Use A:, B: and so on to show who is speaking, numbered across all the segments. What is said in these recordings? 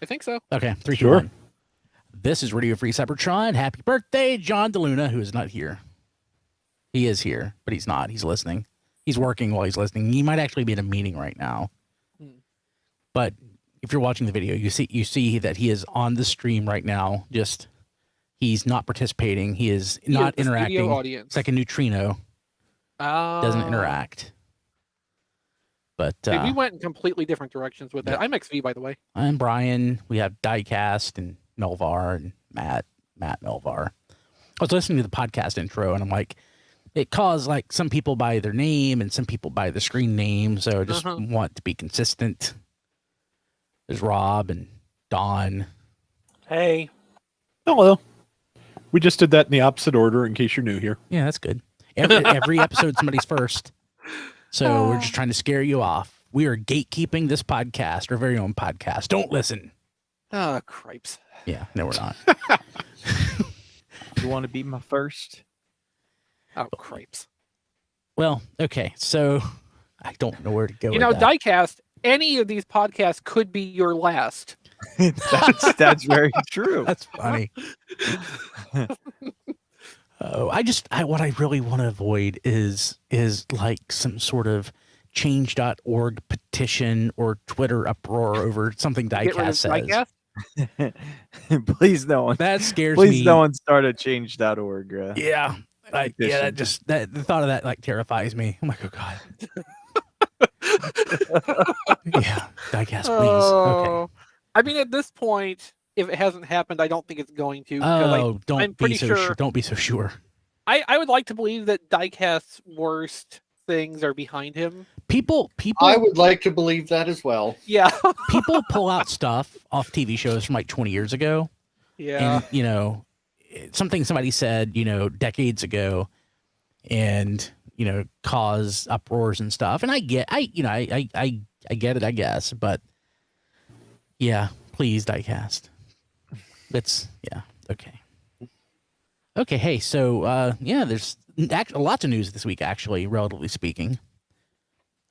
A: I think so.
B: Okay, 3, 2,
C: Sure.
B: 1. This is Radio Free Cybertron. Happy birthday, John DeLuna, who is not here. He is here, but he's not. He's listening. He's working while he's listening. He might actually be in a meeting right now. But if you're watching the video, you see that he is on the stream right now. Just he's not participating. He is not interacting. It's like a neutrino. Doesn't interact. But
A: we went in completely different directions with that. I'm XV, by the way.
B: I'm Brian. We have Diecast and Melvar and Matt Melvar. I was listening to the podcast intro and I'm like, it calls like some people by their name and some people by the screen name. So I just want to be consistent. There's Rob and Don.
D: Hey.
C: Hello. We just did that in the opposite order in case you're new here.
B: Yeah, that's good. Every episode, somebody's first. So we're just trying to scare you off. We are gatekeeping this podcast, our very own podcast. Don't listen.
A: Oh, cripes.
B: Yeah, no, we're not.
D: You want to be my first?
A: Oh, cripes.
B: Well, okay. So I don't know where to go.
A: You know, Diecast, any of these podcasts could be your last.
D: That's very true.
B: That's funny. What I really want to avoid is like some sort of change.org petition or Twitter uproar over something Diecast says.
A: Diecast?
D: Please no one.
B: That scares
D: me.
B: Please
D: no one start a change.org.
B: Yeah. The thought of that like terrifies me. I'm like, oh God. Yeah. Diecast, please. Okay.
A: I mean, at this point, if it hasn't happened, I don't think it's going to.
B: Don't be so sure. Don't be so sure.
A: I would like to believe that Diecast's worst things are behind him.
B: People.
E: I would like to believe that as well.
A: Yeah.
B: People pull out stuff off TV shows from like 20 years ago.
A: Yeah.
B: And, something somebody said, decades ago, and, cause uproars and stuff. And I get it, I guess. But, yeah, please, Diecast. Okay. Okay, hey, so, there's lots of news this week, actually, relatively speaking.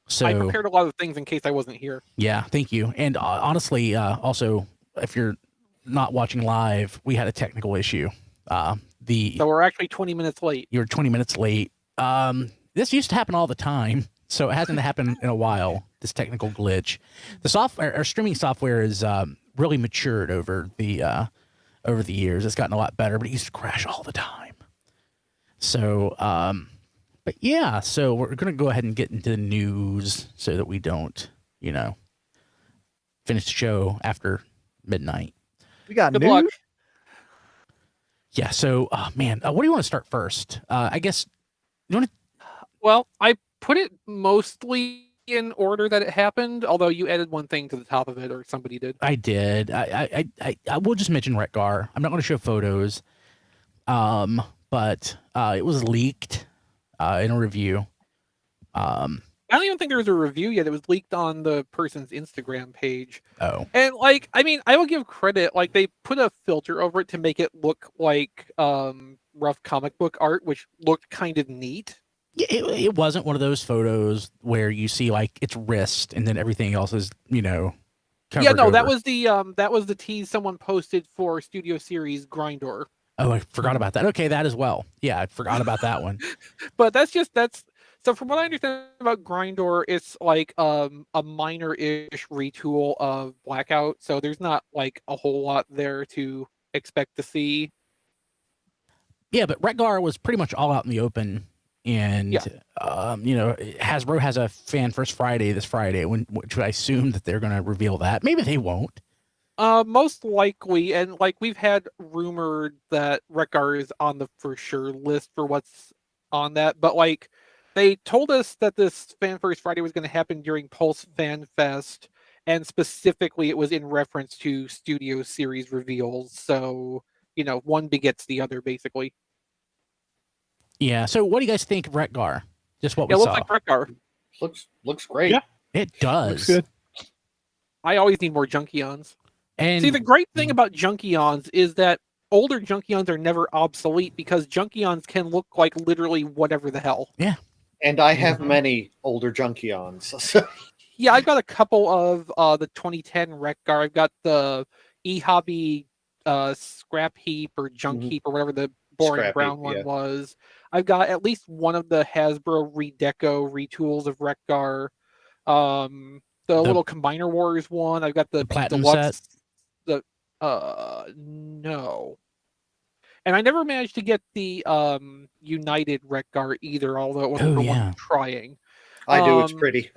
B: So
A: I prepared a lot of things in case I wasn't here.
B: Yeah, thank you. And honestly, also, if you're not watching live, we had a technical issue.
A: So we're actually 20 minutes late.
B: You're 20 minutes late. This used to happen all the time, so it hasn't happened in a while, this technical glitch. The software, our streaming software is really matured over the years. It's gotten a lot better, but it used to crash all the time. So, but yeah, so we're going to go ahead and get into the news so that we don't, finish the show after midnight.
D: We got
A: Good
D: news.
A: luck.
B: Yeah, so, man, what do you want to start first? I guess, you want to...
A: Well, I put it mostly in order that it happened, although you added one thing to the top of it, or somebody did.
B: I did. I will just mention Wreck-Gar. I'm not going to show photos, but it was leaked in a review. I
A: don't even think there was a review yet. It was leaked on the person's Instagram page.
B: Oh.
A: And I will give credit. They put a filter over it to make it look like rough comic book art, which looked kind of neat.
B: Yeah, it wasn't one of those photos where you see its wrist and then everything else is, covered over.
A: That was the tease someone posted for Studio Series Grindor.
B: Oh, I forgot about that. Okay, that as well. Yeah, I forgot about that one.
A: But so from what I understand about Grindor, it's like a minor-ish retool of Blackout. So there's not a whole lot there to expect to see. Yeah,
B: but Wreck-Gar was pretty much all out in the open. And, Hasbro has a Fan First Friday this Friday, which I assume that they're going to reveal that. Maybe they won't.
A: Most likely. And we've had rumored that Wreck-Gar is on the for sure list for what's on that. But they told us that this Fan First Friday was going to happen during Pulse Fan Fest. And specifically, it was in reference to Studio Series reveals. So, one begets the other, basically.
B: Yeah. So, what do you guys think of Wreck-Gar? Just what we
A: saw. It
B: looks
A: like Wreck-Gar.
E: Looks great.
C: Yeah,
B: it does.
C: Looks good.
A: I always need more Junkions.
B: And
A: see, the great thing about Junkions is that older Junkions are never obsolete because Junkions can look like literally whatever the hell.
B: Yeah.
E: And I have many older Junkions.
A: Yeah, I've got a couple of the 2010 Wreck-Gar. I've got the eHobby Scrap Heap or Junk
E: Mhm.
A: Heap or whatever the boring
E: Scrap
A: brown
E: Heap,
A: one
E: yeah.
A: was. I've got at least one of the Hasbro Redeco retools of Wreck-Gar. The little Combiner Wars one. I've got the
B: Platinum
A: deluxe.
B: set?
A: No. And I never managed to get the United Wreck-Gar either, although it wasn't
B: Oh,
A: for
B: yeah.
A: one trying.
E: I do. It's
A: Um,
E: pretty.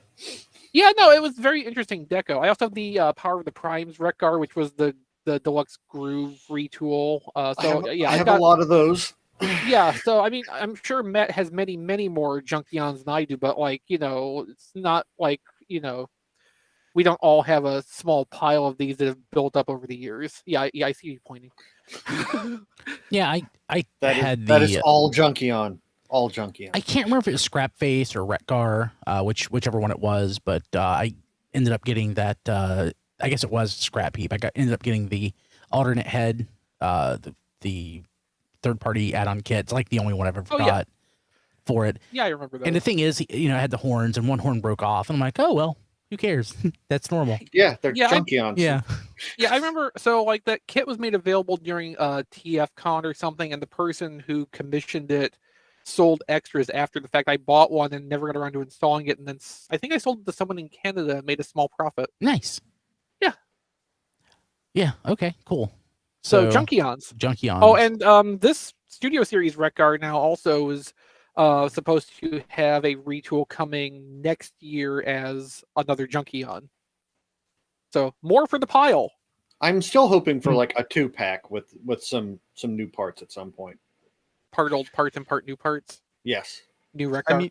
A: Yeah, no, it was very interesting deco. I also have the Power of the Primes Wreck-Gar, which was the deluxe groove retool.
E: I have a lot of those.
A: Yeah, so I mean, I'm sure Matt has many more Junkions than I do, but like, it's not like, we don't all have a small pile of these that have built up over the years. Yeah, I see you pointing.
B: Yeah, I had
E: That is all Junkion. All Junkion.
B: I can't remember if it was Scrap Face or Wreck-Gar, whichever one it was, but I ended up getting that. I guess it was Scrap Heap. Ended up getting the alternate head, the third-party add-on kit. It's like the only one I've ever got for it.
A: Yeah, I remember that.
B: And the thing is, it had the horns, and one horn broke off, and I'm like, oh well, who cares? That's normal.
E: Yeah, they're Junkions.
B: Yeah.
A: Yeah, I remember. So, like, that kit was made available during TFCon or something, and the person who commissioned it sold extras after the fact. I bought one and never got around to installing it, and then I think I sold it to someone in Canada and made a small profit.
B: Nice.
A: Yeah.
B: Yeah. Okay. Cool.
A: So Junkions.
B: Junkions.
A: Oh, and this Studio Series Wreck-Gar now also is supposed to have a retool coming next year as another Junkion. So more for the pile.
E: I'm still hoping for like a 2-pack with some new parts at some point.
A: Part old parts and part new parts.
E: Yes.
A: New Wreck-Gar.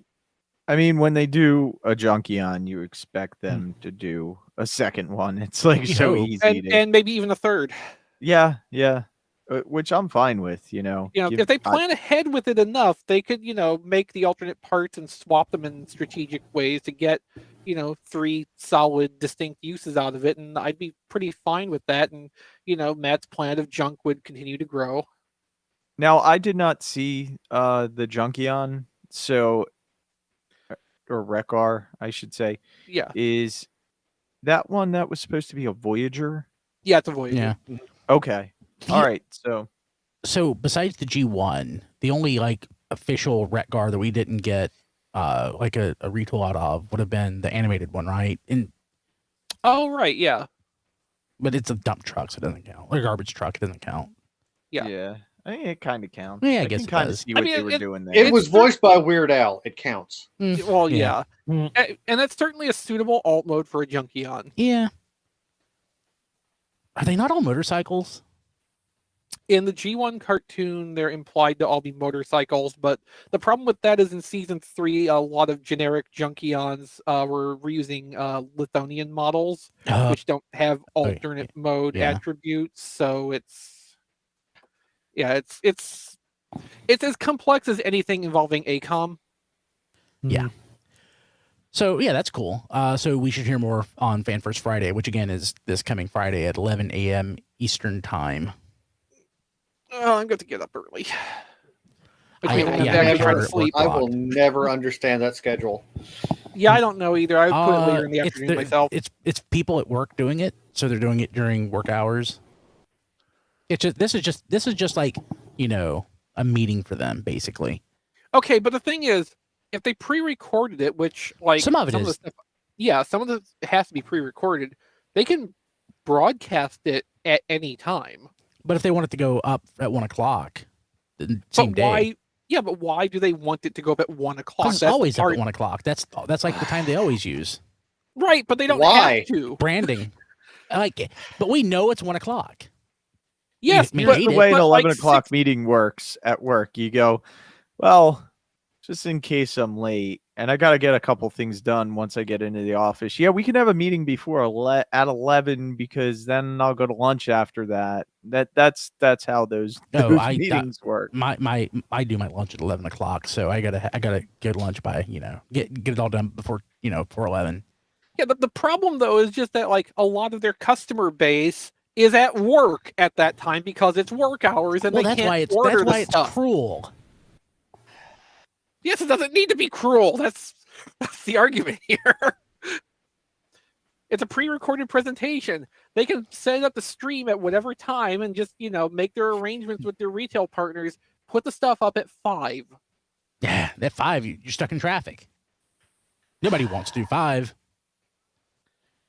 D: I mean, when they do a Junkion, you expect them to do a second one. It's like so easy
A: and maybe even a third.
D: Yeah, which I'm fine with.
A: If they plan ahead with it enough, they could, make the alternate parts and swap them in strategic ways to get, 3 solid, distinct uses out of it, and I'd be pretty fine with that. And Matt's plan of junk would continue to grow.
D: Now, I did not see the Junkion, or Wreck-Gar, I should say.
A: Yeah.
D: Is that one that was supposed to be a Voyager?
A: Yeah, it's a Voyager.
B: Yeah.
D: Okay. All right.
B: So besides the G1, the only like official Wreck-Gar that we didn't get like a retool out of would have been the animated one, right?
A: Oh, right, yeah.
B: But it's a dump truck, so it doesn't count. Or a garbage truck, it doesn't count.
A: Yeah.
D: I mean, it kind of counts.
B: Yeah, I guess it
D: kind of
B: does.
D: see what they were doing there.
E: It was voiced by Weird Al. It counts.
A: Well,
B: Yeah.
A: yeah. And that's certainly a suitable alt mode for a Junkion.
B: Yeah. Are they not all motorcycles?
A: In the G1 cartoon, they're implied to all be motorcycles, but the problem with that is in season 3, a lot of generic Junkions were reusing Lithonian models, which don't have alternate mode attributes. So it's as complex as anything involving ACOM.
B: Yeah. So yeah, that's cool. So we should hear more on Fan First Friday, which again is this coming Friday at 11 a.m. Eastern time.
A: Oh, I'm going to get up early.
B: I
E: will never understand that schedule.
A: Yeah, I don't know either. I would put it later in the afternoon myself.
B: It's people at work doing it, so they're doing it during work hours. This is just like, a meeting for them basically.
A: Okay, but the thing is, if they pre-recorded it, which like
B: some of it is,
A: some of it has to be pre-recorded. They can broadcast it at any time.
B: But if they want it to go up at 1 o'clock, the same day.
A: Yeah, but why do they want it to go up at 1 o'clock?
B: It's always up at 1 o'clock. That's like the time they always use.
A: Right, but they don't have to.
B: Branding. But we know it's 1 o'clock.
A: Yes,
D: but the way an 11 o'clock meeting works at work, you go, well, just in case I'm late and I got to get a couple things done once I get into the office. Yeah, we can have a meeting before at 11 because then I'll go to lunch after that. That's how those meetings work.
B: I do my lunch at 11 o'clock, so I gotta get lunch by get it all done before 11.
A: Yeah, but the problem though is just that like a lot of their customer base is at work at that time because it's work hours and
B: that's why it's cruel.
A: Yes, it doesn't need to be cruel. That's the argument here. It's a pre-recorded presentation. They can set up the stream at whatever time and just, make their arrangements with their retail partners. Put the stuff up at 5.
B: Yeah, at 5, you're stuck in traffic. Nobody wants to do 5.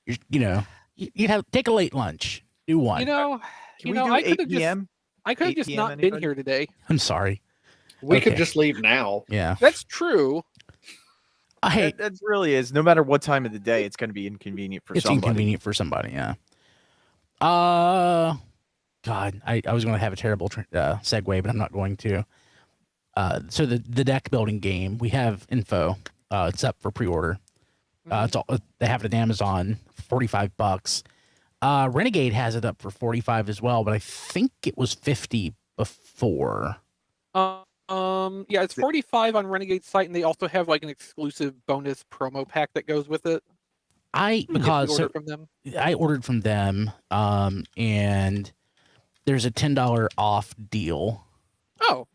B: You'd have take a late lunch. Do one.
D: Can we do
A: I could
D: 8
A: have just,
D: p.m.?
A: I could have
D: 8
A: just
D: p.m.
A: not been
D: anybody?
A: here today.
B: I'm sorry.
E: We could
B: Okay.
E: just leave now.
B: Yeah.
A: That's true.
B: Hey,
D: That really is. No matter what time of the day, it's going to be inconvenient for
B: it's
D: somebody.
B: inconvenient for somebody. Yeah. God, I was going to have a terrible segue, but I'm not going to. So the deck building game, we have info. It's up for pre-order. They have it at Amazon, $45. Renegade has it up for $45 as well, but I think it was $50 before.
A: Yeah, it's 45 on Renegade's site, and they also have like an exclusive bonus promo pack that goes with it. If you order from them.
B: I ordered from them, and there's a $10 off deal.
A: Oh,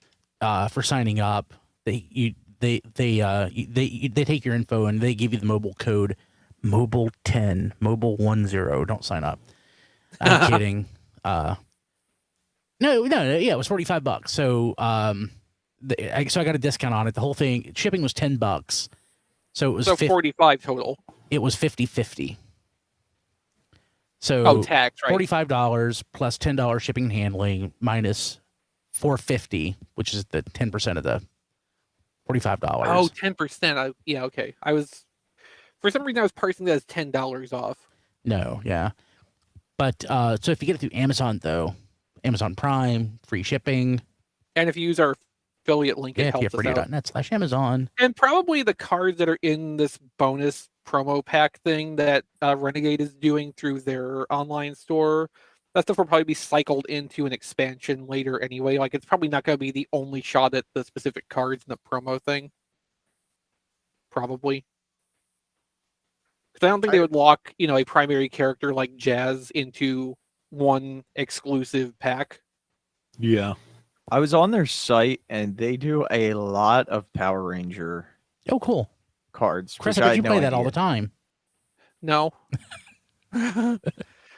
B: for signing up. They take your info and they give you the mobile code MOBILE10, MOBILE10. Don't sign up. I'm kidding. No, yeah, it was $45. So I got a discount on it. The whole thing, shipping was $10. So it was
A: 45 total.
B: It was 50-50. So
A: tax, right?
B: $45 plus $10 shipping and handling minus $450, which is the 10% of the $45.
A: Oh, 10%. Yeah, okay. For some reason I was parsing that as $10 off.
B: No, yeah. But so if you get it through Amazon though, Amazon Prime, free shipping.
A: And if you use our affiliate link, it helps us out.
B: net/Amazon.
A: And probably the cards that are in this bonus promo pack thing that Renegade is doing through their online store, that stuff will probably be cycled into an expansion later anyway. Like, it's probably not going to be the only shot at the specific cards in the promo thing. Probably. Because I don't think they would lock, a primary character like Jazz into one exclusive pack.
C: Yeah.
D: I was on their site and they do a lot of Power Ranger
B: Oh, cool.
D: cards.
B: Chris,
D: which
B: I bet
D: had
B: you
D: no
B: play that all
D: idea.
B: the time.
A: No.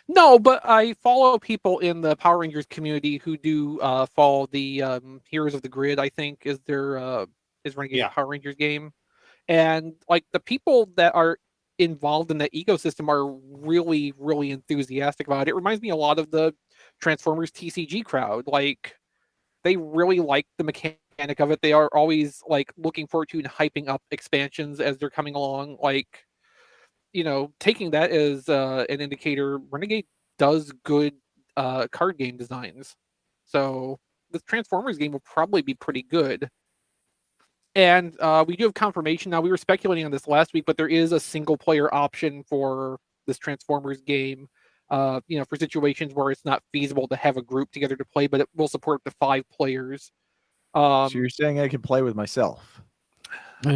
A: No, but I follow people in the Power Rangers community who do follow the Heroes of the Grid, I think, is their is Renegade Power Rangers game. And like the people that are involved in the ecosystem are really, really enthusiastic about it. It reminds me a lot of the Transformers TCG crowd. Like, they really like the mechanic of it. They are always like looking forward to and hyping up expansions as they're coming along. Like, taking that as an indicator, Renegade does good card game designs. So the Transformers game will probably be pretty good. And we do have confirmation now. We were speculating on this last week, but there is a single player option for this Transformers game. For situations where it's not feasible to have a group together to play, but it will support up to 5 players.
D: So you're saying I can play with myself?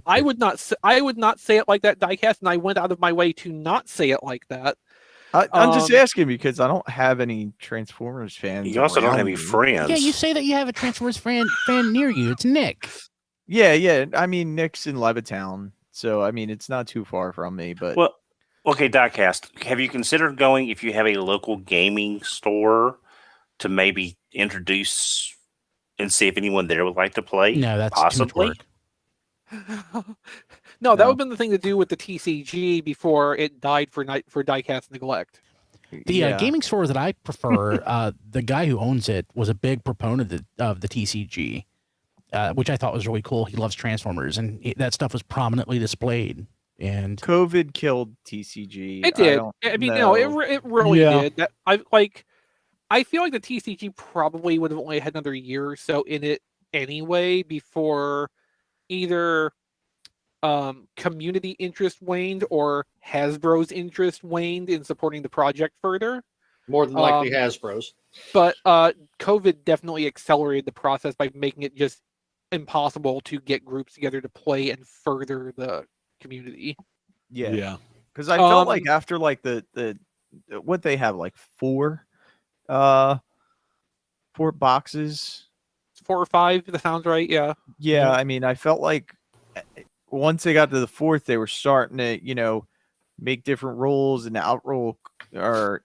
A: I would not say it like that, Diecast, and I went out of my way to not say it like that.
D: I'm just asking because I don't have any Transformers fans.
F: You also don't have any
D: me.
F: friends.
B: Yeah, you say that you have a Transformers fan near you. It's Nick.
D: Yeah. I mean, Nick's in Levittown, so I mean, it's not too far from me. But
F: Well, okay, Diecast, have you considered going, if you have a local gaming store, to maybe introduce and see if anyone there would like to play?
B: No, that's
F: possibly.
B: too much work.
A: No, that would have been the thing to do with the TCG before it died for Diecast neglect.
B: The gaming store that I prefer, the guy who owns it was a big proponent of the TCG, which I thought was really cool. He loves Transformers, and that stuff was prominently displayed. And
D: COVID killed TCG.
A: It did. It really did. That I feel like the TCG probably would have only had another year or so in it anyway before either community interest waned or Hasbro's interest waned in supporting the project further.
E: More than likely Hasbro's.
A: But COVID definitely accelerated the process by making it just impossible to get groups together to play and further the community.
D: Yeah. Because I felt like after like the what they have, like 4 boxes.
A: 4 or 5, that sounds right. Yeah.
D: Yeah, I mean, I felt like once they got to the 4th, they were starting to, make different rolls and outroll or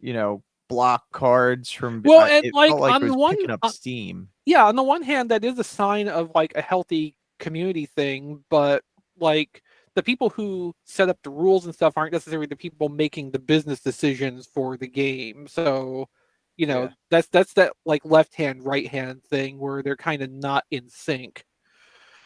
D: block cards from.
A: Well, and
D: it
A: like
D: felt like
A: on
D: it was
A: the one,
D: picking up steam.
A: yeah, on the one hand, that is a sign of like a healthy community thing, but like the people who set up the rules and stuff aren't necessarily the people making the business decisions for the game. So, that's that like left hand, right hand thing where they're kind of not in sync.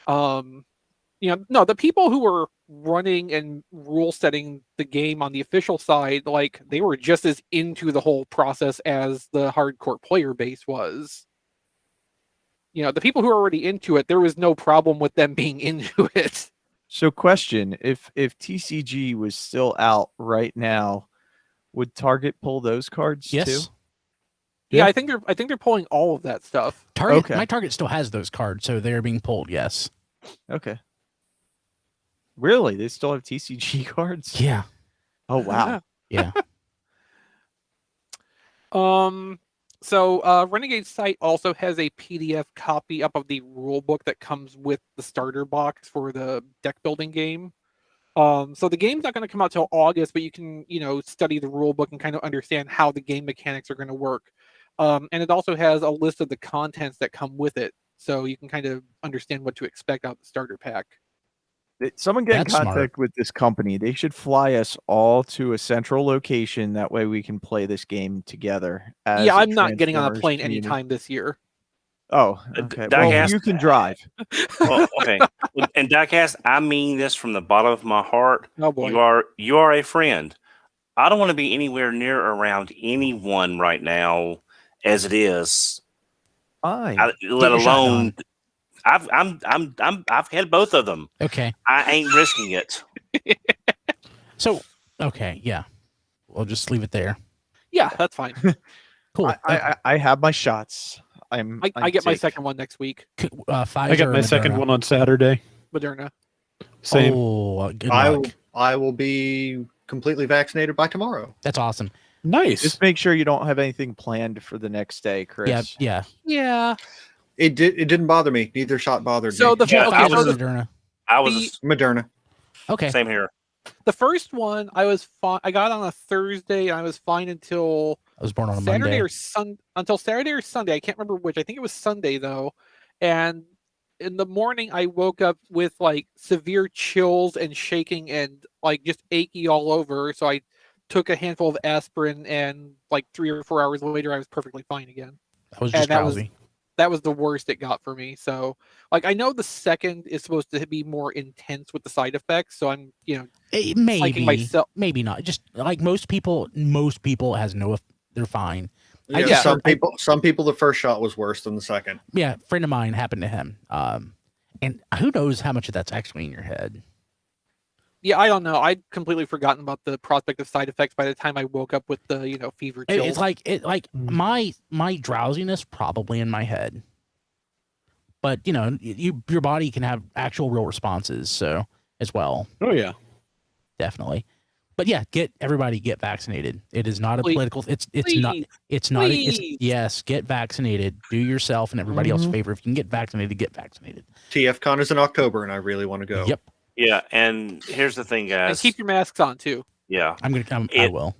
A: No, the people who were running and rule setting the game on the official side, like they were just as into the whole process as the hardcore player base was. The people who are already into it, there was no problem with them being into it.
D: So, question: if TCG was still out right now, would Target pull those cards
B: Yes.
D: too?
A: Yeah,
C: Yeah.
A: I think they're pulling all of that stuff.
B: Target.
D: Okay.
B: My Target still has those cards, so they're being pulled. Yes.
D: Okay. Really? They still have TCG cards?
B: Yeah.
D: Oh wow.
B: Yeah.
A: So Renegade's site also has a PDF copy up of the rule book that comes with the starter box for the deck building game. So the game's not going to come out till August, but you can, study the rule book and kind of understand how the game mechanics are going to work. And it also has a list of the contents that come with it, so you can kind of understand what to expect out of the starter pack.
D: Someone get
B: That's
D: in contact with this company. They should fly us all to a central location. That way we can play this game together.
A: Yeah,
D: a
A: I'm not getting on a
D: Transformers
A: plane
D: community.
A: anytime this year.
D: Oh, okay.
F: Doc
D: Well,
F: asked-
D: you can drive.
F: Well, okay. And Diecast, I mean this from the bottom of my heart.
A: Oh boy.
F: You are a friend. I don't want to be anywhere near around anyone right now as it is.
D: Fine.
F: Let
B: your shot,
F: alone I've had both of them.
B: Okay.
F: I ain't risking it.
B: So, okay. Yeah. We'll just leave it there.
A: Yeah, that's fine.
B: Cool.
D: I have my shots.
A: I get my
D: sick.
A: second one next week.
B: Pfizer
C: I got my
B: or
C: second
B: Moderna?
C: one on Saturday.
A: Moderna.
C: Same.
B: Oh, good
E: I
B: luck.
E: will be completely vaccinated by tomorrow.
B: That's awesome.
C: Nice.
D: Just make sure you don't have anything planned for the next day, Chris.
B: Yeah.
A: Yeah.
E: It didn't bother me. Neither shot bothered
A: So
E: me.
A: the
F: Yeah,
A: okay,
F: I
A: so
F: was-
A: the,
B: Moderna.
F: I was
E: Moderna.
B: Okay.
F: same here.
A: the first one I was fine. I got on a Thursday and I was fine until
B: I was born on a
A: Saturday
B: Monday.
A: until Saturday or Sunday. I can't remember which. I think it was Sunday though. And in the morning I woke up with like severe chills and shaking and like just achy all over. So I took a handful of aspirin and like 3 or 4 hours later I was perfectly fine again.
B: I was
A: and
B: just
A: that was-
B: drowsy.
A: That was the worst it got for me. So like I know the second is supposed to be more intense with the side effects. So I'm
B: Maybe.
A: myself-
B: Maybe not. Just like most people has no. They're fine. I
E: Yeah,
B: just-
E: some people the first shot was worse than the second.
B: Yeah, a friend of mine happened to him. And who knows how much of that's actually in your head.
A: Yeah, I don't know. I'd completely forgotten about the prospect of side effects by the time I woke up with the fever chills.
B: It's like
C: Mm.
B: my drowsiness probably in my head, but your body can have actual real responses. So as well,
C: Oh yeah.
B: definitely. But yeah, everybody get vaccinated. It is not a
A: Please.
B: political. It's not.
A: Please.
B: It's not.
A: Please.
B: Yes, get vaccinated. Do yourself and everybody else a
C: Mhm.
B: favor. If you can get vaccinated, get vaccinated.
E: TFCon is in October, and I really want to go.
B: Yep.
F: Yeah, and here's the thing,
A: and
F: guys.
A: keep your masks on too.
F: Yeah,
B: I
F: It-
B: will.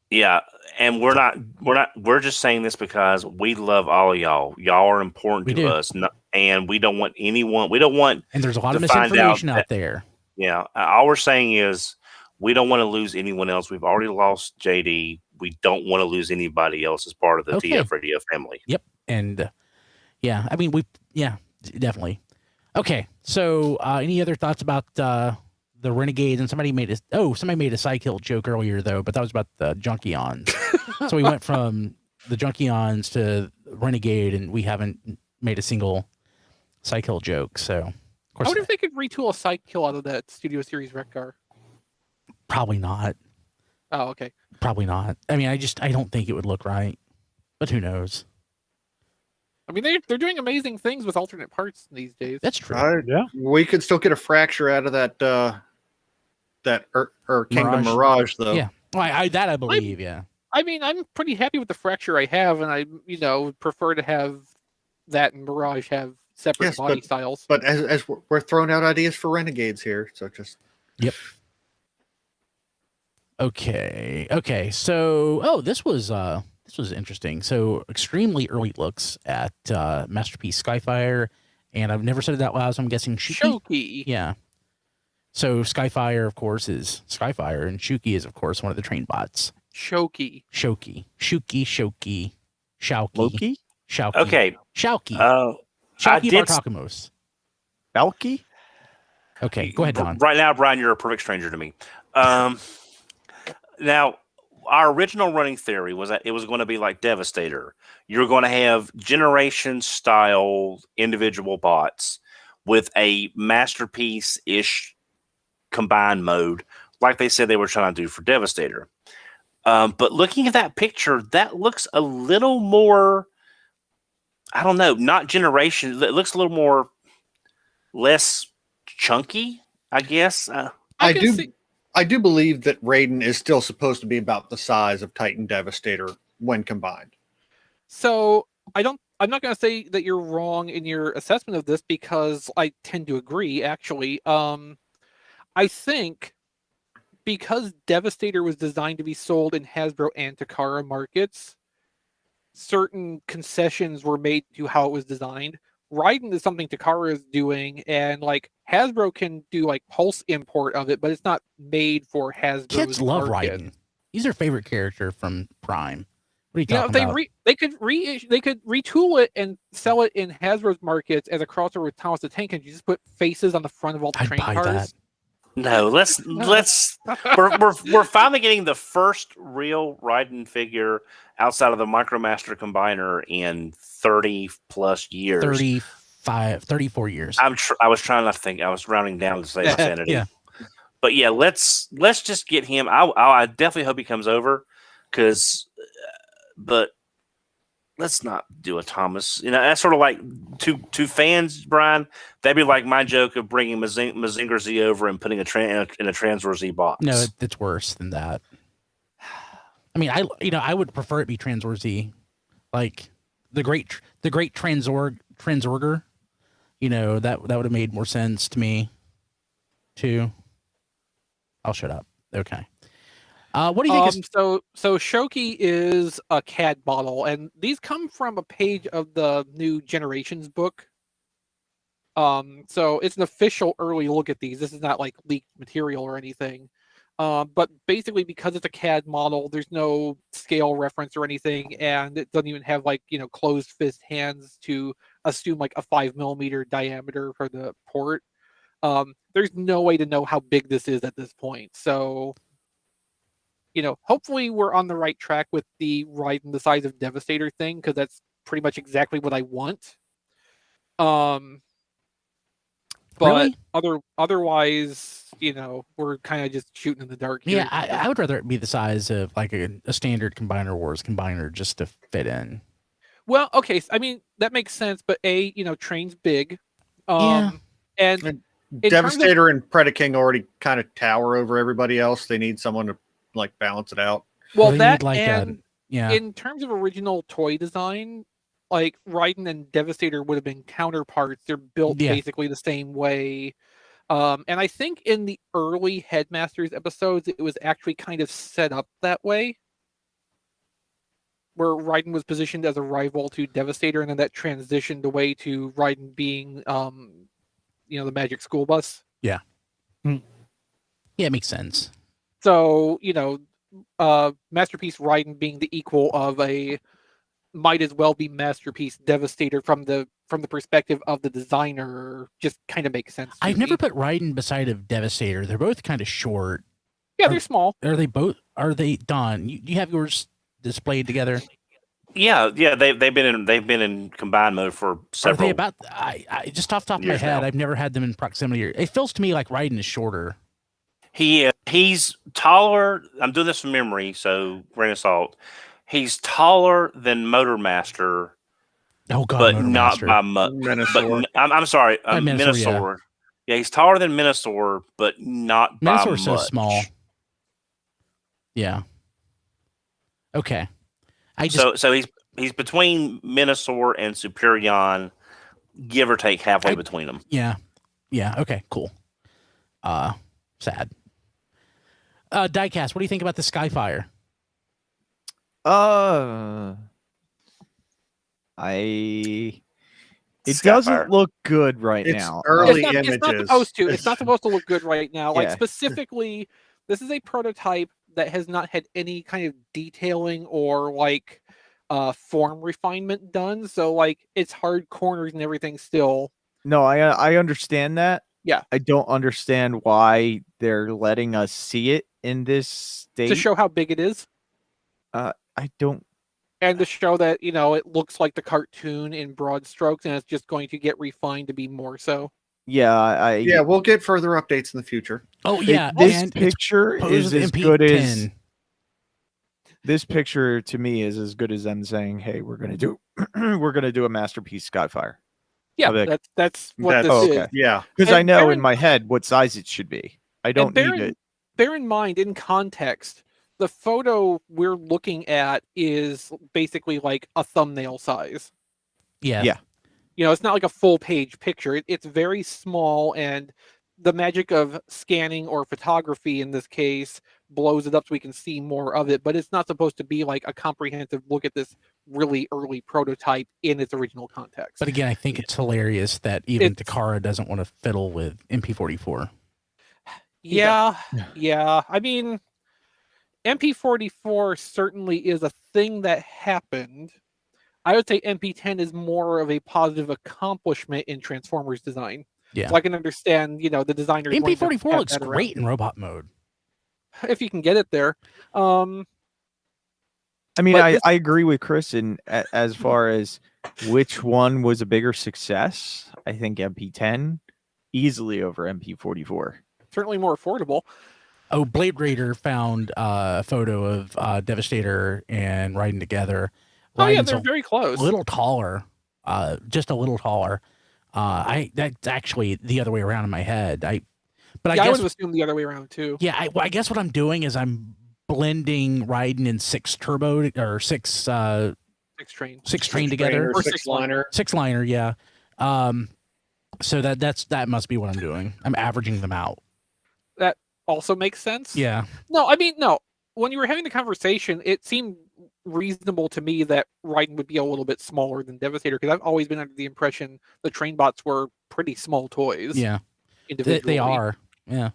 F: yeah, and we're just saying this because we love all of y'all. Y'all are important
B: We
F: to
B: do.
F: us, and we don't want anyone. We don't want.
B: And there's a lot of
F: to find out
B: misinformation out
F: that-
B: there.
F: Yeah, all we're saying is we don't want to lose anyone else. We've already lost JD. We don't want to lose anybody else as part of the
B: Okay.
F: TF Radio family.
B: And yeah, I mean, definitely. Okay, so any other thoughts about the Renegades? And somebody made a Cykill joke earlier though, but that was about the Junkions. So we went from the Junkions to Renegade, and we haven't made a single Cykill joke. So of
A: I
B: course,
A: wonder if they could retool a Cykill out of that Studio Series Wreck-Gar.
B: probably not.
A: Oh, okay.
B: Probably not. I mean, I don't think it would look right, but who knows?
A: I mean, they're doing amazing things with alternate parts these days.
B: That's true.
C: Yeah.
E: We could still get a fracture out of that Kingdom Mirage, though.
B: Yeah. Well, I believe. Yeah.
A: I mean, I'm pretty happy with the fracture I have, and I would prefer to have that and Mirage have separate
E: Yes,
A: body styles.
E: But as we're throwing out ideas for Renegades here, so just
B: Okay. So, this was interesting. So, extremely early looks at Masterpiece Skyfire, and I've never said it out loud, so I'm guessing Shouki.
A: Shouki.
B: Yeah. So, Skyfire, of course, is Skyfire, and Shouki is, of course, one of the train bots.
A: Shouki.
B: Shouki. Shouki.
D: Loki?
B: Shouki.
F: Okay.
B: Shouki.
F: I
B: Shouki
F: did.
B: Bartakamos.
D: Balky?
B: Okay, go ahead, Don.
F: Right now, Brian, you're a perfect stranger to me. Now, our original running theory was that it was going to be like Devastator. You're going to have generation-style individual bots with a masterpiece-ish combined mode, like they said they were trying to do for Devastator. But looking at that picture, that looks a little more, I don't know, not generation. It looks a little more less chunky, I guess.
E: I do believe that Raiden is still supposed to be about the size of Titan Devastator when combined.
A: So I'm not going to say that you're wrong in your assessment of this because I tend to agree. Actually, I think because Devastator was designed to be sold in Hasbro and Takara markets, certain concessions were made to how it was designed. Raiden is something Takara is doing, and like Hasbro can do like pulse import of it, but it's not made for Hasbro's
B: Kids love
A: market.
B: Raiden. He's their favorite character from Prime. What are you
A: You know,
B: talking
A: if
B: about?
A: they could retool it and sell it in Hasbro's markets as a crossover with Thomas the Tank, and you just put faces on the front of all the
B: I'd
A: train
B: buy
A: cars.
B: that.
F: No, let's we're finally getting the first real Raiden figure outside of the MicroMaster Combiner in 30 plus years.
B: 34 years.
F: I was trying not to think. I was rounding down to say insanity.
B: Yeah.
F: But yeah, let's just get him. I definitely hope he comes over, but let's not do a Thomas. You know, that's sort of like to fans, Brian. That'd be like my joke of bringing Mazinger Z over and putting in a Transor Z box.
B: No, it's worse than that. I mean, I would prefer it be Transor Z, like the great Transorger. You know, that would have made more sense to me, too. I'll shut up. Okay. What do you think?
A: So Shouki is a CAD model, and these come from a page of the new Generations book. So it's an official early look at these. This is not like leaked material or anything. But basically, because it's a CAD model, there's no scale reference or anything, and it doesn't even have like closed fist hands to assume like a 5mm diameter for the port. There's no way to know how big this is at this point. So, hopefully we're on the right track with the Raiden the size of Devastator thing, because that's pretty much exactly what I want. But
B: Really?
A: otherwise, we're kind of just shooting in the dark here.
B: Yeah, I would rather it be the size of like a standard Combiner Wars combiner just to fit in.
A: Well, okay, I mean that makes sense, but Train's big,
B: Yeah.
A: and
E: Devastator and Predaking already kind of tower over everybody else. They need someone to like balance it out.
A: Well,
B: They
A: that
B: need, like,
A: and
B: yeah.
A: in terms of original toy design, like Raiden and Devastator would have been counterparts. They're built basically the same way. And I think in the early Headmasters episodes, it was actually kind of set up that way, where Raiden was positioned as a rival to Devastator, and then that transitioned away to Raiden being, the Magic School Bus.
B: Yeah. Yeah, it makes sense.
A: So, Masterpiece Raiden being the equal of a might as well be Masterpiece Devastator from the perspective of the designer just kind of makes sense.
B: I've never put Raiden beside of Devastator. They're both kind of short.
A: Yeah, they're small.
B: Are they Don? You have yours displayed together?
F: Yeah. They've been in combined mode for several.
B: Are they about? I just off the top of my head, I've never had them in proximity. It feels to me like Raiden is shorter.
F: He's taller. I'm doing this from memory, so grain of salt. He's taller than Motormaster.
B: Oh God,
F: but
B: Motormaster.
F: Not by much. I'm sorry, Minosaur. Yeah, he's taller than Minosaur, but not by much.
B: Minosaur's so small. Yeah. Okay.
F: So he's between Minosaur and Superion, give or take halfway between them.
B: Yeah. Yeah. Okay. Cool. Sad. Diecast, what do you think about the Skyfire?
D: It
F: Skyfire.
D: doesn't look good right
E: It's
D: now.
E: early
A: It's
E: images.
A: not supposed to. It's not supposed to look good right now. Like
D: Yeah.
A: specifically, this is a prototype that has not had any kind of detailing or like form refinement done. So like it's hard corners and everything still.
D: No, I understand that.
A: Yeah.
D: I don't understand why they're letting us see it in this state.
A: To show how big it is.
D: I don't.
A: And to show that, you know, it looks like the cartoon in broad strokes and it's just going to get refined to be more so.
D: Yeah,
E: Yeah, we'll get further updates in the future.
B: Oh yeah,
D: This
B: and
D: picture
B: posed
D: is
B: with
D: as good as
B: MP10.
D: this picture to me is as good as them saying, "Hey, we're gonna do a Masterpiece Skyfire."
A: Yeah,
D: I'll be like,
A: that's what
E: That's-
A: this
D: okay.
A: is.
E: Yeah.
D: Because I
A: And
D: know
A: bear
D: in
A: in-
D: my head what size it should be. I don't
A: bear
D: need
A: in-
D: it.
A: Bear in mind, in context, the photo we're looking at is basically like a thumbnail size.
B: Yeah.
D: Yeah.
A: You know, it's not like a full page picture. It's very small, and the magic of scanning or photography in this case blows it up so we can see more of it. But it's not supposed to be like a comprehensive look at this really early prototype in its original context.
B: But again, I think it's hilarious that even
A: It's-
B: Takara doesn't want to fiddle with MP44.
A: Yeah. I mean, MP44 certainly is a thing that happened. I would say MP10 is more of a positive accomplishment in Transformers design.
B: Yeah.
A: So I can understand, you know, the designer.
B: MP44 looks great in robot mode.
A: if you can get it there.
D: I mean,
A: but
D: I,
A: this-
D: I agree with Chris in as far as which one was a bigger success. I think MP10 easily over MP44.
A: Certainly more affordable.
B: Oh, Blade Raider found a photo of Devastator and Raiden together.
A: Oh yeah,
B: Raiden's
A: they're
B: a
A: very close.
B: little taller, just a little taller. That's actually the other way around in my head. I
A: I
B: guess
A: would have assumed the other way around too.
B: yeah, I guess what I'm doing is I'm blending Raiden and 6 turbo or 6
A: Six train.
B: 6 train together.
A: Or
E: six liner.
B: 6 liner, yeah. So that must be what I'm doing. I'm averaging them out.
A: That also makes sense.
B: Yeah.
A: No, I mean, no. When you were having the conversation, it seemed reasonable to me that Raiden would be a little bit smaller than Devastator, because I've always been under the impression the train bots were pretty small toys.
B: Yeah.
A: Individually.
B: They are. Yeah.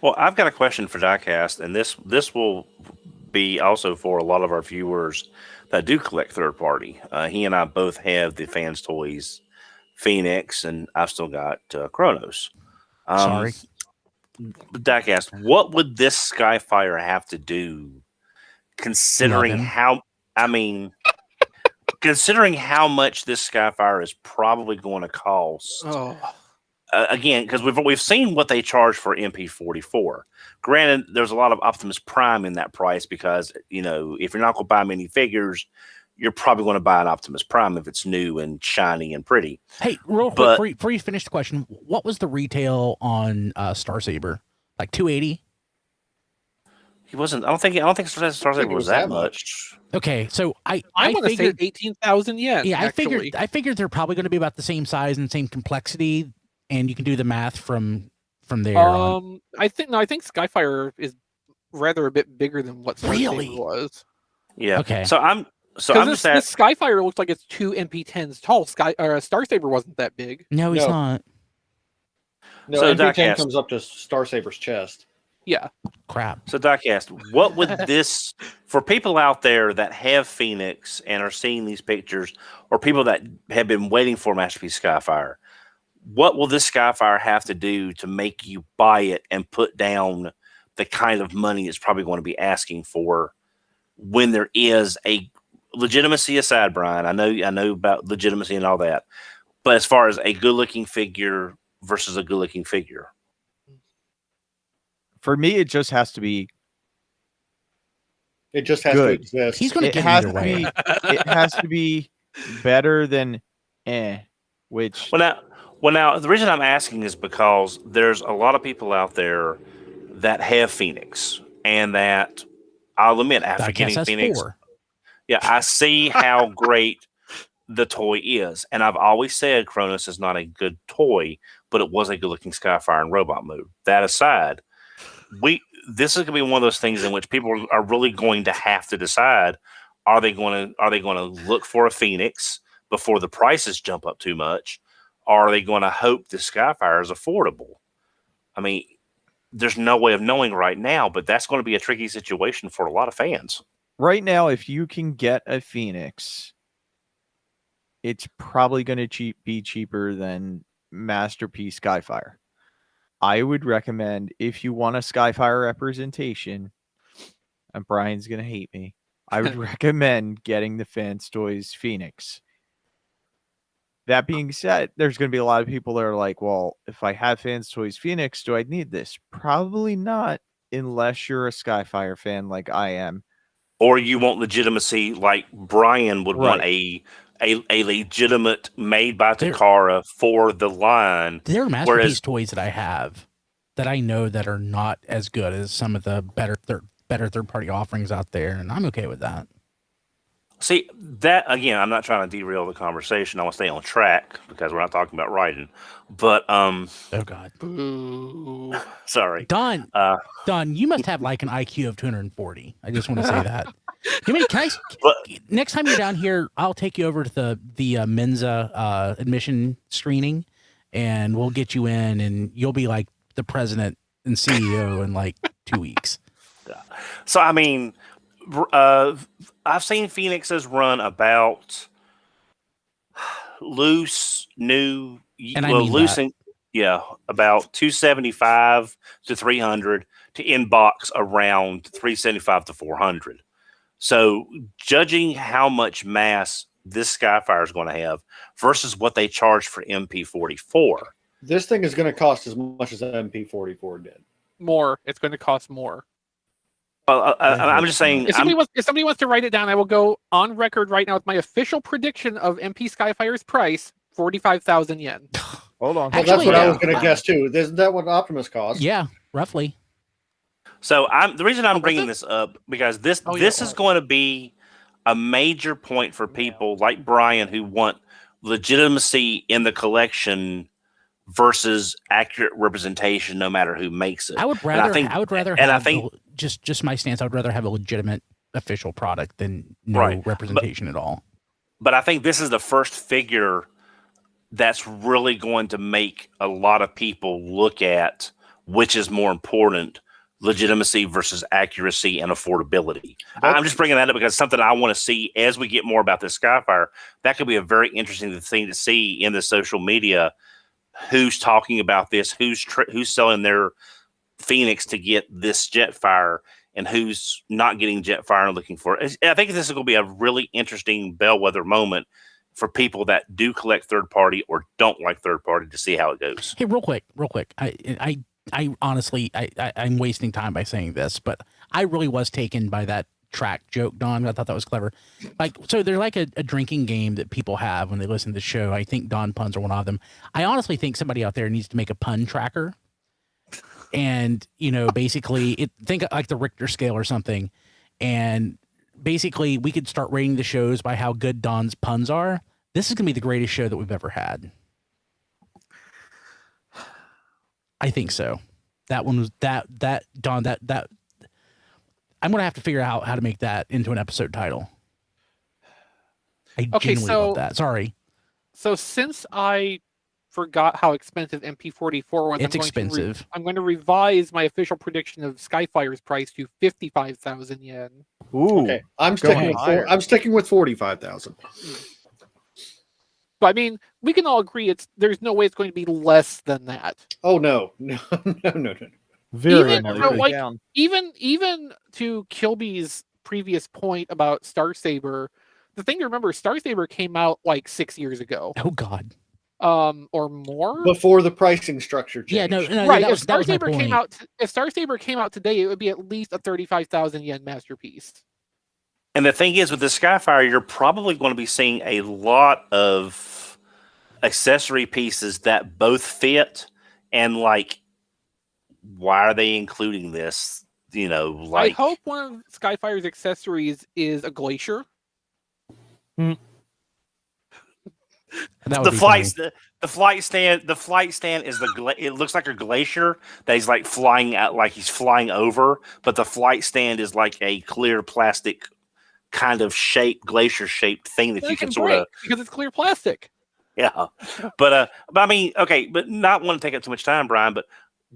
F: Well, I've got a question for Diecast, and this will be also for a lot of our viewers that do collect third party. He and I both have the Fans Toys Phoenix, and I've still got Kronos.
B: Sorry.
F: Diecast, what would this Skyfire have to do, considering
B: Nothing.
F: considering how much this Skyfire is probably going to cost?
A: Oh,
F: Again, because we've seen what they charge for MP44. Granted, there's a lot of Optimus Prime in that price because, you know, if you're not going to buy many figures, you're probably going to buy an Optimus Prime if it's new and shiny and pretty.
B: Hey, real
F: But-
B: quick, before you finish the question, what was the retail on Star Saber? Like 280?
F: He wasn't. I don't think Star Saber
E: it
F: was
E: was
F: that
E: that
F: much.
B: Okay, so I
A: want to say
B: figured
A: 18,000 yen.
B: yeah,
A: actually.
B: I figured they're probably going to be about the same size and same complexity, and you can do the math from there on.
A: I think Skyfire is rather a bit bigger than what Star
B: Really?
A: Saber was.
F: Yeah.
B: Okay.
F: So I'm
A: Because
F: just
A: this Skyfire looks like it's 2 MP10s tall. Star Saber wasn't that big.
B: No, he's
E: No.
B: not.
E: No,
F: So
E: MP10
F: Diecast-
E: comes up to Star Saber's chest.
A: Yeah.
B: Crap.
F: So, Diecast, what would this, for people out there that have Phoenix and are seeing these pictures, or people that have been waiting for Masterpiece Skyfire, what will this Skyfire have to do to make you buy it and put down the kind of money it's probably going to be asking for when there is a legitimacy aside, Brian? I know about legitimacy and all that, but as far as a good-looking figure versus a good-looking figure.
D: For me, it just has to be.
E: It just has
D: Good.
E: to exist.
B: He's going to
D: It
B: get
D: has
B: either
D: to
B: way.
D: be. It has to be better than which
F: Well, now, the reason I'm asking is because there's a lot of people out there that have Phoenix, and that I'll admit, after
B: I guess
F: getting
B: that's
F: Phoenix,
B: 4.
F: yeah, I see how great the toy is, and I've always said Kronos is not a good toy, but it was a good-looking Skyfire in robot mode. That aside, this is going to be one of those things in which people are really going to have to decide: are they going to look for a Phoenix before the prices jump up too much, or are they going to hope the Skyfire is affordable? I mean, there's no way of knowing right now, but that's going to be a tricky situation for a lot of fans.
D: Right now, if you can get a Phoenix, it's probably going to be cheaper than Masterpiece Skyfire. I would recommend, if you want a Skyfire representation, and Brian's going to hate me, I would recommend getting the Fans Toys Phoenix. That being said, there's going to be a lot of people that are like, well, if I have Fans Toys Phoenix, do I need this? Probably not, unless you're a Skyfire fan like I am.
F: Or you want legitimacy, like Brian would want
D: Right.
F: a legitimate made by Takara for the line.
B: There are Masterpiece toys that I have that I know that are not as good as some of the better third-party offerings out there, and I'm okay with that.
F: See, that, again, I'm not trying to derail the conversation. I want to stay on track because we're not talking about Raiden. But,
B: oh, God.
A: Boo.
F: Sorry.
B: Don, you must have like an IQ of 240. I just want to say that. Next time you're down here, I'll take you over to the Mensa admission screening, and we'll get you in, and you'll be like the president and CEO in like 2 weeks.
F: So, I mean, I've seen Phoenixes run about loose, new,
B: and I mean
F: loose,
B: that.
F: and, yeah, about 275 to 300 to inbox around 375 to 400. So, judging how much mass this Skyfire is going to have versus what they charge for MP-44.
E: This thing is going to cost as much as MP-44 did.
A: More. It's going to cost more.
F: I'm just saying.
A: If somebody wants to write it down, I will go on record right now with my official prediction of MP Skyfire's price: 45,000 yen.
D: Hold on.
E: Well, that's what I was going to guess too. Isn't that what Optimus costs?
B: Yeah, roughly.
F: So the reason I'm bringing this up because this is going to be a major point for people like Brian who want legitimacy in the collection versus accurate representation, no matter who makes it.
B: I would rather just my stance. I would rather have a legitimate official product than no representation at all.
F: But I think this is the first figure that's really going to make a lot of people look at which is more important: legitimacy versus accuracy and affordability. I'm just bringing that up because it's something I want to see as we get more about this Skyfire. That could be a very interesting thing to see in the social media. Who's talking about this? Who's selling their Phoenix to get this Jetfire, and who's not getting Jetfire and looking for it? I think this is going to be a really interesting bellwether moment for people that do collect third party or don't like third party to see how it goes.
B: Hey, real quick. I honestly, I'm wasting time by saying this, but I really was taken by that track joke, Don. I thought that was clever. Like, so they're like a drinking game that people have when they listen to the show. I think Don puns are one of them. I honestly think somebody out there needs to make a pun tracker. And, basically think like the Richter scale or something. And basically we could start rating the shows by how good Don's puns are. This is going to be the greatest show that we've ever had. I think so. That one was Don, that I'm going to have to figure out how to make that into an episode title. I genuinely love that. Sorry.
A: So since I forgot how expensive MP-44 was,
B: it's expensive.
A: I'm going to revise my official prediction of Skyfire's price to 55,000 yen.
D: Ooh.
E: Okay. I'm sticking with 45,000.
A: But I mean, we can all agree there's no way it's going to be less than that.
E: Oh no.
C: Very
A: Even to Kilby's previous point about Star Saber, the thing to remember, Star Saber came out like 6 years ago.
B: Oh God.
A: Or more
E: before the pricing structure changed.
B: Yeah, no,
A: right.
B: If
A: Star Saber came out today, it would be at least a 35,000 yen masterpiece.
F: And the thing is, with the Skyfire, you're probably going to be seeing a lot of accessory pieces that both fit. And like, why are they including this?
A: I hope one of Skyfire's accessories is a glacier.
B: And That would
F: the
B: be
F: flight
B: funny.
F: the flight stand is it looks like a glacier that he's like flying at, like he's flying over, but the flight stand is like a clear plastic kind of glacier shaped thing that
A: Then
F: you
A: it
F: can
A: can
F: sort
A: break
F: of
A: because it's clear plastic.
F: yeah. But I mean, okay, but not want to take up too much time, Brian, but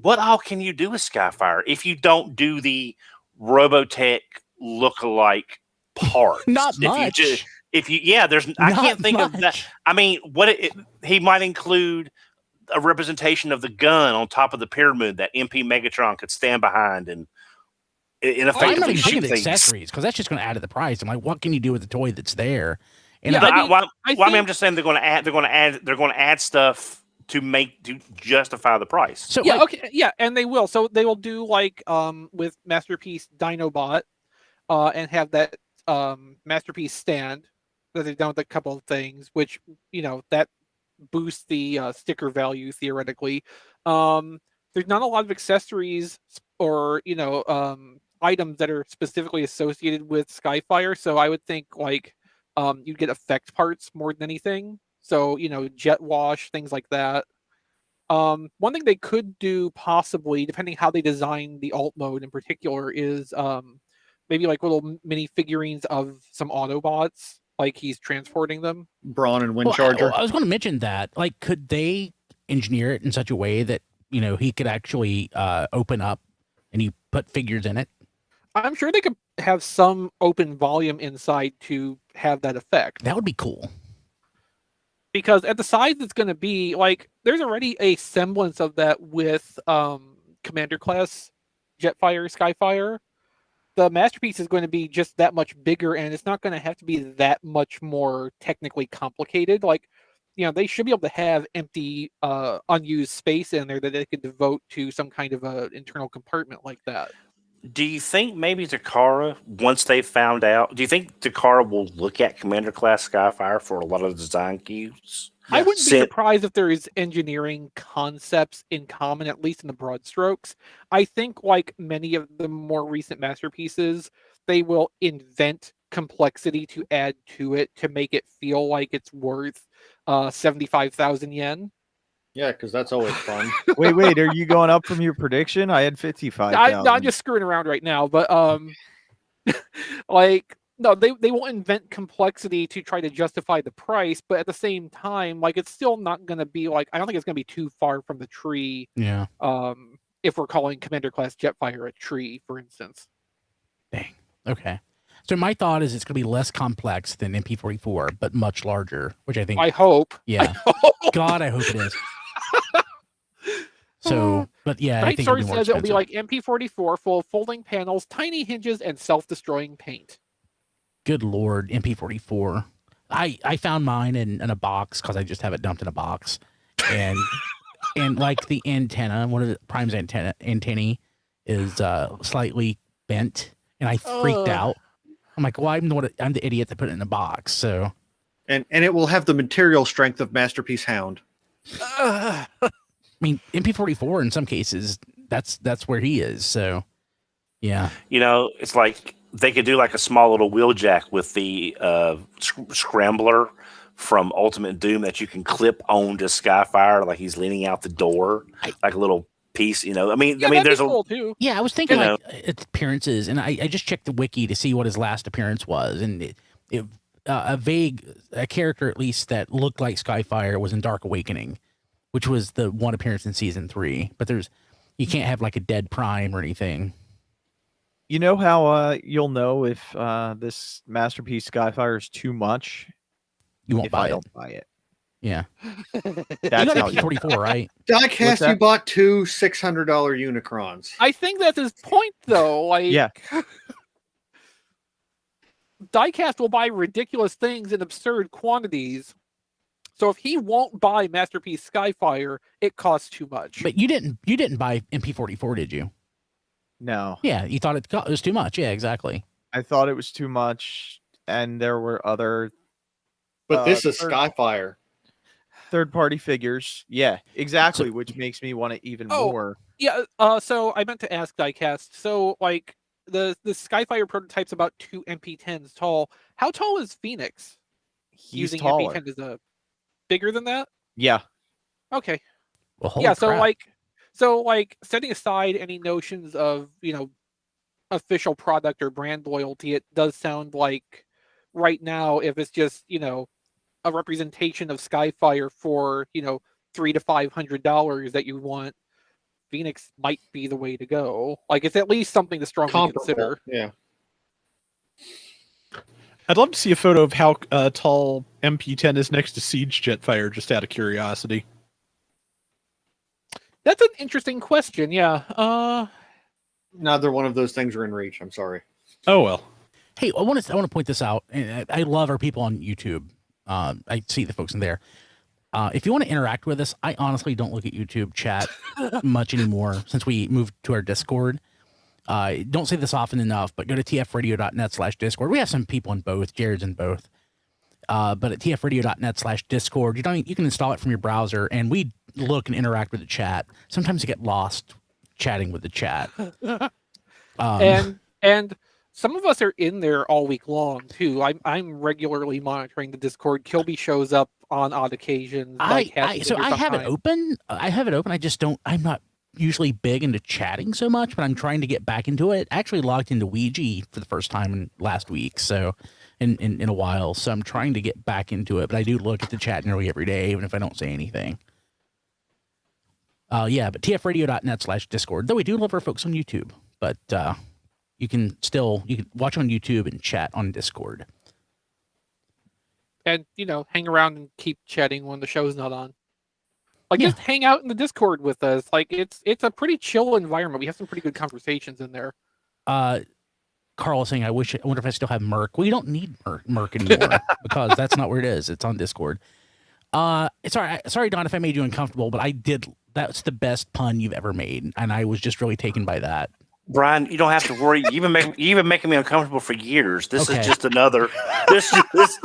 F: what all can you do with Skyfire if you don't do the Robotech look-alike parts?
B: Not much.
F: There's I can't think of that.
B: much.
F: I mean, he might include a representation of the gun on top of the pyramid that MP Megatron could stand behind and
B: I'm not
F: effectively
B: even
F: shoot
B: thinking of
F: things.
B: accessories because that's just going to add to the price. I'm like, what can you do with the toy that's there? And
A: Yeah,
B: if
A: I mean,
F: I'm just saying they're going to add stuff to justify the price.
B: so
A: Yeah,
B: like,
A: okay, yeah, and they will. So they will do like with Masterpiece Dinobot, and have that Masterpiece stand that they've done with a couple of things, which that boosts the sticker value theoretically. There's not a lot of accessories or items that are specifically associated with Skyfire, so I would think like you'd get effect parts more than anything. So jet wash, things like that. One thing they could do possibly, depending how they design the alt mode in particular, is maybe like little mini figurines of some Autobots, like he's transporting them.
E: Brawn and
B: well,
E: Windcharger.
B: I was going to mention that. Like, could they engineer it in such a way that he could actually open up and you put figures in it?
A: I'm sure they could have some open volume inside to have that effect.
B: That would be cool.
A: Because at the size it's going to be, like, there's already a semblance of that with Commander Class Jetfire, Skyfire. The Masterpiece is going to be just that much bigger, and it's not going to have to be that much more technically complicated. Like, they should be able to have empty, unused space in there that they could devote to some kind of a internal compartment like that.
F: Do you think maybe Takara, once they found out, do you think Takara will look at Commander Class Skyfire for a lot of design cues?
A: I wouldn't be surprised if there is engineering concepts in common, at least in the broad strokes. I think, like many of the more recent masterpieces, they will invent complexity to add to it to make it feel like it's worth 75,000 yen.
E: Yeah, because that's always fun.
D: Wait, are you going up from your prediction? I had 55,000.
A: I'm just screwing around right now, but like, no, they will invent complexity to try to justify the price, but at the same time, like, it's still not going to be like, I don't think it's going to be too far from the tree.
B: Yeah.
A: If we're calling Commander Class Jetfire a tree, for instance.
B: Dang. Okay. So my thought is it's going to be less complex than MP-44, but much larger, which I think.
A: I hope.
B: Yeah. God, I hope it is. So, but yeah, I
A: Night
B: think
A: Story
B: it'll be more
A: says it'll be
B: expensive.
A: like MP-44, full of folding panels, tiny hinges, and self-destroying paint.
B: Good Lord, MP-44. I found mine in a box because I just have it dumped in a box, and like the antenna, one of the Prime's antennae is slightly bent, and I freaked out. I'm like, well, I'm the idiot that put it in a box. So,
E: and it will have the material strength of Masterpiece Hound.
B: I mean, MP-44 in some cases, that's where he is. So, yeah.
F: It's like they could do like a small little wheeljack with the scrambler from Ultimate Doom that you can clip on to Skyfire, like he's leaning out the door, like a little piece. I mean, there's
A: cool too.
B: Yeah, I was thinking like its appearances, and I just checked the wiki to see what his last appearance was, and a character at least that looked like Skyfire was in Dark Awakening, which was the one appearance in season 3. But you can't have like a dead Prime or anything.
D: You know how you'll know if this Masterpiece Skyfire is too much?
B: You won't
D: if
B: buy
D: I
B: it.
D: don't buy it.
B: Yeah.
D: That's
B: you
D: how
B: got MP-44, right?
E: Diecast, you bought 2 $600 Unicrons.
A: I think that's his point, though. Like,
D: Yeah.
A: Diecast will buy ridiculous things in absurd quantities. So if he won't buy Masterpiece Skyfire, it costs too much.
B: But you didn't buy MP-44, did you?
D: No.
B: Yeah, you thought it was too much. Yeah, exactly.
D: I thought it was too much, and there were other.
E: But this is Skyfire.
D: Third-party figures. Yeah, exactly, which makes me want it even more.
A: Yeah, so I meant to ask Diecast. So, like, the Skyfire prototype's about 2 MP-10s tall. How tall is Phoenix?
D: He's
A: using
D: taller.
A: MP-10 as a... bigger than that?
D: Yeah.
A: Okay.
B: Well, holy
A: Yeah,
B: crap.
A: so setting aside any notions of, official product or brand loyalty, it does sound like right now, if it's just, a representation of Skyfire for, $300 to $500 that you want, Phoenix might be the way to go. Like, it's at least something to strongly
E: Comparable.
A: consider.
E: Yeah.
C: I'd love to see a photo of how tall MP-10 is next to Siege Jetfire, just out of curiosity.
A: That's an interesting question. Yeah.
E: Neither one of those things are in reach. I'm sorry.
C: Oh well.
B: Hey, I want to point this out. And I love our people on YouTube. I see the folks in there. If you want to interact with us, I honestly don't look at YouTube chat much anymore since we moved to our Discord. Don't say this often enough, but go to tfradio.net/Discord. We have some people in both. Jared's in both. But at tfradio.net/Discord, you can install it from your browser, and we look and interact with the chat. Sometimes you get lost chatting with the chat.
A: And some of us are in there all week long too. I'm regularly monitoring the Discord. Kilby shows up on odd occasions.
B: I have it open. I have it open. I just don't. I'm not usually big into chatting so much, but I'm trying to get back into it. Actually logged into Ouija for the first time last week, so in a while. So I'm trying to get back into it, but I do look at the chat nearly every day, even if I don't say anything. But tfradio.net/Discord. Though we do love our folks on YouTube, but you can watch on YouTube and chat on Discord.
A: And hang around and keep chatting when the show's not on. Like, just hang out in the Discord with us. Like, it's a pretty chill environment. We have some pretty good conversations in there.
B: Carl is saying, I wonder if I still have Merc. We don't need Merc anymore because that's not where it is. It's on Discord. Sorry, Don, if I made you uncomfortable, but I did. That's the best pun you've ever made, and I was just really taken by that.
F: Brian, you don't have to worry. You've been making me uncomfortable for years. This
B: Okay.
F: is just another. This is just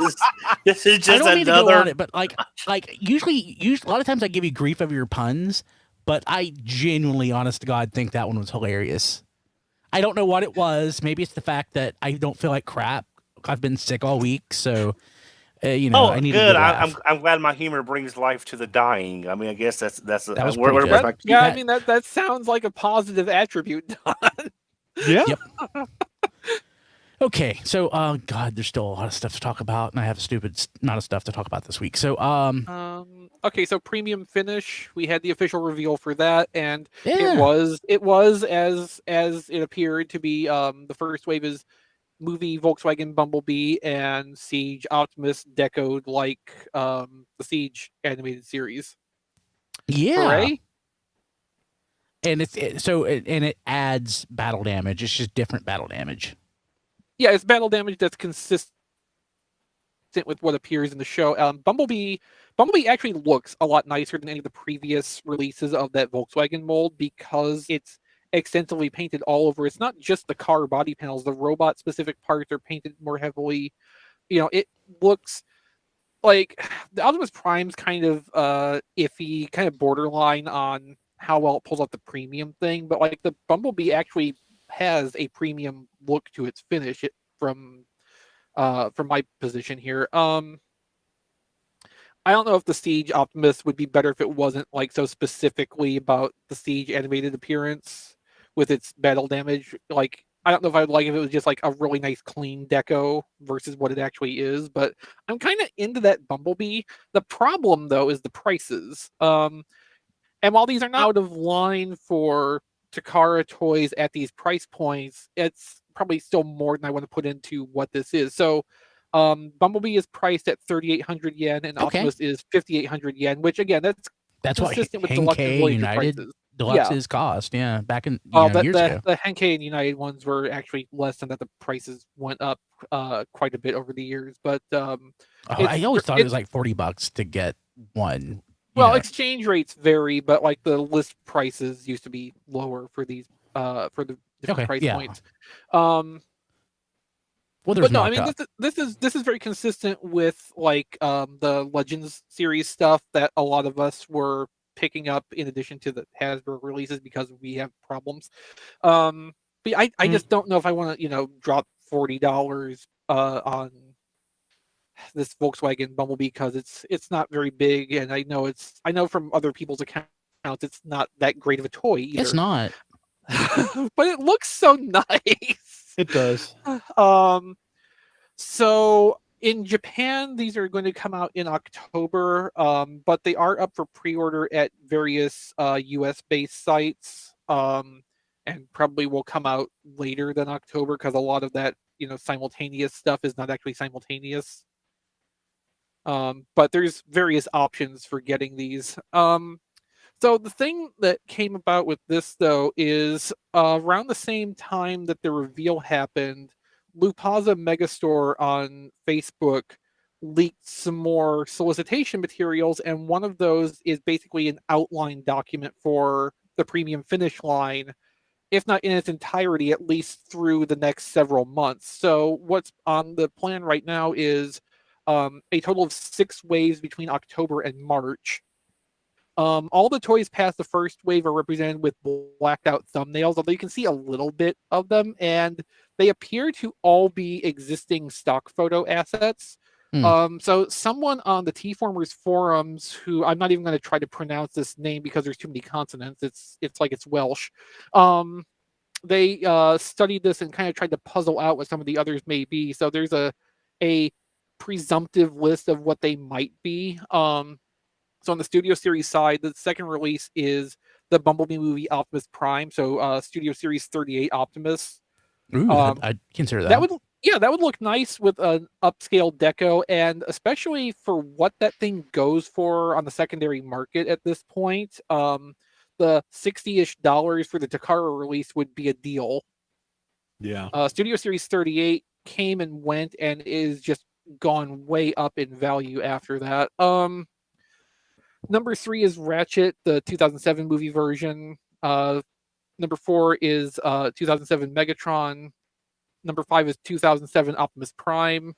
B: I don't mean to go
F: another.
B: on it, but like usually a lot of times I give you grief over your puns, but I genuinely, honest to God, think that one was hilarious. I don't know what it was. Maybe it's the fact that I don't feel like crap. I've been sick all week, so I need
F: good.
B: a good laugh.
F: I'm glad my humor brings life to the dying. I mean, I guess that was
B: pretty
F: where
B: good.
F: my-
A: Yeah, I mean that sounds like a positive attribute, Don.
C: Yeah.
B: Yep. Okay, so God, there's still a lot of stuff to talk about, and I have stupid amount of stuff to talk about this week. So
A: Okay, so premium finish. We had the official reveal for that, and
B: yeah.
A: it was as it appeared to be. The first wave is movie Volkswagen Bumblebee and Siege Optimus decoed like the Siege animated series.
B: Yeah.
A: Hooray.
B: And it adds battle damage. It's just different battle damage.
A: Yeah, it's battle damage that's consistent with what appears in the show. Bumblebee actually looks a lot nicer than any of the previous releases of that Volkswagen mold because it's extensively painted all over. It's not just the car body panels. The robot specific parts are painted more heavily. It looks like the Optimus Prime's kind of iffy, kind of borderline on how well it pulls off the premium thing, but like the Bumblebee actually has a premium look to its finish from my position here. I don't know if the Siege Optimus would be better if it wasn't like so specifically about the Siege animated appearance with its battle damage. Like, I don't know if I'd like if it was just like a really nice clean deco versus what it actually is, but I'm kind of into that Bumblebee. The problem though is the prices. And while these are not out of line for Takara toys at these price points, it's probably still more than I want to put into what this is. So Bumblebee is priced at 3,800 yen and Optimus is 5,800 yen, which again, that's
B: what
A: consistent with Deluxe and Voyager
B: United
A: prices.
B: Deluxe's cost. Yeah, back in years ago.
A: The Henkei and United ones were actually less than that. The prices went up quite a bit over the years, but
B: I always thought it was like $40 to get one.
A: Well, exchange rates vary, but like the list prices used to be lower for these for the different price points.
B: Well, there's
A: I mean this is very consistent with like the Legends series stuff that a lot of us were picking up in addition to the Hasbro releases because we have problems. But I just don't know if I want to drop $40 on this Volkswagen Bumblebee because it's not very big, and I know from other people's accounts it's not that great of a toy either.
B: It's not.
A: But it looks so nice.
C: It does.
A: So in Japan, these are going to come out in October, but they are up for pre-order at various US-based sites, and probably will come out later than October because a lot of that, simultaneous stuff is not actually simultaneous. But there's various options for getting these. So the thing that came about with this, though, is around the same time that the reveal happened, Lupaza Megastore on Facebook leaked some more solicitation materials, and one of those is basically an outline document for the premium finish line, if not in its entirety, at least through the next several months. So what's on the plan right now is a total of 6 waves between October and March. All the toys past the first wave are represented with blacked out thumbnails, although you can see a little bit of them, and they appear to all be existing stock photo assets. So someone on the T-Formers forums, who I'm not even going to try to pronounce this name because there's too many consonants, it's like it's Welsh. They studied this and kind of tried to puzzle out what some of the others may be. So there's a presumptive list of what they might be. So on the Studio Series side, the second release is the Bumblebee movie Optimus Prime. So Studio Series 38 Optimus.
B: Ooh, I'd consider that.
A: That would look nice with an upscale deco, and especially for what that thing goes for on the secondary market at this point. The $60-ish for the Takara release would be a deal.
C: Yeah.
A: Studio Series 38 came and went and is just gone way up in value after that. Number 3 is Ratchet, the 2007 movie version. Number 4 is 2007 Megatron. Number 5 is 2007 Optimus Prime.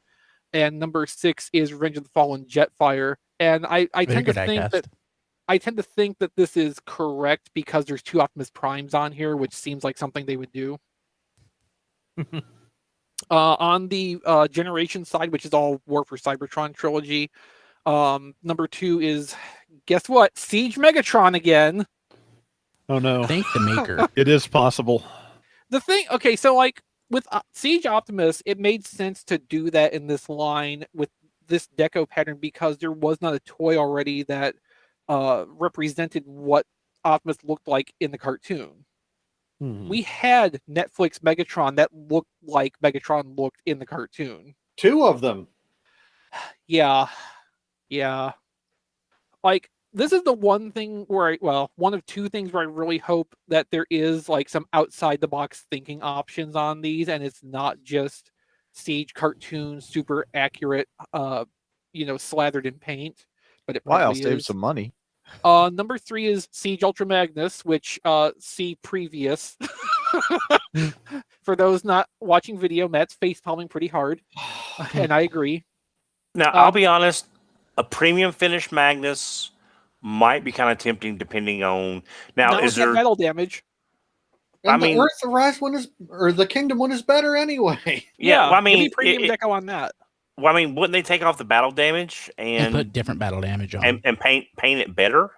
A: And number 6 is Revenge of the Fallen Jetfire. And I tend to think that this is correct because there's 2 Optimus Primes on here, which seems like something they would do. On the Generation side, which is all War for Cybertron trilogy, number 2 is, guess what? Siege Megatron again.
C: Oh no.
B: Thank the maker.
C: It is possible.
A: The thing, okay, so like with Siege Optimus, it made sense to do that in this line with this deco pattern because there was not a toy already that represented what Optimus looked like in the cartoon. We had Netflix Megatron that looked like Megatron looked in the cartoon.
E: 2 of them.
A: Yeah. Like, this is the one thing where one of 2 things where I really hope that there is like some outside the box thinking options on these, and it's not just Siege cartoon super accurate, slathered in paint. But it
D: I'll
A: probably
D: save
A: is.
D: some money.
A: Number 3 is Siege Ultra Magnus, which see previous. For those not watching video, Matt's face palming pretty hard, and I agree.
F: Now, I'll be honest, a premium finish Magnus might be kind of tempting depending on... Now, is there...
A: metal damage?
E: And the Earthrise one or the Kingdom one is better anyway.
F: Yeah, well, I mean...
A: premium deco on that.
F: Well, I mean, wouldn't they take off the battle damage and
B: put different battle damage on
F: and paint it better?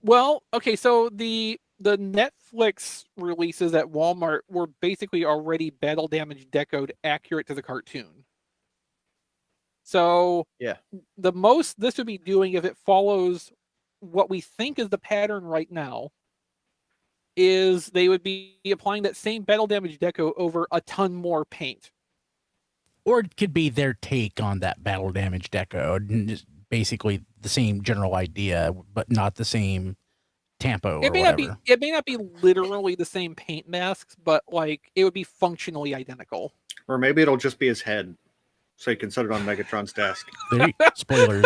A: Well, okay, so the Netflix releases at Walmart were basically already battle damage decoed accurate to the cartoon. So
D: yeah,
A: the most this would be doing, if it follows what we think is the pattern right now, is they would be applying that same battle damage deco over a ton more paint.
B: Or it could be their take on that battle damage deco, and just basically the same general idea, but not the same tampo.
A: It may not be literally the same paint masks, but like it would be functionally identical.
E: Or maybe it'll just be his head, so you can set it on Megatron's desk.
B: Spoilers.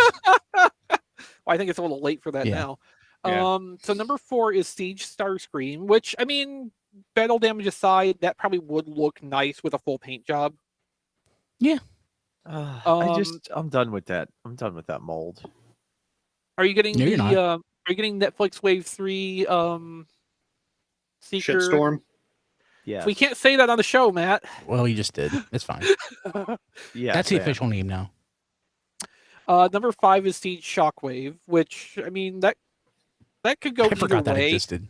A: Well, I think it's a little late for that now.
E: Yeah.
A: So number 4 is Siege Starscream, which, I mean, battle damage aside, that probably would look nice with a full paint job.
B: Yeah.
D: I'm done with that. I'm done with that mold.
A: Are you getting
B: No,
A: are you getting Netflix Wave 3 Seeker?
E: Shitstorm?
D: Yeah.
A: We can't say that on the show, Matt.
B: Well, you just did. It's fine.
D: Yeah.
B: That's the official name now.
A: Number 5 is Siege Shockwave, which I mean that could go
B: I
A: either
B: forgot that
A: way.
B: existed.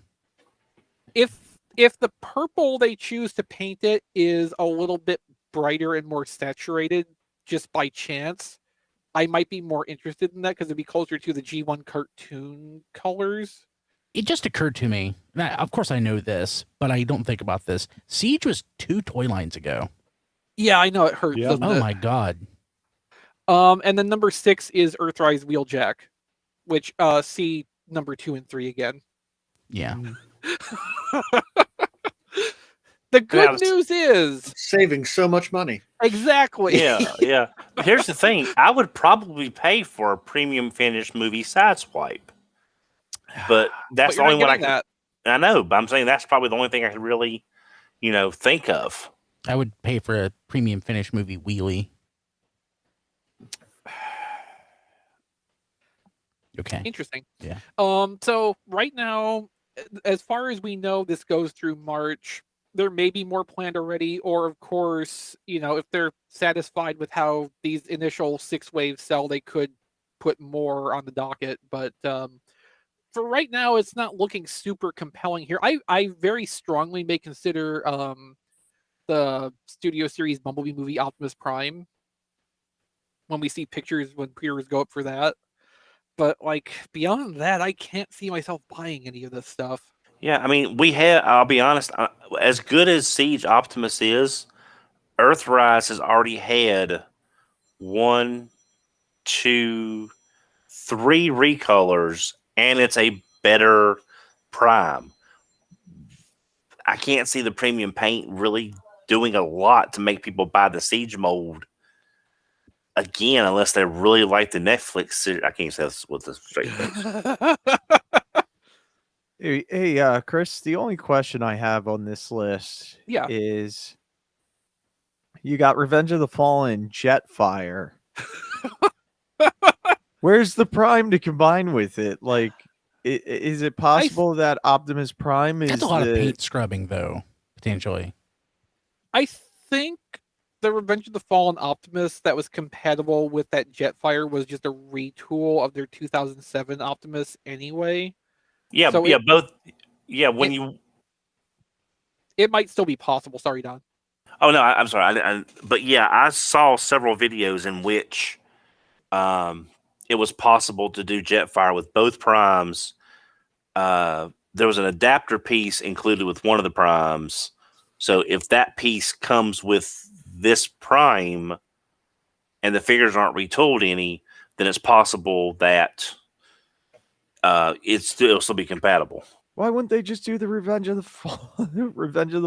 A: If the purple they choose to paint it is a little bit brighter and more saturated, just by chance, I might be more interested in that because it'd be closer to the G1 cartoon colors.
B: It just occurred to me. Now, of course, I know this, but I don't think about this. Siege was 2 toy lines ago.
A: Yeah, I know it hurts.
C: Yeah.
A: Doesn't
B: Oh
A: it?
B: my god!
A: And then number 6 is Earthrise Wheeljack, which see number 2 and 3 again.
B: Yeah.
A: The good news is
E: Saving so much money.
A: exactly.
F: Yeah. But here's the thing: I would probably pay for a premium finished movie Sideswipe, but that's
A: But
F: the
A: you're
F: only
A: not
F: one I
A: getting
F: can.
A: that.
F: I know, but I'm saying that's probably the only thing I could really, think of.
B: I would pay for a premium finish movie wheelie. Okay.
A: Interesting.
B: Yeah.
A: So right now, as far as we know, this goes through March. There may be more planned already, or of course, if they're satisfied with how these initial 6 waves sell, they could put more on the docket. But for right now, it's not looking super compelling here. I very strongly may consider the Studio Series Bumblebee movie Optimus Prime when we see pictures when pre-orders go up for that. But beyond that, I can't see myself buying any of this stuff.
F: Yeah, I mean, I'll be honest, as good as Siege Optimus is, Earthrise has already had 1, 2, 3 recolors, and it's a better Prime. I can't see the premium paint really doing a lot to make people buy the Siege mold again, unless they really like the Netflix series. I can't say this with a straight face.
D: Hey, Chris, the only question I have on this list
A: Yeah.
D: is you got Revenge of the Fallen, Jetfire. Where's the Prime to combine with it? Is it possible that Optimus Prime is
B: That's a lot of paint scrubbing, though, potentially.
A: I think the Revenge of the Fallen Optimus that was compatible with that Jetfire was just a retool of their 2007 Optimus anyway.
F: Yeah,
A: So
F: both. Yeah,
A: it might still be possible. Sorry, Don.
F: Oh no, I'm sorry. But yeah, I saw several videos in which it was possible to do Jetfire with both primes. There was an adapter piece included with one of the primes. So if that piece comes with this prime and the figures aren't retooled any, then it's possible that it'll still be compatible.
D: Why wouldn't they just do the Revenge of the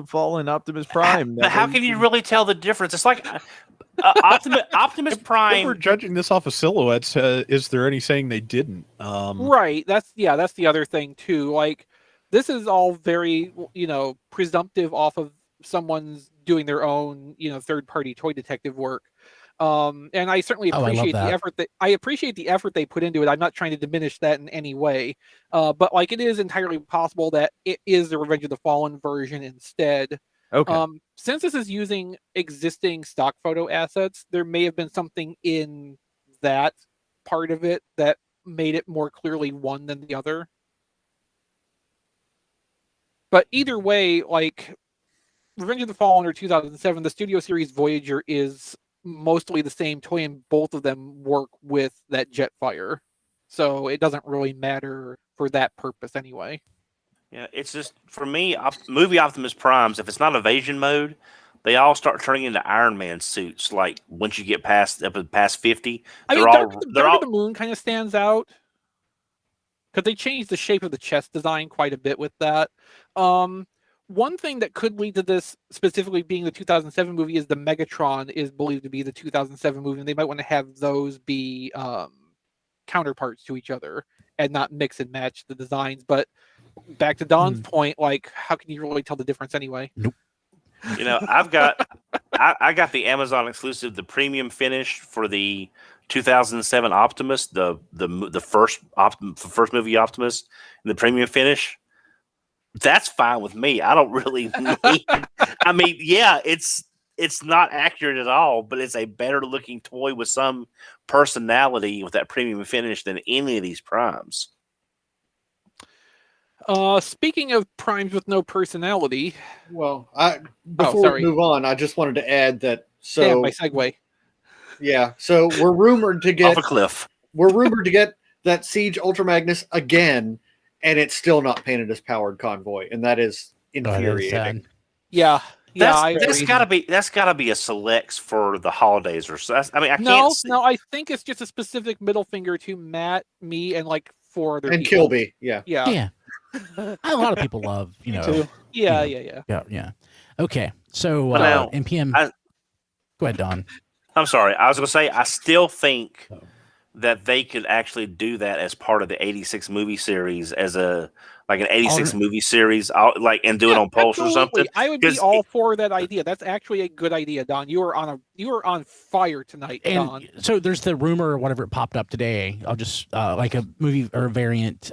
D: Fallen Optimus Prime?
F: But how can you really tell the difference? It's like Optimus Prime.
C: If we're judging this off of silhouettes, is there any saying they didn't?
A: Right. That's the other thing too. This is all very presumptive off of someone's doing their own third-party toy detective work. And I certainly appreciate the effort the effort they put into it. I'm not trying to diminish that in any way. But it is entirely possible that it is the Revenge of the Fallen version instead.
D: Okay.
A: Since this is using existing stock photo assets, there may have been something in that part of it that made it more clearly one than the other. But either way, Revenge of the Fallen or 2007, the Studio Series Voyager is mostly the same toy, and both of them work with that Jetfire. So it doesn't really matter for that purpose anyway.
F: Yeah, it's just, for me, movie Optimus Primes, if it's not evasion mode, they all start turning into Iron Man suits. Once you get past 50,
A: Dark of the Moon kind of stands out because they changed the shape of the chest design quite a bit with that. One thing that could lead to this specifically being the 2007 movie is the Megatron is believed to be the 2007 movie, and they might want to have those be counterparts to each other and not mix and match the designs. But back to Don's point, how can you really tell the difference anyway?
B: Nope.
F: I've got I got the Amazon exclusive, the premium finish for the 2007 Optimus, the first movie Optimus, and the premium finish. That's fine with me. I don't really need. I mean, yeah, it's it's not accurate at all, but it's a better looking toy with some personality with that premium finish than any of these primes.
A: Speaking of primes with no personality,
E: Well, before
A: sorry.
E: we move on, I just wanted to add that. So
A: damn, my segue.
E: yeah, so we're rumored to
F: Off
E: get
F: a cliff.
E: that Siege Ultra Magnus again, and it's still not painted as powered convoy, and that is infuriating.
A: Yeah, I
F: That's
A: agree.
F: gotta be a selects for the holidays or so. I mean, I
A: No,
F: can't see.
A: no, I think it's just a specific middle finger to Matt, me, and like 4 other
E: And
A: people.
E: Kilby, yeah.
B: Yeah. A lot of people love, you know.
A: too. Yeah,
B: you know,
A: yeah.
B: Yeah. Okay. So
F: But now,
B: NPM. Go ahead, Don.
F: I'm sorry. I was going to say, I still think that they could actually do that as part of the 86 movie series, as an 86 movie series, and do it on Pulse or something.
A: I would be all for that idea. That's actually a good idea, Don. You are on fire tonight, Don.
B: So there's the rumor or whatever it popped up today. I'll just like a movie or variant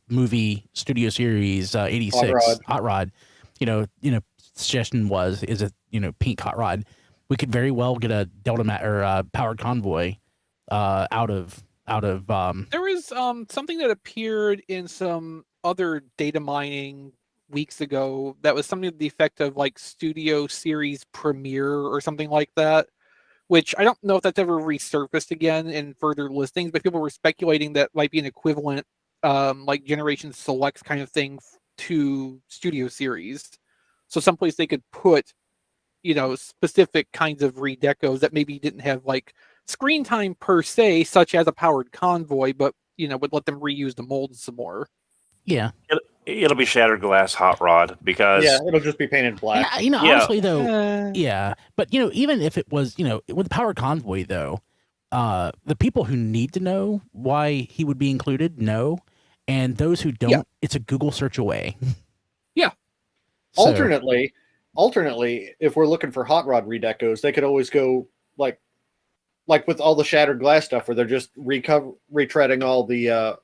B: movie studio series 86 Hot Rod. You know, suggestion is a pink Hot Rod. We could very well get a Delta powered convoy out of
A: There was something that appeared in some other data mining weeks ago that was something to the effect of like studio series premiere or something like that, which I don't know if that's ever resurfaced again in further listings, but people were speculating that might be an equivalent like Generation Selects kind of thing to studio series. So someplace they could put specific kinds of redecos that maybe didn't have like screen time per se, such as a powered convoy, but would let them reuse the molds some more.
B: Yeah,
F: it'll be shattered glass Hot Rod because
E: it'll just be painted black.
B: Honestly though, but even if it was with the powered convoy though, the people who need to know why he would be included know, and those who don't, it's a Google search away.
A: Yeah.
B: So,
E: Alternately, if we're looking for hot rod redecos, they could always go like with all the shattered glass stuff, where they're just retreading all the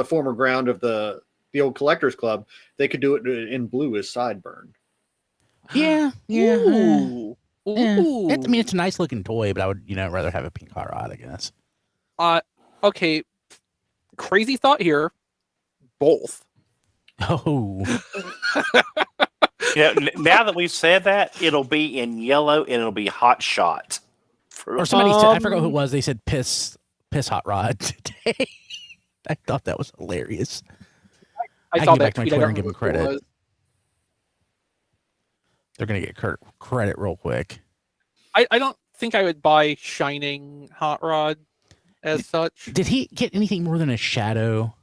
E: former ground of the old Collectors Club. They could do it in blue as sideburn.
B: Yeah.
A: Ooh.
B: I mean, it's a nice looking toy, but I would rather have a pink Hot Rod, I guess.
A: Okay. Crazy thought here. Both.
B: Oh.
F: Now that we've said that, it'll be in yellow and it'll be Hot Shot.
B: Or somebody said, I forgot who it was. They said piss Hot Rod today. I thought that was hilarious.
A: I saw
B: can
A: that
B: get back to my
A: tweet.
B: Twitter and give them credit. They're gonna get credit real quick.
A: I don't think I would buy Shining Hot Rod as such.
B: Did he get anything more than a shadow?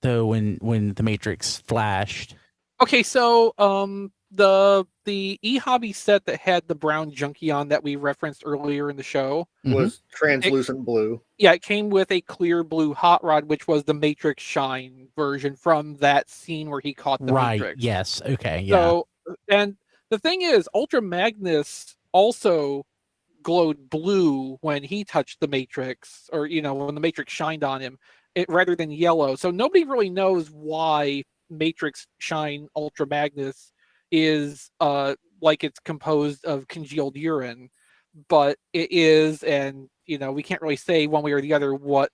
B: Though when the Matrix flashed.
A: Okay, so the e-hobby set that had the brown Junkion that we referenced earlier in the show
E: was translucent blue.
A: Yeah, it came with a clear blue Hot Rod, which was the Matrix Shine version from that scene where he caught the Matrix.
B: Yes. Okay. Yeah.
A: So, and the thing is, Ultra Magnus also glowed blue when he touched the Matrix, or when the Matrix shined on him, rather than yellow. So nobody really knows why Matrix Shine Ultra Magnus is like it's composed of congealed urine, but it is, and we can't really say one way or the other what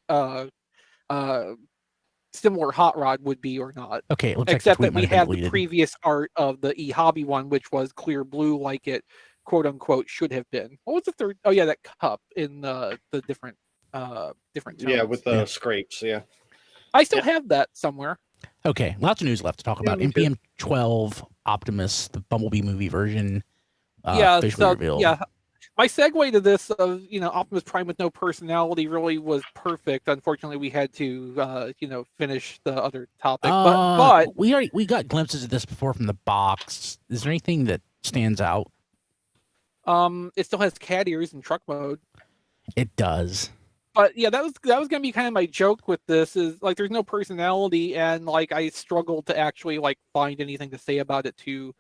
A: similar Hot Rod would be or not.
B: Okay, it looks
A: except
B: like
A: that we have the previous art of the e-hobby one, which was clear blue, like it quote unquote should have been. What was the third? Oh yeah, that cup in the different tones.
E: Yeah, with the scrapes. Yeah,
A: I still have that somewhere.
B: Okay, lots of news left to talk about. MPM-12 Optimus, the Bumblebee movie version. Officially revealed.
A: Yeah. My segue to this of Optimus Prime with no personality really was perfect. Unfortunately, we had to finish the other topic. But
B: we got glimpses of this before from the box. Is there anything that stands out?
A: It still has cat ears in truck mode.
B: It does.
A: But yeah, that was gonna be kind of my joke with this, is like there's no personality, and like I struggled to actually like find anything to say about it, to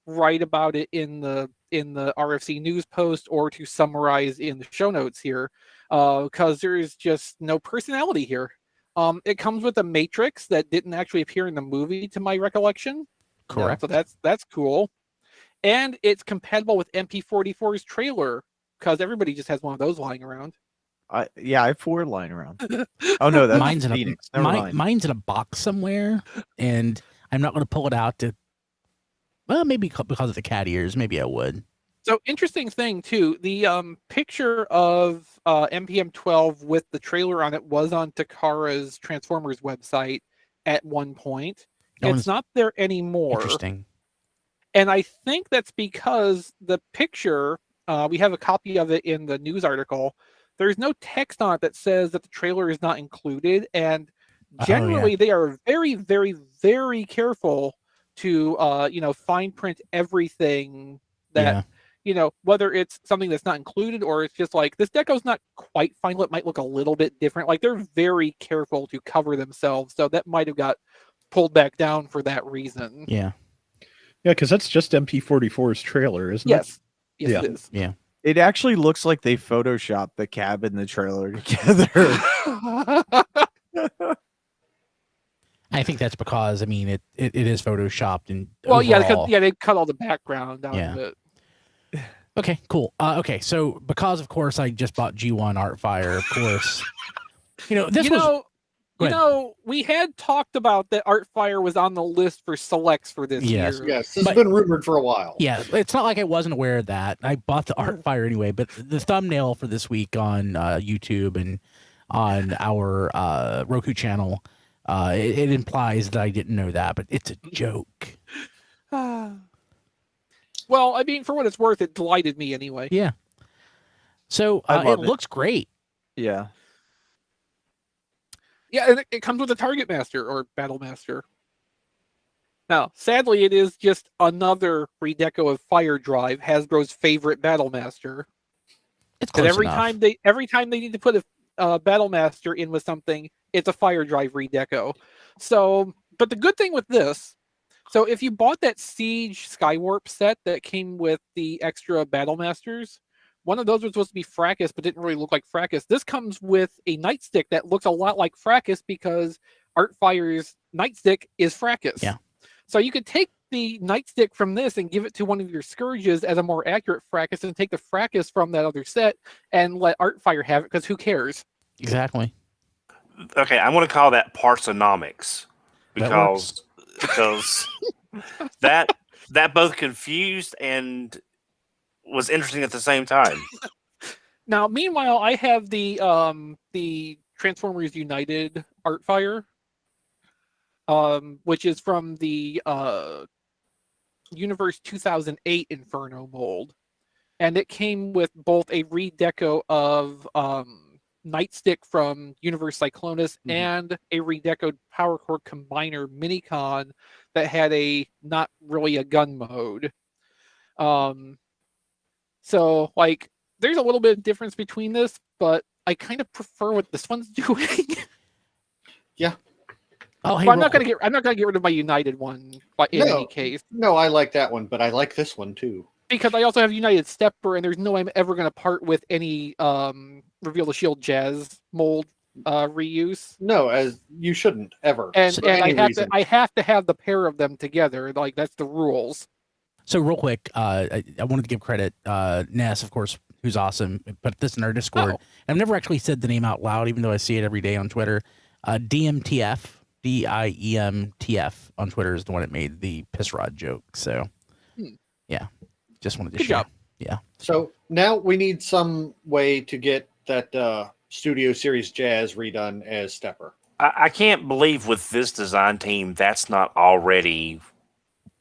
A: write about it in the RFC news post, or to summarize in the show notes here, because there's just no personality here. It comes with a Matrix that didn't actually appear in the movie, to my recollection.
B: Correct.
A: So that's cool. and it's compatible with MP44's trailer because everybody just has one of those lying around.
D: I have 4 lying around. Oh no, that's
B: mine's in
D: Phoenix.
B: a
D: Never mind.
B: mine's in a box somewhere, and I'm not going to pull it out to. Well, maybe because of the cat ears. Maybe I would.
A: So interesting thing too, the picture of MPM-12 with the trailer on it was on Takara's Transformers website at one point. It's not there anymore.
B: Interesting.
A: And I think that's because the picture, we have a copy of it in the news article. There's no text on it that says that the trailer is not included. And generally they are very, very, very careful to, fine print everything that, whether it's something that's not included or it's just like, this deco's not quite final. It might look a little bit different. Like they're very careful to cover themselves. So that might have got pulled back down for that reason.
B: Yeah.
C: Yeah, because that's just MP44's trailer, isn't
A: Yes.
C: it?
A: Yes, it is.
B: Yeah.
D: It actually looks like they photoshopped the cab and the trailer together.
B: I think that's because it is photoshopped and
A: well,
B: overall.
A: they cut all the background out of it.
B: Okay, cool. Okay, so because of course I just bought G1 Artfire, of course.
A: We had talked about that Artfire was on the list for selects for this year.
E: Yes, this has been rumored for a while.
B: Yeah, it's not like I wasn't aware of that. I bought the Artfire anyway, but the thumbnail for this week on YouTube and on our Roku channel, it implies that I didn't know that, but it's a joke.
A: Well, I mean, for what it's worth, it delighted me anyway.
B: Yeah. So it looks great.
D: Yeah.
A: Yeah, and it comes with a Target Master or Battle Master. Now, sadly, it is just another redeco of Fire Drive, Hasbro's favorite Battle Master.
B: It's close
A: every
B: enough.
A: every time they need to put a Battle Master in with something, it's a Fire Drive redeco. So, but the good thing with this, so if you bought that Siege Skywarp set that came with the extra Battle Masters, one of those was supposed to be Fracas, but didn't really look like Fracas. This comes with a nightstick that looks a lot like Fracas because Artfire's nightstick is Fracas.
B: Yeah.
A: So you could take the nightstick from this and give it to one of your Scourges as a more accurate Fracas and take the Fracas from that other set and let Artfire have it because who cares?
B: Exactly.
F: Okay, I'm going to call that parsonomics because that both confused and was interesting at the same time.
A: Now, meanwhile, I have the Transformers United Artfire, which is from the Universe 2008 Inferno mold, and it came with both a redeco of Nightstick from Universe Cyclonus and a redecoed Power Core Combiner Minicon that had a not really a gun mode. So, like, there's a little bit of difference between this, but I kind of prefer what this one's doing.
E: Yeah.
B: Oh, hey,
A: well, I'm not gonna get rid of my United one, but in any case.
E: No, I like that one, but I like this one too.
A: Because I also have United Stepper, and there's no way I'm ever gonna part with any Reveal the Shield Jazz mold reuse.
E: No, as you shouldn't ever.
A: And I have to have the pair of them together. Like that's the rules.
B: So real quick, I wanted to give credit, Ness, of course, who's awesome, put this in our Discord. And I've never actually said the name out loud, even though I see it every day on Twitter. DMTF, DIEMTF on Twitter is the one that made the piss rod joke. So, yeah, just wanted to share.
A: Good job.
B: Yeah.
E: So now we need some way to get that Studio Series Jazz redone as Stepper.
F: I can't believe with this design team that's not already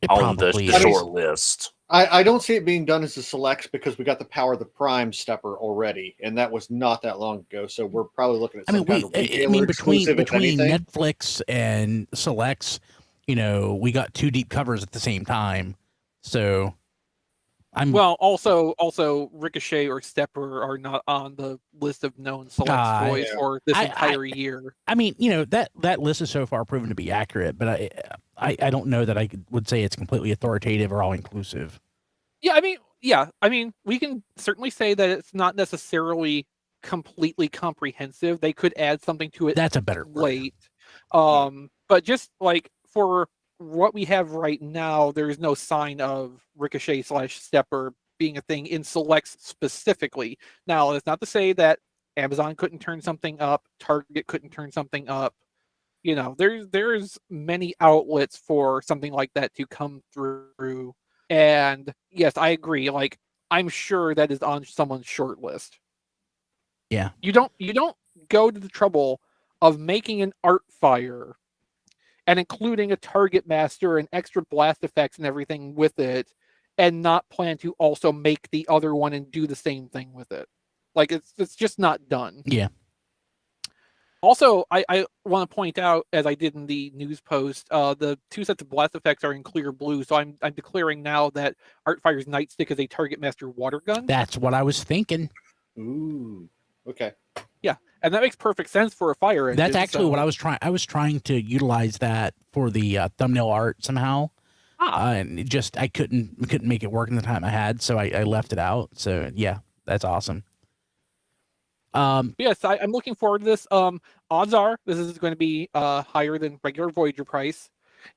F: on the short list.
E: I don't see it being done as a selects because we got the Power of the Prime Stepper already, and that was not that long ago. So we're probably looking at
B: between Netflix and selects, we got 2 deep covers at the same time. So
A: also Ricochet or Stepper are not on the list of known selects toys for this entire year.
B: I mean, that list is so far proven to be accurate, but I don't know that I would say it's completely authoritative or all inclusive.
A: Yeah, I mean, we can certainly say that it's not necessarily completely comprehensive. They could add something to it.
B: That's a better word.
A: But just like for what we have right now, there is no sign of Ricochet / Stepper being a thing in Selects specifically. Now, it's not to say that Amazon couldn't turn something up, Target couldn't turn something up. You know, there's many outlets for something like that to come through. And yes, I agree. Like, I'm sure that is on someone's short list.
B: Yeah.
A: You don't go to the trouble of making an Artfire and including a target master and extra blast effects and everything with it, and not plan to also make the other one and do the same thing with it. Like, it's just not done.
B: Yeah.
A: Also, I want to point out, as I did in the news post, the 2 sets of blast effects are in clear blue, so I'm declaring now that Artfire's Nightstick is a Target Master water gun.
B: That's what I was thinking.
E: Ooh. Okay.
A: Yeah, and that makes perfect sense for a fire engine.
B: That's actually what I was trying. I was trying to utilize that for the thumbnail art somehow, and it just I couldn't make it work in the time I had, so I left it out. So yeah, that's awesome.
A: Yes, I'm looking forward to this. Odds are this is going to be higher than regular Voyager price.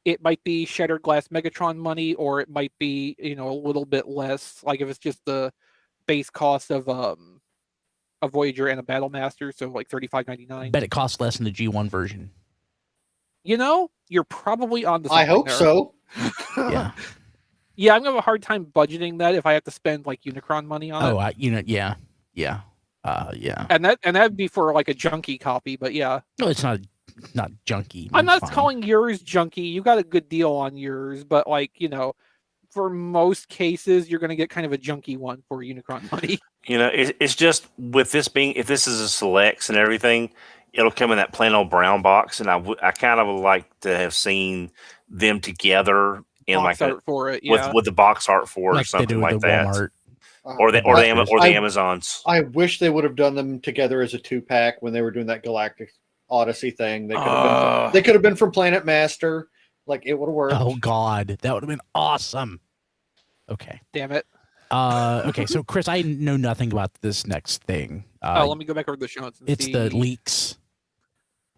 A: It might be Shattered Glass Megatron money, or it might be a little bit less. Like if it's just the base cost of a Voyager and a Battle Master, so like $35.99.
B: Bet it costs less than the G1 version.
A: You're probably on the.
E: I hope
A: there.
E: so.
B: Yeah.
A: Yeah, I'm gonna have a hard time budgeting that if I have to spend like Unicron money on it.
B: Yeah.
A: And that'd be for like a junky copy, but yeah.
B: No, it's not junky.
A: I'm not
B: fine.
A: calling yours junky. You got a good deal on yours, but like, for most cases, you're gonna get kind of a junky one for Unicron money.
F: It's just with this being, if this is a Selects and everything, it'll come in that plain old brown box, and I kind of would like to have seen them together in
A: Box
F: like
A: art for it, yeah.
F: with the box art for it
B: Like
F: or something
B: they do with
F: like
B: the
F: that,
B: Walmart.
F: or the Amazons.
E: I wish they would have done them together as a 2-pack when they were doing that Galactic Odyssey thing. They could have been from Planet Master. Like, it would have worked.
B: Oh God, that would have been awesome. Okay.
A: Damn it.
B: Okay, so Chris, I know nothing about this next thing.
A: Let me go back over the show notes.
B: It's the leaks.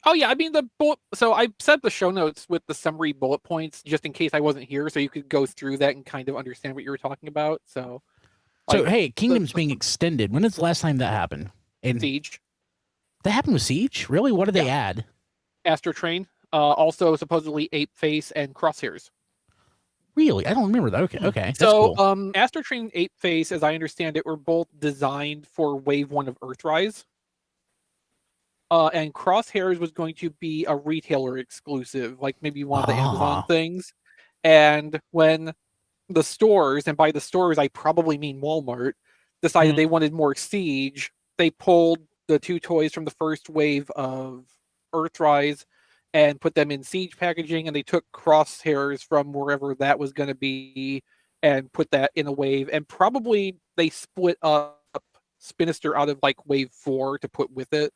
A: Oh yeah, I mean the bullet. So I set the show notes with the summary bullet points just in case I wasn't here, so you could go through that and kind of understand what you were talking about. So
B: Hey, Kingdom's being extended. When is the last time that happened?
A: Siege.
B: That happened with Siege? Really? What did they add?
A: Astro Train. Also supposedly Ape Face and Crosshairs.
B: Really? I don't remember that. Okay. That's
A: so
B: cool.
A: Astro Train and Ape Face, as I understand it, were both designed for Wave 1 of Earthrise. And Crosshairs was going to be a retailer exclusive, like maybe one of the Amazon things. And when the stores, and by the stores I probably mean Walmart, decided they wanted more Siege, they pulled the 2 toys from the first wave of Earthrise and put them in Siege packaging, and they took Crosshairs from wherever that was going to be and put that in a wave. And probably they split up Spinister out of like wave 4 to put with it.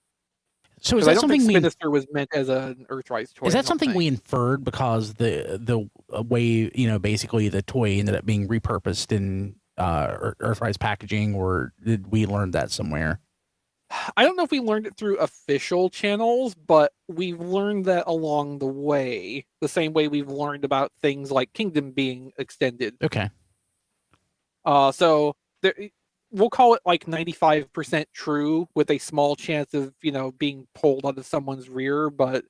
B: So is that something
A: Spinister was meant as an Earthrise toy?
B: Is that something we inferred because the way, basically the toy ended up being repurposed in Earthrise packaging, or did we learn that somewhere?
A: I don't know if we learned it through official channels, but we've learned that along the way, the same way we've learned about things like Kingdom being extended.
B: Okay.
A: So we'll call it like 95% true with a small chance of, being pulled out of someone's rear, but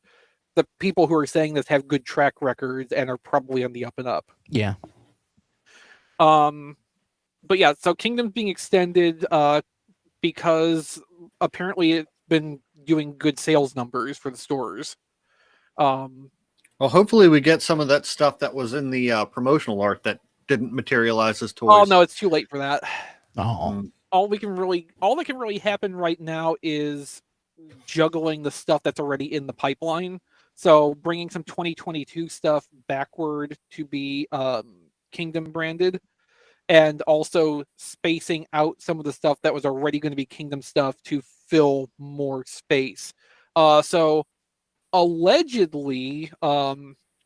A: the people who are saying this have good track records and are probably on the up and up.
B: Yeah.
A: But yeah, so Kingdom's being extended because apparently it's been doing good sales numbers for the stores.
E: Well, hopefully we get some of that stuff that was in the promotional art that didn't materialize as toys.
A: Oh no, it's too late for that.
B: Oh.
A: All that can really happen right now is juggling the stuff that's already in the pipeline. So bringing some 2022 stuff backward to be Kingdom branded, and also spacing out some of the stuff that was already going to be Kingdom stuff to fill more space. So allegedly,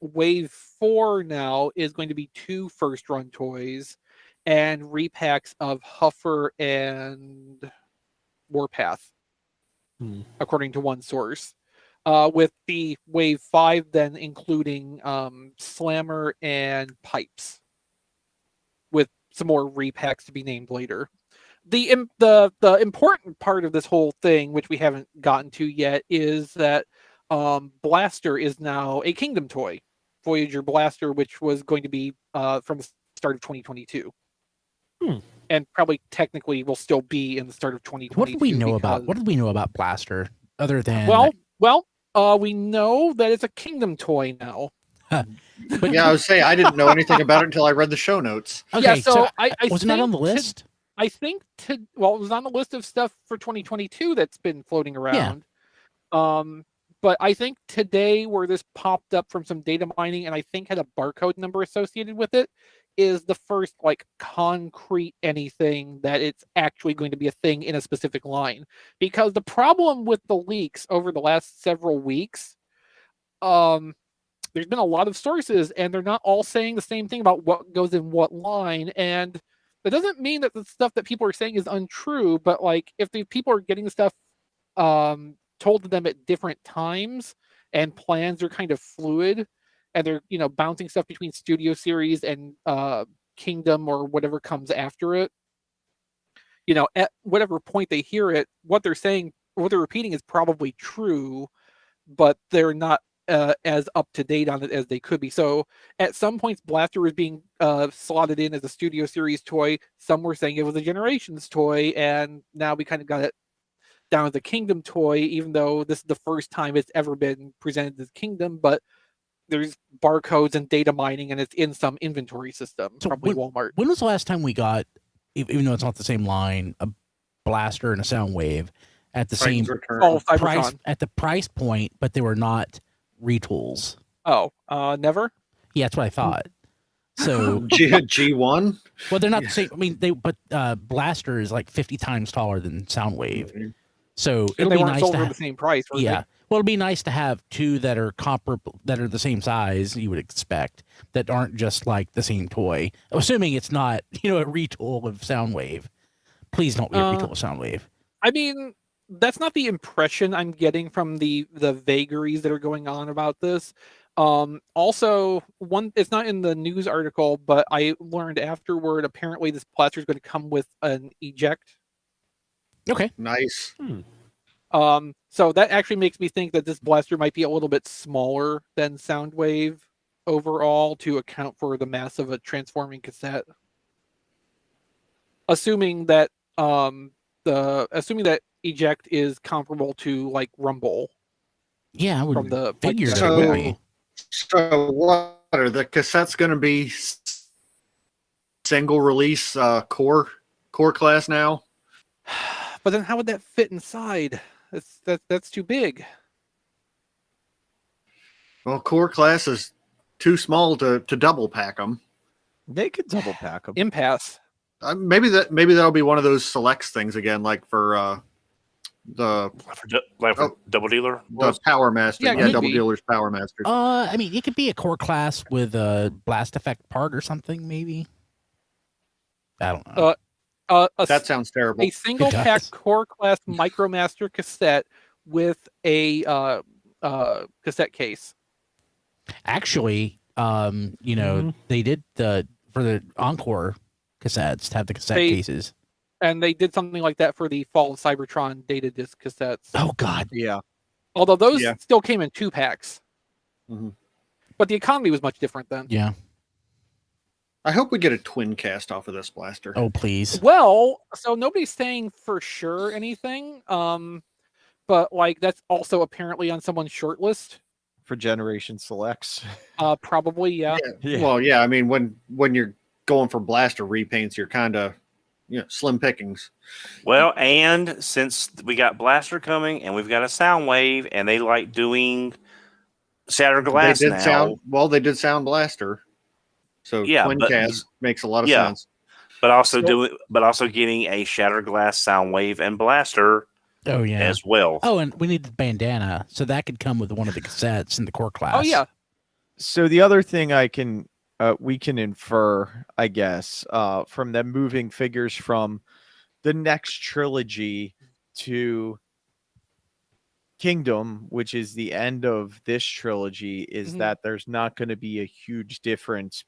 A: Wave 4 now is going to be 2 first-run toys and repacks of Huffer and Warpath, according to one source. with the Wave 5 then including Slammer and Pipes, with some more repacks to be named later. The important part of this whole thing, which we haven't gotten to yet, is that Blaster is now a Kingdom toy. Voyager Blaster, which was going to be from the start of 2022. And probably technically will still be in the start of 2022.
B: What did we know about Blaster other than
A: we know that it's a Kingdom toy now.
B: But,
E: Yeah, I was saying I didn't know anything about it until I read the show notes.
B: okay,
A: Yeah, so I
B: was it not on the list?
A: I think it was on the list of stuff for 2022 that's been floating around. But I think today, where this popped up from some data mining and I think had a barcode number associated with it, is the first like concrete anything that it's actually going to be a thing in a specific line. Because the problem with the leaks over the last several weeks, there's been a lot of sources and they're not all saying the same thing about what goes in what line. And that doesn't mean that the stuff that people are saying is untrue, but like if the people are getting stuff told to them at different times and plans are kind of fluid and they're bouncing stuff between Studio Series and Kingdom or whatever comes after it, at whatever point they hear it, what they're saying, what they're repeating is probably true, but they're not as up to date on it as they could be. So at some points Blaster was being slotted in as a Studio Series toy. Some were saying it was a Generations toy, and now we kind of got it down as a Kingdom toy, even though this is the first time it's ever been presented as Kingdom. But there's barcodes and data mining, and it's in some inventory system,
B: So
A: probably Walmart.
B: When was the last time we got, even though it's not the same line, a Blaster and a Soundwave at the same
A: Cybertron.
B: price, at the price point, but they were not retools?
A: Never.
B: Yeah, that's what I thought. So
E: G1.
B: well, they're not the same. I mean, Blaster is like 50 times taller than Soundwave, so
A: And
B: it'll
A: they
B: be
A: weren't
B: nice
A: sold
B: to
A: for
B: have.
A: the same price. Were
B: Yeah, well, it'll be nice to have two that are comparable, that are the same size you would expect, that aren't just like the same toy. Assuming it's not, a retool of Soundwave. Please don't be a retool of Soundwave.
A: I mean, that's not the impression I'm getting from the vagaries that are going on about this. Also, it's not in the news article, but I learned afterward, apparently this Blaster is going to come with an eject.
B: Okay.
E: Nice.
A: So that actually makes me think that this Blaster might be a little bit smaller than Soundwave overall to account for the mass of a transforming cassette. Assuming that eject is comparable to like Rumble.
B: Yeah, I would
A: from the
B: figure
A: like,
B: that it would be.
E: So what are the cassettes going to be? Single release core class now?
A: But then how would that fit inside? That's too big.
E: Well, core class is too small to double pack them.
D: They could double pack them.
A: Impasse.
E: Maybe that'll be one of those selects things again, like for the
F: Double Dealer.
E: the Power Master.
A: Yeah,
E: Yeah,
A: could
E: Double
A: be.
E: Dealer's Power Master.
B: I mean, it could be a core class with a blast effect part or something, maybe. I don't know.
E: That sounds terrible.
A: A single pack core class Micromaster cassette with a cassette case.
B: Actually, they did for the Encore cassettes to have the cassette cases.
A: And they did something like that for the Fall of Cybertron data disc cassettes.
B: Oh God,
E: Yeah.
A: Although those still came in 2-packs.
E: Mhm.
A: But the economy was much different then.
B: yeah.
E: I hope we get a twin cast off of this Blaster.
B: Oh please.
A: Well, so nobody's saying for sure anything. But like that's also apparently on someone's short list.
D: For Generation Selects.
A: Probably, yeah.
D: Yeah.
E: Well, yeah. I mean, when you're going for Blaster repaints, you're kind of slim pickings.
F: Well, and since we got Blaster coming and we've got a Soundwave and they like doing Shattered Glass
E: They did
F: now.
E: they did Sound Blaster. So twin cast makes a lot of sense.
F: But also getting a Shattered Glass Soundwave and Blaster
B: Oh yeah.
F: as well.
B: Oh, and we need the bandana, so that could come with one of the cassettes in the core class.
A: Oh yeah.
D: So the other thing we can infer, I guess, from them moving figures from the next trilogy to Kingdom, which is the end of this trilogy, is
A: Mhm.
D: that there's not going to be a huge difference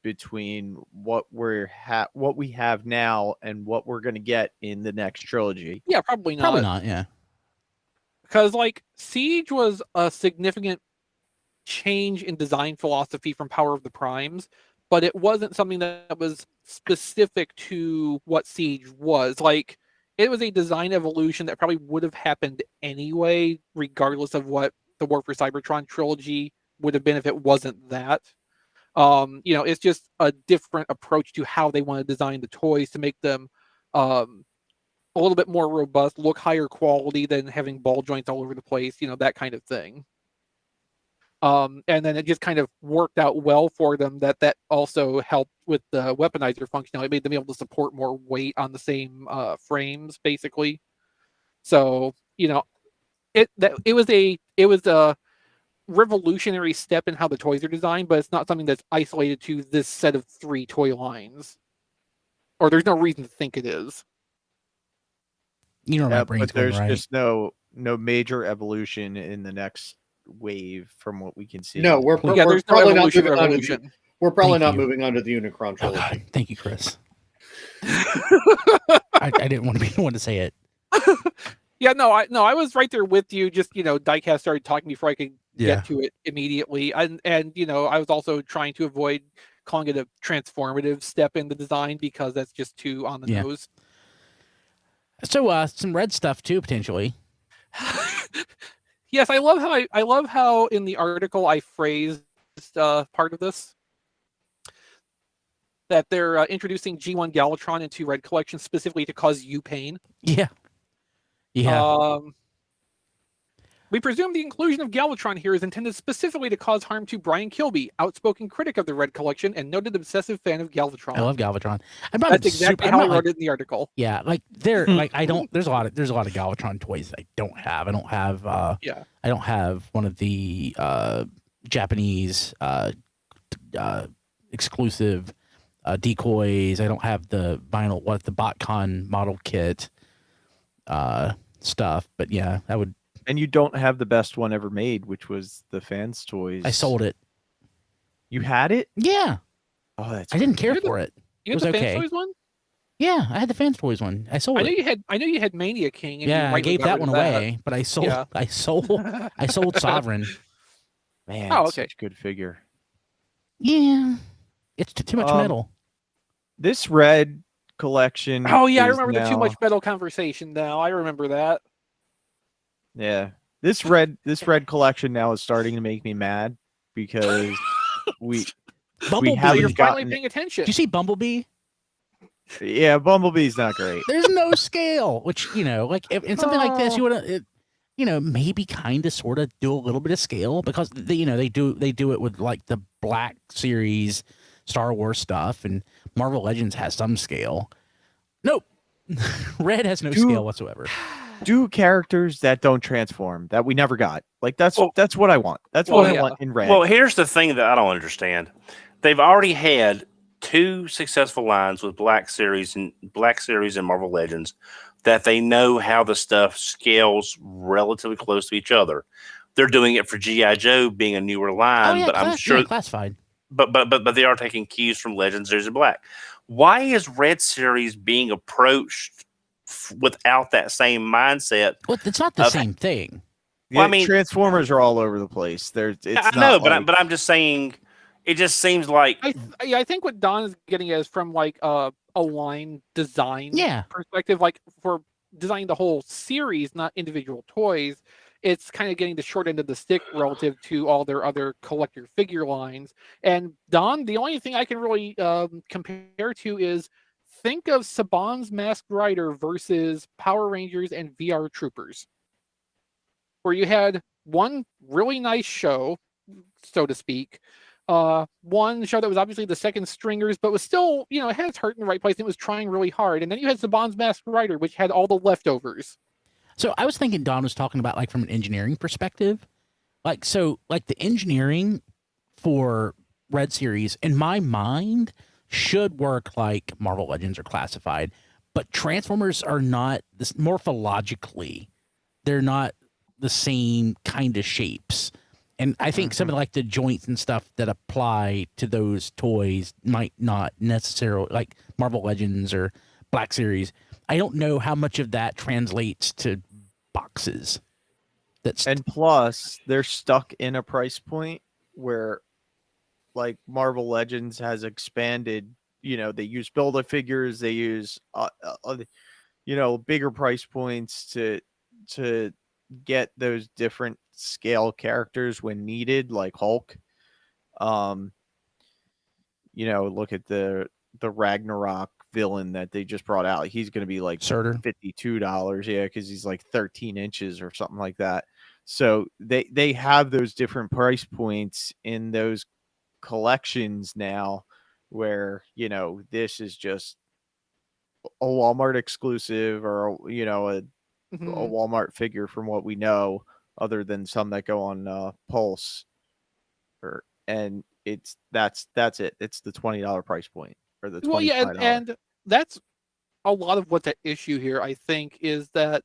D: between what we have now and what we're going to get in the next trilogy.
A: Yeah, probably not.
B: Probably not. Yeah.
A: Because like Siege was a significant change in design philosophy from Power of the Primes, but it wasn't something that was specific to what Siege was. Like, it was a design evolution that probably would have happened anyway, regardless of what the War for Cybertron trilogy would have been if it wasn't that. It's just a different approach to how they want to design the toys to make them a little bit more robust, look higher quality than having ball joints all over the place, that kind of thing. And then it just kind of worked out well for them that also helped with the weaponizer functionality. It made them able to support more weight on the same frames, basically. So, it was a revolutionary step in how the toys are designed, but it's not something that's isolated to this set of 3 toy lines. Or there's no reason to think it is.
B: You know, my brain's
D: but
B: going
D: there's
B: right.
D: just no major evolution in the next wave from what we can see.
E: No, we're
A: Yeah, there's no
E: probably not
A: evolution
E: moving on to
A: revolution.
E: we're probably
B: Thank
E: not
B: you.
E: moving on to the Unicron
B: Oh,
E: trilogy.
B: God. Thank you, Chris. I didn't want to be the one to say it.
A: Yeah, no, I was right there with you. Just Diecast started talking before I could
B: Yeah.
A: get to it immediately, and I was also trying to avoid calling it a transformative step in the design because that's just too on the
B: Yeah.
A: nose.
B: So, some red stuff too, potentially.
A: Yes, I love how in the article I phrased part of this that they're introducing G1 Galvatron into Red Collection specifically to cause you pain.
B: Yeah. Yeah.
A: We presume the inclusion of Galvatron here is intended specifically to cause harm to Brian Kilby, outspoken critic of the Red Collection and noted obsessive fan of Galvatron.
B: I love Galvatron.
A: That's exactly how I wrote it in the article.
B: Yeah, like I don't. There's a lot of Galvatron toys that I don't have. I don't have. I don't have one of the Japanese exclusive decoys. I don't have the vinyl. The BotCon model kit stuff. But yeah, that would.
D: And you don't have the best one ever made, which was the Fans Toys.
B: I sold it.
D: You had it?
B: Yeah.
D: Oh, that's.
B: I didn't care for it.
A: You had
B: It
A: the
B: was
A: Fans
B: okay.
A: Toys one?
B: Yeah, I had the Fans Toys one. I sold it.
A: I know you had Mania King. And
B: Yeah,
A: you
B: I gave
A: got
B: that
A: rid
B: one
A: of that.
B: away, but I sold.
A: Yeah.
B: I sold Sovereign.
D: Man,
A: Oh,
D: it's
A: okay.
D: such a good figure.
B: Yeah, it's too much metal.
D: This red collection.
A: Oh yeah, I
D: is
A: remember the too
D: now-
A: much metal conversation now. I remember that.
D: Yeah, this red collection now is starting to make me mad because we
B: Bumblebee.
A: So
D: haven't
A: you're finally
D: gotten.
A: paying attention.
B: Did you see Bumblebee?
D: Yeah, Bumblebee's not great.
B: There's no scale, which like in something like this,
A: Oh.
B: you want to, maybe kind of sort of do a little bit of scale because they do it with like the Black Series Star Wars stuff, and Marvel Legends has some scale. Nope, Red has no scale whatsoever.
D: Do characters that don't transform that we never got. Like that's what I want. That's
A: Well,
D: what
A: yeah.
D: I want in Red.
F: Well, here's the thing that I don't understand. They've already had 2 successful lines with Black Series and Marvel Legends that they know how the stuff scales relatively close to each other. They're doing it for G.I. Joe being a newer line, but I'm sure
B: classified.
F: but they are taking cues from Legends Series of Black. Why is Red Series being approached without that same mindset?
B: Well, it's not the same thing.
D: Yeah,
F: well, I mean,
D: Transformers are all over the place. It's
F: I know, but I'm just saying, it just seems like
A: I think what Don is getting at is from like a line design perspective, like for designing the whole series, not individual toys. It's kind of getting the short end of the stick relative to all their other collector figure lines. And Don, the only thing I can really compare to is think of Saban's Masked Rider versus Power Rangers and VR Troopers, where you had one really nice show, so to speak, one show that was obviously the second stringers, but was still, it had its heart in the right place and it was trying really hard. And then you had Saban's Masked Rider, which had all the leftovers.
B: So I was thinking Don was talking about like from an engineering perspective. Like the engineering for Red Series in my mind should work like Marvel Legends are classified, but Transformers are not this morphologically. They're not the same kind of shapes. And I think some of like the joints and stuff that apply to those toys might not necessarily, like Marvel Legends or Black Series. I don't know how much of that translates to boxes.
D: And plus, they're stuck in a price point where, like, Marvel Legends has expanded. You know, they use Build-A-Figures, they use, bigger price points to get those different scale characters when needed, like Hulk. Look at the Ragnarok villain that they just brought out. He's going to be like
B: Surtur.
D: $52, yeah, because he's like 13 inches or something like that. So they have those different price points in those collections now, where this is just a Walmart exclusive, or a Walmart figure from what we know, other than some that go on Pulse, and that's it. It's the $20 price point, or the $25.
A: Well, yeah, and that's a lot of what's at issue here. I think is that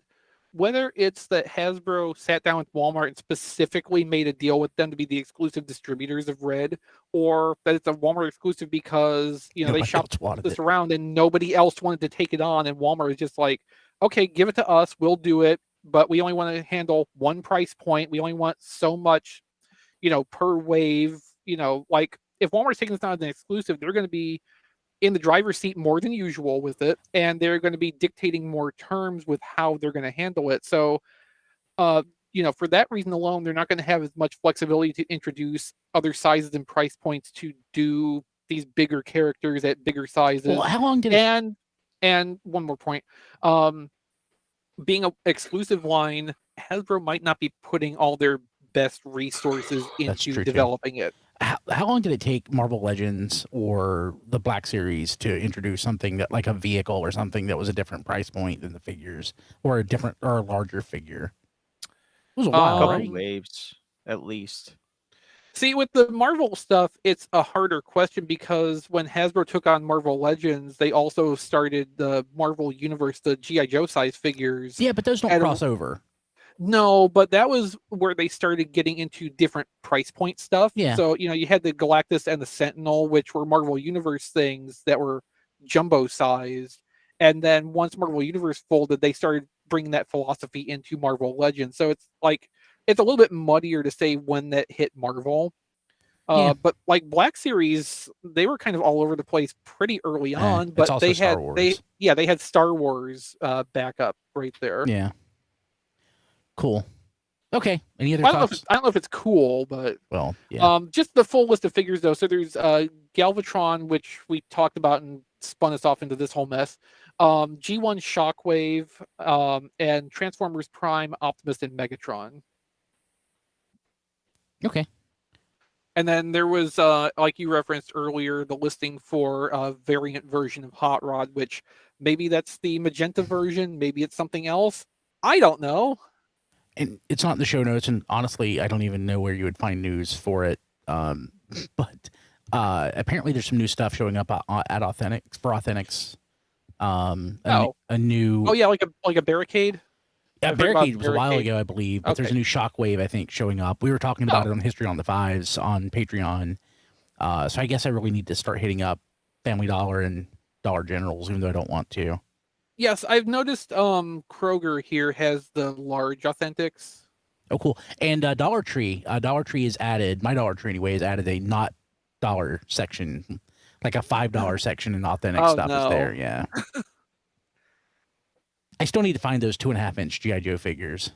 A: whether it's that Hasbro sat down with Walmart and specifically made a deal with them to be the exclusive distributors of R.E.D, or that it's a Walmart exclusive because they shopped this around and nobody else wanted to take it on, and Walmart was just like, okay, give it to us, we'll do it, but we only want to handle one price point. We only want so much, per wave. Like if Walmart's taking this on as an exclusive, they're going to be in the driver's seat more than usual with it, and they're going to be dictating more terms with how they're going to handle it. So, for that reason alone, they're not going to have as much flexibility to introduce other sizes and price points to do these bigger characters at bigger sizes.
B: Well, how long did
A: and one more point, being an exclusive line, Hasbro might not be putting all their best resources into developing it.
B: How long did it take Marvel Legends or the Black Series to introduce something that, like a vehicle or something that was a different price point than the figures, or a larger figure? It was a while,
D: couple
B: right?
D: waves at least.
A: See, with the Marvel stuff, it's a harder question because when Hasbro took on Marvel Legends, they also started the Marvel Universe, the G.I. Joe size figures.
B: Yeah, but those don't cross over.
A: No, but that was where they started getting into different price point stuff.
B: Yeah.
A: So, you had the Galactus and the Sentinel, which were Marvel Universe things that were jumbo sized. And then once Marvel Universe folded, they started bringing that philosophy into Marvel Legends. So it's like, it's a little bit muddier to say when that hit Marvel. But like Black Series, they were kind of all over the place pretty early on, but they had Star Wars backup right there.
B: Yeah. Cool. Okay. Any other thoughts?
A: I don't know if it's cool, but
B: yeah.
A: Just the full list of figures though. So there's Galvatron, which we talked about and spun us off into this whole mess. G1 Shockwave, and Transformers Prime, Optimus, and Megatron.
B: Okay.
A: And then there was, like you referenced earlier, the listing for a variant version of Hot Rod, which maybe that's the magenta version, maybe it's something else. I don't know.
B: And it's not in the show notes, and honestly, I don't even know where you would find news for it. But apparently, there's some new stuff showing up at Authentics for Authentics. A new.
A: Oh yeah, like a barricade.
B: Yeah, barricade was a while ago, I believe. But there's a new Shockwave, I think, showing up. We were talking about it on History on the Fives on Patreon. So I guess I really need to start hitting up Family Dollar and Dollar Generals, even though I don't want to.
A: Yes, I've noticed Kroger here has the large Authentics.
B: Oh, cool. And Dollar Tree has added, my Dollar Tree anyway, has added a not dollar section, like a $5 section in authentic stuff is there. Yeah. I still need to find those 2.5-inch G.I. Joe figures.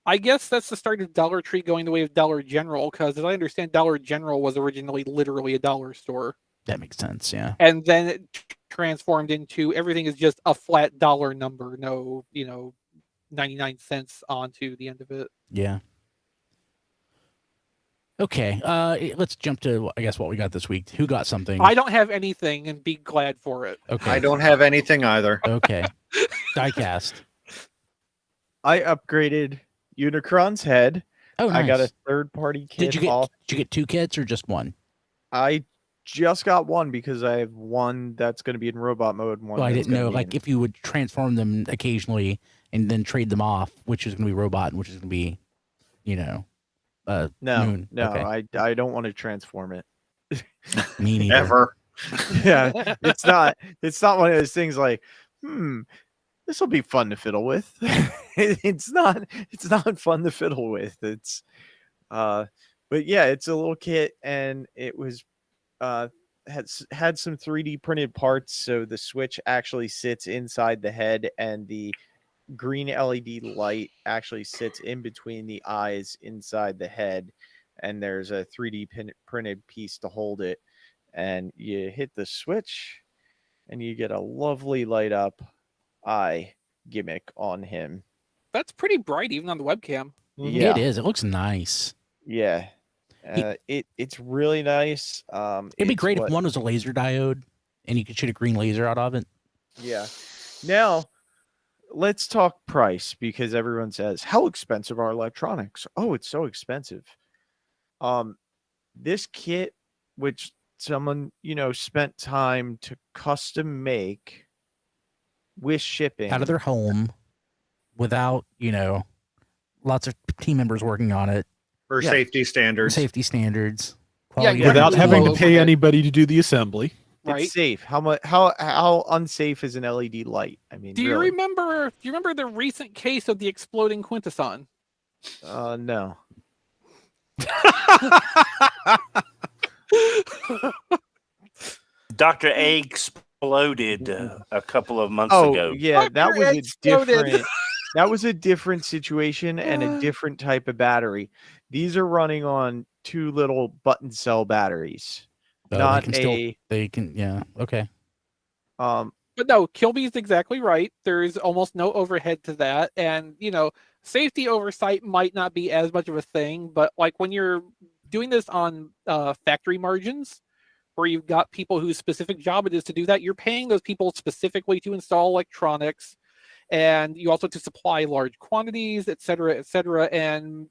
A: I guess that's the start of Dollar Tree going the way of Dollar General, because as I understand, Dollar General was originally literally a dollar store.
B: That makes sense, yeah.
A: And then it transformed into everything is just a flat dollar number, no, 99 cents onto the end of it.
B: Yeah. Okay, let's jump to, I guess, what we got this week. Who got something?
A: I don't have anything, and be glad for it.
B: Okay.
E: I don't have anything either.
B: Okay. Diecast.
D: I upgraded Unicron's head.
B: Oh, nice.
D: I got a third-party kit.
B: Did you get 2 kits or just one?
D: I just got one because I have one that's going to be in robot mode. And one
B: I didn't know, like, if you would transform them occasionally and then trade them off, which is going to be robot and which is going to be No,
D: No,
B: Okay.
D: I don't want to transform it.
B: Me neither.
E: Ever.
D: Yeah, it's not one of those things like, this will be fun to fiddle with. It's not fun to fiddle with. It's but yeah, it's a little kit, and it was had some 3D printed parts, so the switch actually sits inside the head, and the green LED light actually sits in between the eyes inside the head, and there's a 3D printed piece to hold it, and you hit the switch and you get a lovely light up eye gimmick on him.
A: That's pretty bright even on the webcam.
D: Yeah,
B: It is. It looks nice.
D: yeah. It's really nice.
B: It'd be great if one was a laser diode and you could shoot a green laser out of it.
D: Yeah. Now, let's talk price, because everyone says, how expensive are electronics? Oh, it's so expensive. This kit, which someone, spent time to custom make with shipping
B: Out of their home without, lots of team members working on it.
E: For
D: Yeah.
E: safety standards.
B: Safety standards.
A: Yeah,
B: quality
A: yeah.
C: Without
B: control.
C: having to
A: Well,
C: pay
A: okay.
C: anybody to do the assembly.
A: Right.
D: It's safe. How unsafe is an LED light? I mean,
A: Do you
D: really?
A: remember the recent case of the exploding Quintesson?
D: No.
F: Dr. A exploded a couple of months
D: Oh,
F: ago.
D: yeah, that
A: Dr.
D: was a
A: exploded.
D: different that was a different situation and a different type of battery. These are running on 2 little button cell batteries.
B: Oh,
D: Not
B: they can, yeah. Okay.
A: But no, Kilby's exactly right. There's almost no overhead to that. And, safety oversight might not be as much of a thing, but like when you're doing this on factory margins, where you've got people whose specific job it is to do that, you're paying those people specifically to install electronics, and you also to supply large quantities, et cetera, et cetera. And,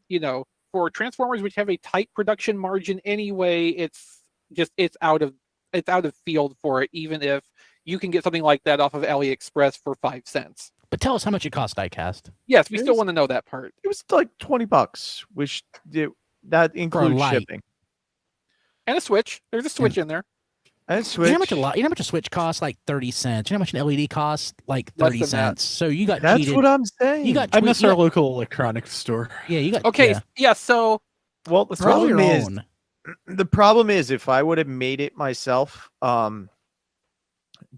A: for transformers which have a tight production margin anyway, it's out of field for it, even if you can get something like that off of AliExpress for 5 cents.
B: But tell us how much it costs diecast.
A: Yes, we
D: It
A: still
D: is-
A: want to know that part.
D: It was like $20, which that includes
B: light.
D: shipping.
A: And a switch. There's a switch in there.
D: And
B: You know how
D: switch.
B: much how much a switch costs? Like 30 cents. You know how much an LED costs? Like
A: Less
B: 30
A: than that.
B: cents. So you got
D: That's
B: cheated.
D: what I'm saying.
B: You got
C: I miss
B: you
C: our
B: got-
C: local electronics store.
B: Yeah, you got
A: Okay,
B: yeah.
A: so
D: Well, the
B: Let's roll your
D: problem is
B: own.
D: if I would have made it myself,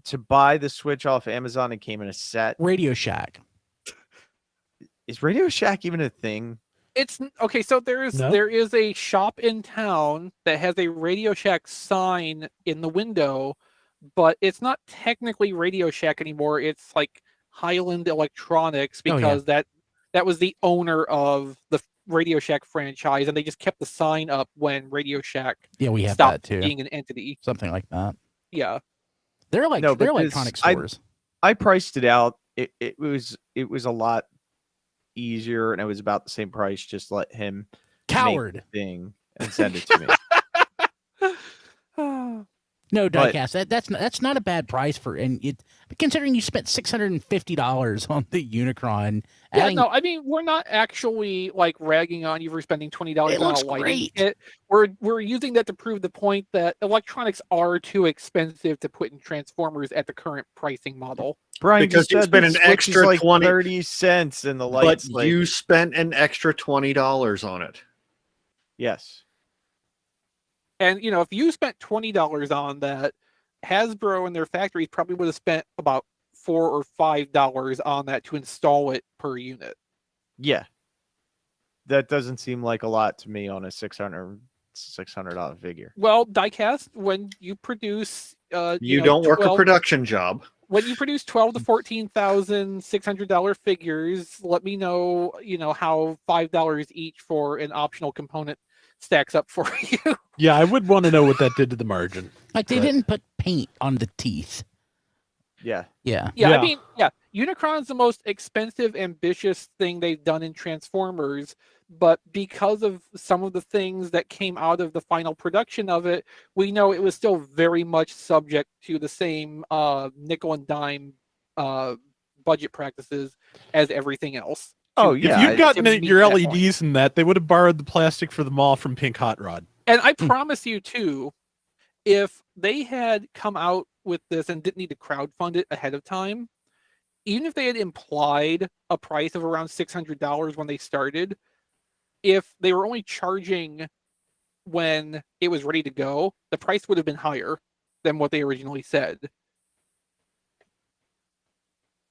D: to buy the Switch off Amazon, it came in a set.
B: Radio Shack.
D: Is Radio Shack even a thing?
A: it's okay. So there is a shop in town that has a Radio Shack sign in the window, but it's not technically Radio Shack anymore. It's like Highland Electronics,
B: Oh, yeah.
A: because that was the owner of the Radio Shack franchise, and they just kept the sign up when Radio Shack
B: Yeah, we have
A: stopped
B: that too.
A: being an entity.
B: Something like that.
A: Yeah.
B: They're like
D: No, but
B: they're
D: this-
B: electronic stores.
D: I priced it out. It was a lot easier, and it was about the same price. Just let him
B: Coward.
D: make the thing and send it to me.
B: No,
D: But-
B: diecast. That's not a bad price for, and it considering you spent $650 on the Unicron.
A: Yeah,
B: adding-
A: no, I mean, we're not actually like ragging on you for spending $20
B: It
A: on
B: looks
A: a lighting
B: great.
A: kit. We're using that to prove the point that electronics are too expensive to put in Transformers at the current pricing model.
D: Brian
E: Because
D: just
E: you
D: said
E: spent
D: the
E: an
D: Switch is
E: extra
D: like
E: 20
D: 30 cents, and the
E: But
D: lights like
E: you spent an extra $20 on it.
D: yes.
A: And if you spent $20 on that, Hasbro and their factories probably would have spent about $4 or $5 on that to install it per unit.
D: Yeah. That doesn't seem like a lot to me on a $600 figure.
A: Well, diecast, when you produce,
E: You don't work a
A: 12
E: production job.
A: when you produce $12,000 to $14,600 figures, let me know, how $5 each for an optional component stacks up for you.
C: Yeah, I would want to know what that did to the margin.
B: like they
C: but-
B: didn't put paint on the teeth.
D: Yeah.
B: Yeah.
A: Yeah,
C: Yeah.
A: I mean, Unicron's the most expensive, ambitious thing they've done in Transformers, but because of some of the things that came out of the final production of it, we know it was still very much subject to the same nickel and dime budget practices as everything else.
D: Oh,
A: to-
D: yeah,
C: if you'd gotten
A: to meet
C: your
A: that
C: LEDs
A: point.
C: in that, they would have borrowed the plastic for them all from Pink Hot Rod.
A: And I promise you too, if they had come out with this and didn't need to crowdfund it ahead of time, even if they had implied a price of around $600 when they started, if they were only charging when it was ready to go, the price would have been higher than what they originally said.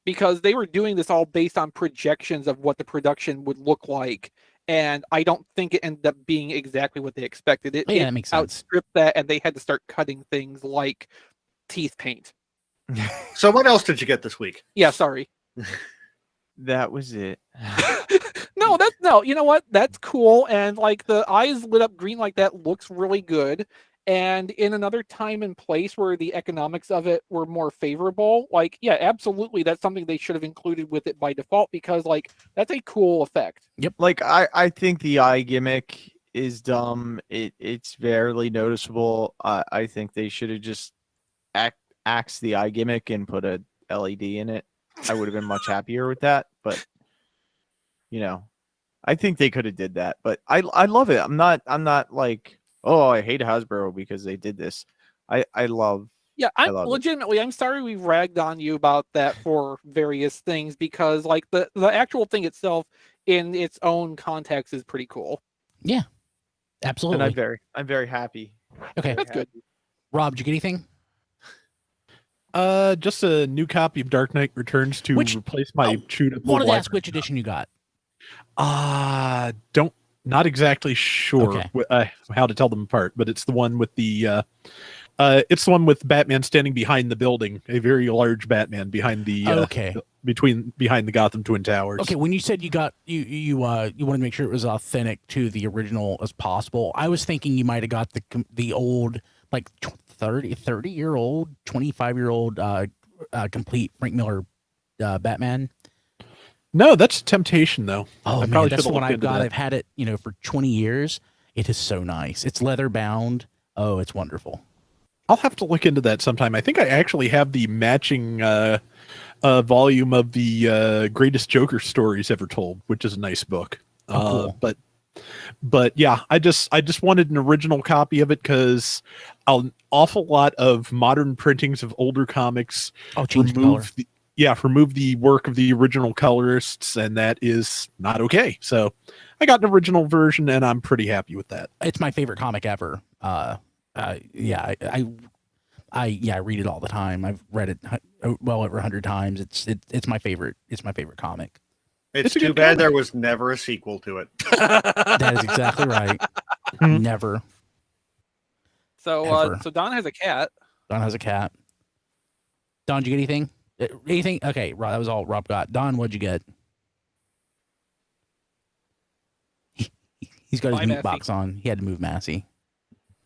A: Because they were doing this all based on projections of what the production would look like. And I don't think it ended up being exactly what they expected. It,
B: Yeah,
A: it
B: that makes sense.
A: outstripped that, and they had to start cutting things like teeth paint.
E: So what else did you get this week?
A: Yeah, sorry.
D: That was it.
A: No, you know what? That's cool. And like the eyes lit up green like that looks really good. And in another time and place where the economics of it were more favorable, like, yeah, absolutely, that's something they should have included with it by default, because like that's a cool effect.
D: Like I think the eye gimmick is dumb. It's barely noticeable. I think they should have just axed the eye gimmick and put a LED in it. I would have been much happier with that. But you know, I think they could have did that. But I love it. I'm not like, oh, I hate Hasbro because they did this. I love.
A: Yeah,
D: I
A: I'm
D: love it.
A: legitimately, I'm sorry we ragged on you about that for various things, because like the actual thing itself in its own context is pretty cool.
B: Yeah, absolutely.
D: And I'm very happy.
B: Okay,
A: That's good.
B: Rob, did you get anything?
C: Just a new copy of Dark Knight Returns to
B: Which-
C: replace my chewed up.
B: Wanted to ask which edition you got.
C: Not exactly sure how to tell them apart, but it's the one with the Batman standing behind the building, a very large Batman behind the behind the Gotham Twin Towers.
B: Okay, when you said you got you wanted to make sure it was authentic to the original as possible, I was thinking you might have got the old, like 30-year-old, 25-year-old complete Frank Miller Batman.
C: No, that's Temptation though.
B: Oh
C: I
B: man,
C: probably
B: that's the
C: should've
B: one
C: looked
B: I've
C: into
B: got.
C: that.
B: I've had it, for 20 years. It is so nice. It's leather bound. Oh, it's wonderful.
C: I'll have to look into that sometime. I think I actually have the matching volume of the Greatest Joker Stories Ever Told, which is a nice book.
B: Oh, cool.
C: But yeah, I just wanted an original copy of it because an awful lot of modern printings of older comics
B: Change the color.
C: remove the work of the original colorists, and that is not okay. So I got an original version, and I'm pretty happy with that.
B: It's my favorite comic ever. I read it all the time. I've read it well over 100 times. It's my favorite. It's my favorite comic.
E: It's
C: It's a
E: too
C: good
E: bad
C: comic.
E: there was never a sequel to it.
B: That is exactly right. Never.
A: So
B: Ever.
A: so Don has a cat.
B: Don has a cat. Don, did you get anything? Anything? Okay, Rob, that was all Rob got. Don, what'd you get? He's got his
A: Bye,
B: mute
A: Massey.
B: box on. He had to move Massey.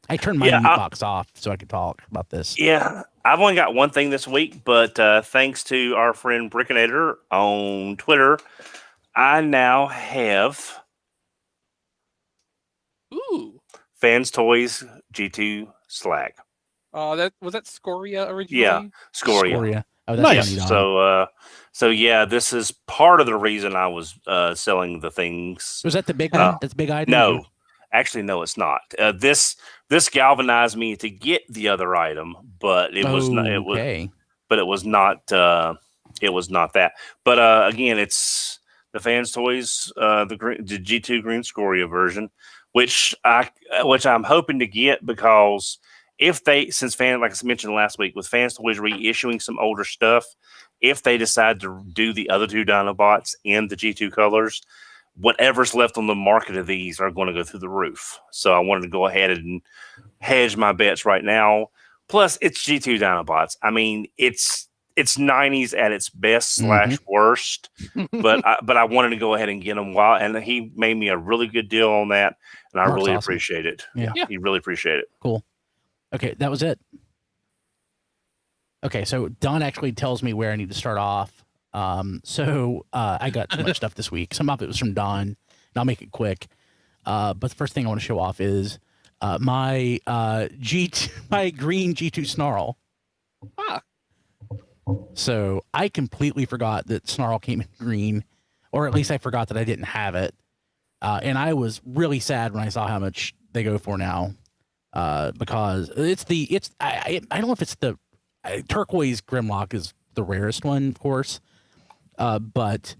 B: I turned my mute box off so I could talk about this.
F: Yeah, I've only got one thing this week, but thanks to our friend Brickinator on Twitter, I now have Fans Toys G2 Slag.
A: That was that Scoria originally.
F: Yeah, Scoria.
B: Scoria. Oh, that's
C: Nice.
B: funny, Don.
F: So yeah, this is part of the reason I was selling the things.
B: Was that the big one? That's big item?
F: No, actually, no, it's not. This galvanized me to get the other item, but it was not. It was,
B: okay.
F: but it was not. It was not that. But again, it's the Fans Toys, the G2 Green Scoria version, which I'm hoping to get, because if they, like I mentioned last week, with Fans Toys reissuing some older stuff, if they decide to do the other two Dinobots in the G2 colors, whatever's left on the market of these are going to go through the roof. So I wanted to go ahead and hedge my bets right now. Plus, it's G2 Dinobots. I mean, it's 90s at its best / worst, but I wanted to go ahead and get them and he made me a really good deal on that, and I
B: Mark's
F: really
B: awesome.
F: appreciate it.
B: Yeah.
F: He really appreciate it.
B: Cool. Okay, that was it. Okay, so Don actually tells me where I need to start off. I got too much stuff this week. Some of it was from Don, and I'll make it quick. But the first thing I want to show off is my green G2 Snarl.
A: Ah.
B: So I completely forgot that Snarl came in green. or at least I forgot that I didn't have it. And I was really sad when I saw how much they go for now, because I don't know if it's the turquoise Grimlock is the rarest one, of course, but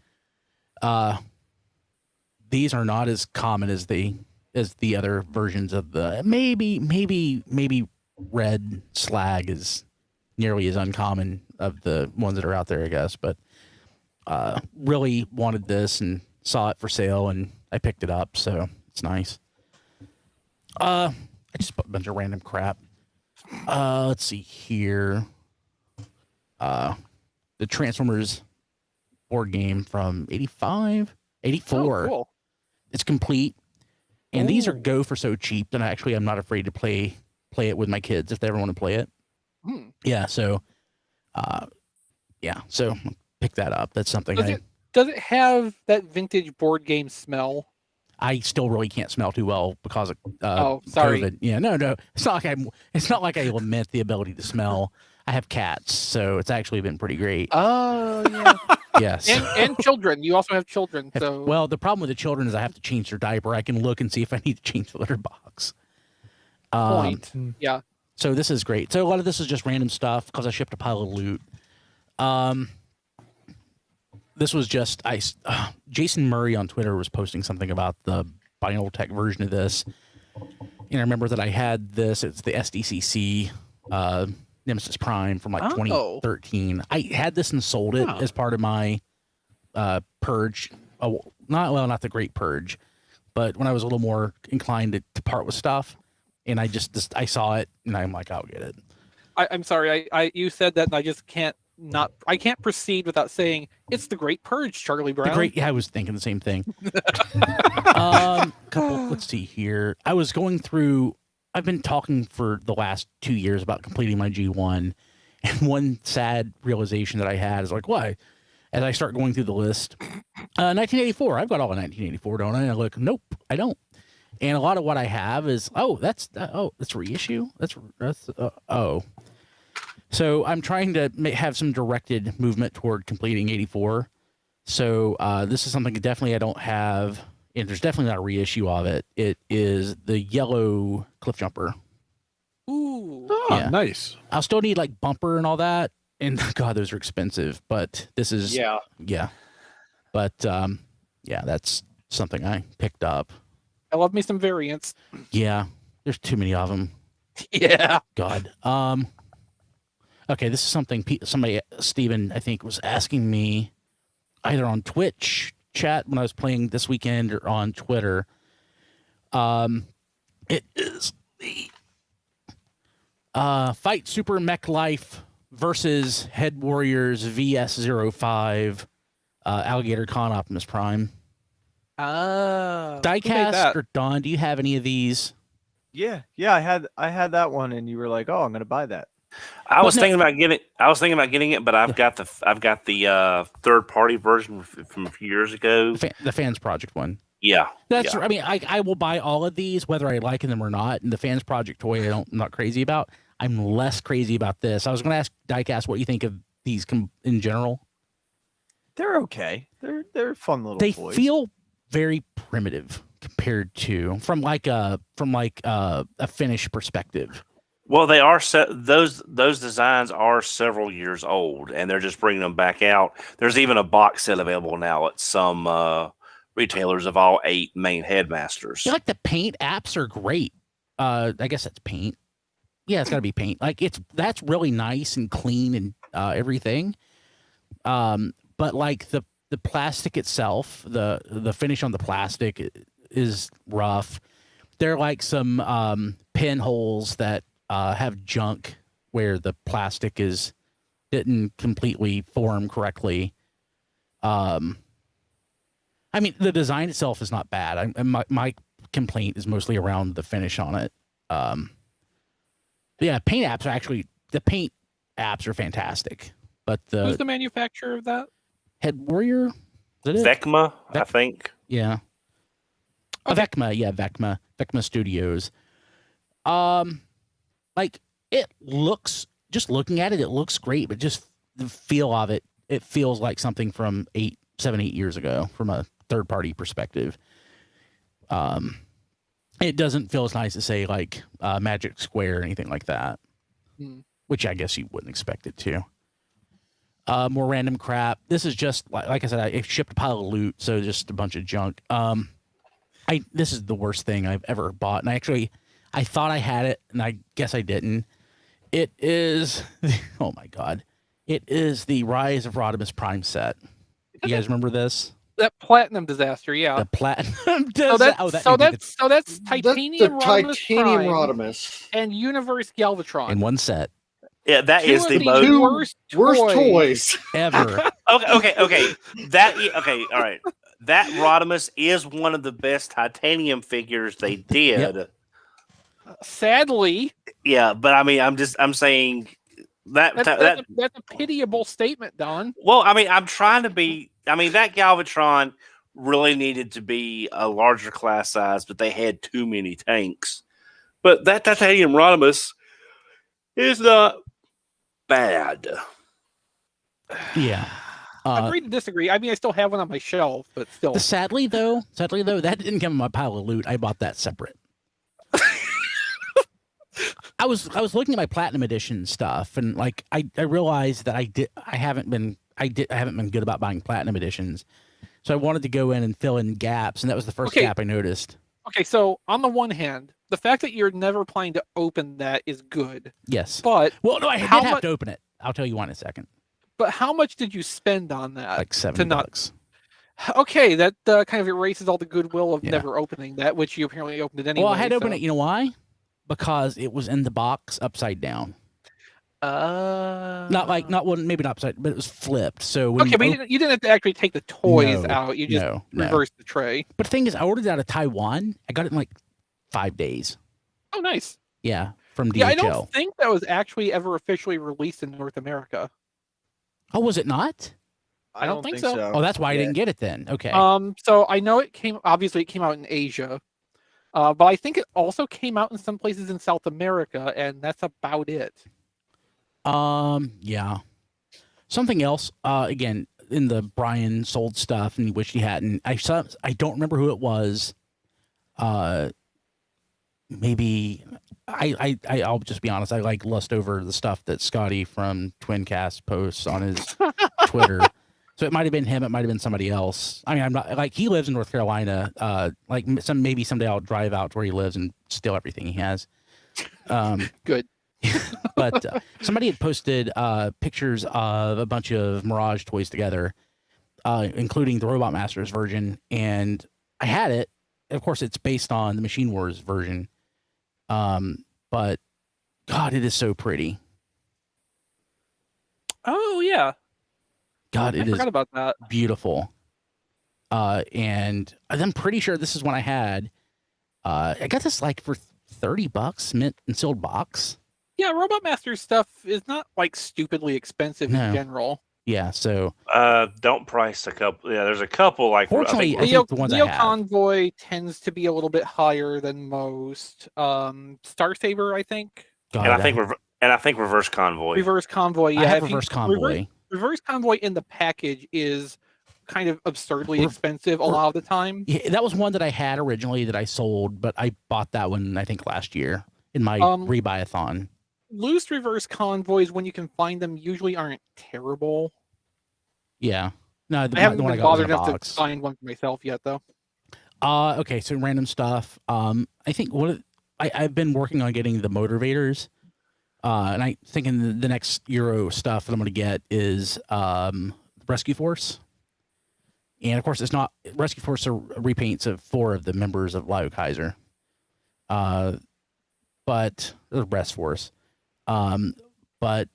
B: these are not as common as the other versions of the maybe red slag is nearly as uncommon of the ones that are out there, I guess. But really wanted this and saw it for sale, and I picked it up, so it's nice. I just put a bunch of random crap. Let's see here. The Transformers board game from 85, 84.
A: Oh, cool.
B: It's complete. And these are go for so cheap that I'm not afraid to play it with my kids if they ever want to play it. Yeah, so so pick that up. That's something
A: does it have that vintage board game smell?
B: I still really can't smell too well because of
A: sorry.
B: COVID. Yeah, no. It's not like I lament the ability to smell. I have cats, so it's actually been pretty great.
A: Oh, yeah.
B: Yes.
A: And children. You also have children. So
B: well, the problem with the children is I have to change their diaper. I can look and see if I need to change the litter box.
A: Point. Yeah.
B: So this is great. So a lot of this is just random stuff because I shipped a pile of loot. This was just Jason Murray on Twitter was posting something about the Binaural Tech version of this, and I remember that I had this. It's the SDCC Nemesis Prime from 2013. I had this and sold it as part of my purge. Not the Great Purge, but when I was a little more inclined to part with stuff, and I saw it and I'm like, I'll get it.
A: I'm sorry. You said that, and I just can't. I can't proceed without saying it's the Great Purge, Charlie Brown.
B: I was thinking the same thing. Let's see here. I was going through. I've been talking for the last 2 years about completing my G1, and one sad realization that I had is like, why? As I start going through the list, 1984. I've got all of 1984, don't I? And I look, nope, I don't. And a lot of what I have is, that's reissue. So I'm trying to have some directed movement toward completing 84. So this is something definitely I don't have, and there's definitely not a reissue of it. It is the yellow Cliff Jumper.
A: Ooh.
C: Oh, nice.
B: I'll still need like bumper and all that, and God, those are expensive. But this is yeah. But that's something I picked up.
A: I love me some variants.
B: Yeah, there's too many of them.
A: Yeah.
B: God. Okay, this is something Steven, I think, was asking me either on Twitch chat when I was playing this weekend or on Twitter. It is the Fight Super Mech Life versus Head Warriors VS05 Alligator Con Optimus Prime. Diecast or Don, do you have any of these?
D: Yeah, I had that one, and you were like, "Oh, I'm going to buy that."
F: I was thinking about getting it, but I've got the third party version from a few years ago.
B: The Fans Project one.
F: Yeah,
B: I mean, I will buy all of these whether I like them or not. And the Fans Project toy, I'm not crazy about. I'm less crazy about this. I was going to ask Diecast what you think of these in general.
D: They're okay. They're fun little
B: toys.
D: They
B: feel very primitive compared to from a finish perspective.
F: Well, they are those designs are several years old, and they're just bringing them back out. There's even a box set available now at some retailers of all 8 main headmasters.
B: I feel like the paint apps are great. I guess that's paint. Yeah, it's got to be paint. Like that's really nice and clean and everything. But like the plastic itself, the finish on the plastic is rough. There are like some pinholes that have junk where the plastic didn't completely form correctly. I mean, the design itself is not bad. My complaint is mostly around the finish on it. The paint apps are fantastic. But
A: who's the manufacturer of that?
B: Head Warrior? Is that it?
F: Vecma, I think.
B: Yeah. Okay. Vecma Studios. Like it looks, just looking at it, it looks great, but just the feel of it, it feels like something from 8 7-8 years ago from a third-party perspective. It doesn't feel as nice to say like Magic Square or anything like that, which I guess you wouldn't expect it to. More random crap. This is just like I said, I shipped a pile of loot, so just a bunch of junk. This is the worst thing I've ever bought, and I thought I had it, and I guess I didn't. It is, oh my god, it is the Rise of Optimus Prime set. You guys remember this?
A: That platinum disaster, yeah.
B: The platinum
A: disaster. So that's titanium
E: Rodimus
A: and Universe Galvatron
B: in one set.
F: Yeah, that
A: Two
F: is the
A: most
E: worst toys
B: ever.
F: Okay. All right. That Rodimus is one of the best titanium figures they did.
B: Yep.
A: Sadly.
F: Yeah, but I mean, I'm saying that's
A: a pitiable statement, Don.
F: Well, I mean, I'm trying to be. I mean, that Galvatron really needed to be a larger class size, but they had too many tanks. But that titanium Rodimus is not bad.
B: Yeah.
A: Agree to disagree. I mean, I still have one on my shelf, but still.
B: Sadly though, that didn't come in my pile of loot. I bought that separate. I was looking at my platinum edition stuff, and like I realized that I haven't been good about buying platinum editions, so I wanted to go in and fill in gaps, and that was the first gap I noticed.
A: Okay, so on the one hand, the fact that you're never planning to open that is good.
B: Yes,
A: but
B: no, I did have to open it. I'll tell you why in a second.
A: But how much did you spend on that?
B: Like $70.
A: Okay, that kind of erases all the goodwill of never opening that, which you apparently opened it anyway.
B: Well, I had to open it. You know why? Because it was in the box upside down. Maybe not upside, but it was flipped. So when
A: you didn't have to actually take the toys out. You just reversed the tray.
B: But the thing is, I ordered it out of Taiwan. I got it in like 5 days.
A: Oh, nice.
B: Yeah, from DHL.
A: Yeah, I don't think that was actually ever officially released in North America.
B: Oh, was it not?
A: I don't think so.
B: Oh, that's why I didn't get it then. Okay.
A: So I know it came out in Asia. But I think it also came out in some places in South America, and that's about it.
B: Yeah. Something else, again, in the Brian sold stuff and he wished he hadn't. I don't remember who it was. Maybe I'll just be honest. I like lust over the stuff that Scotty from Twincast posts on his Twitter. So it might have been him. It might have been somebody else. I mean, I'm not like he lives in North Carolina. Maybe someday I'll drive out to where he lives and steal everything he has.
A: Good.
B: But somebody had posted pictures of a bunch of Mirage toys together, including the Robot Masters version, and I had it. Of course, it's based on the Machine Wars version, but God, it is so pretty.
A: Oh yeah.
B: God, I forgot
A: about that.
B: Beautiful. And I'm pretty sure this is one I had. I got this like for $30 mint and sealed box.
A: Yeah, Robot Master stuff is not like stupidly expensive in general.
B: Yeah, so
F: don't price a couple. Yeah, there's a couple like.
B: Fortunately, I think the ones
A: Neo
B: I have.
A: Convoy tends to be a little bit higher than most. Star Saber, I think.
F: God, and I think Reverse Convoy.
A: Reverse Convoy, yeah.
B: I have Reverse Convoy.
A: Reverse Convoy in the package is kind of absurdly expensive a lot of the time.
B: Yeah, that was one that I had originally that I sold, but I bought that one I think last year in my rebuy-a-thon.
A: Loose Reverse Convoys, when you can find them, usually aren't terrible.
B: Yeah. No,
A: I haven't been bothered enough to find one for myself yet, though.
B: Okay, so random stuff. I think I've been working on getting the motivators. And I think in the next Euro stuff that I'm going to get is Rescue Force. And of course, it's not Rescue Force are repaints of 4 of the members of Lio Kaiser. But the Rest Force. But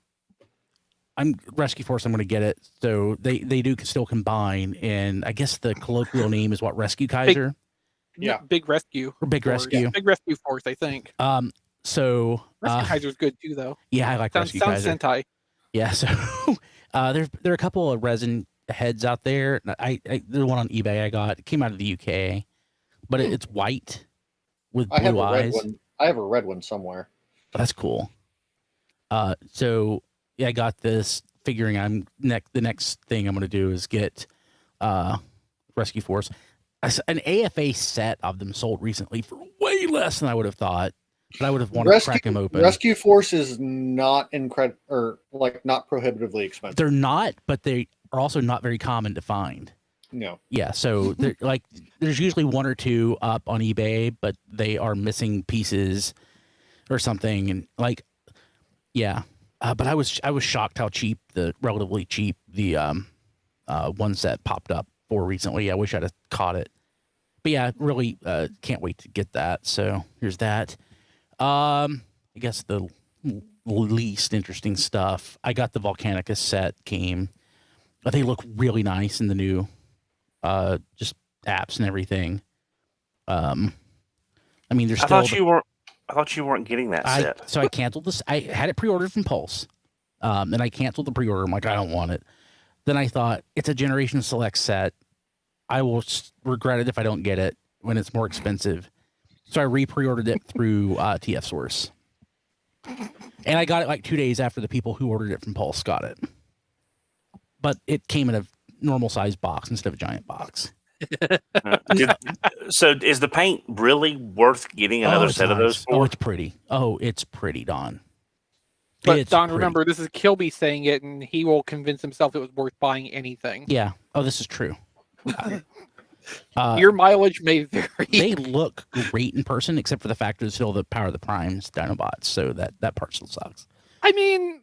B: I'm Rescue Force. I'm going to get it. So they do still combine. And I guess the colloquial name is what? Rescue Kaiser?
A: Big Rescue.
B: Or Big Rescue.
A: Yeah, Big Rescue Force, I think.
B: So
A: Rescue Kaiser's good too, though.
B: Yeah, I like Rescue Kaiser.
A: Sounds Sentai.
B: Yeah, so there are a couple of resin heads out there. There's one on eBay I got. It came out of the UK, but it's white with blue eyes.
E: I have a red one somewhere.
B: That's cool. So yeah, I got this. Figuring the next thing I'm going to do is get Rescue Force. An AFA set of them sold recently for way less than I would have thought. But I would have wanted to crack them open.
E: Rescue Force is not not prohibitively expensive.
B: They're not, but they are also not very common to find.
E: No.
B: Yeah, so there's usually one or two up on eBay, but they are missing pieces or something, and but I was shocked how relatively cheap the one set popped up for recently. I wish I'd have caught it, but yeah, really can't wait to get that. So here's that. I guess the least interesting stuff. I got the Volcanicus set came. They look really nice in the new just apps and everything. I mean, there's still.
F: I thought you weren't getting that set.
B: So I canceled this. I had it pre-ordered from Pulse, and I canceled the pre-order. I'm like, I don't want it. Then I thought it's a Generation Select set. I will regret it if I don't get it when it's more expensive. So I re-pre-ordered it through TF Source, and I got it like 2 days after the people who ordered it from Pulse got it. But it came in a normal size box instead of a giant box.
F: So is the paint really worth getting another set of those for?
B: Oh, it's pretty. It's pretty, Don.
A: But Don, remember, this is Kilby saying it, and he will convince himself it was worth buying anything.
B: Yeah. Oh, this is true.
A: Your mileage may vary.
B: They look great in person, except for the fact that it's still the Power of the Primes Dinobots, so that part still sucks.
A: I mean,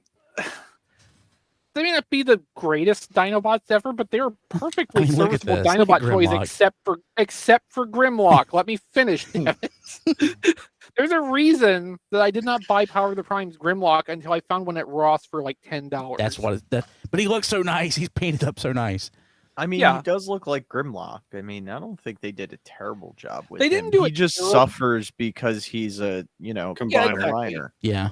A: they may not be the greatest Dinobots ever, but they're perfectly serviceable Dinobot toys, except for Grimlock. Let me finish, damn it. There's a reason that I did not buy Power of the Prime's Grimlock until I found one at Ross for like $10.
B: That's what but he looks so nice. He's painted up so nice.
D: I mean, he does look like Grimlock. I mean, I don't think they did a terrible job with him.
A: They didn't do it.
D: He just suffers because he's a combiner.
B: Yeah.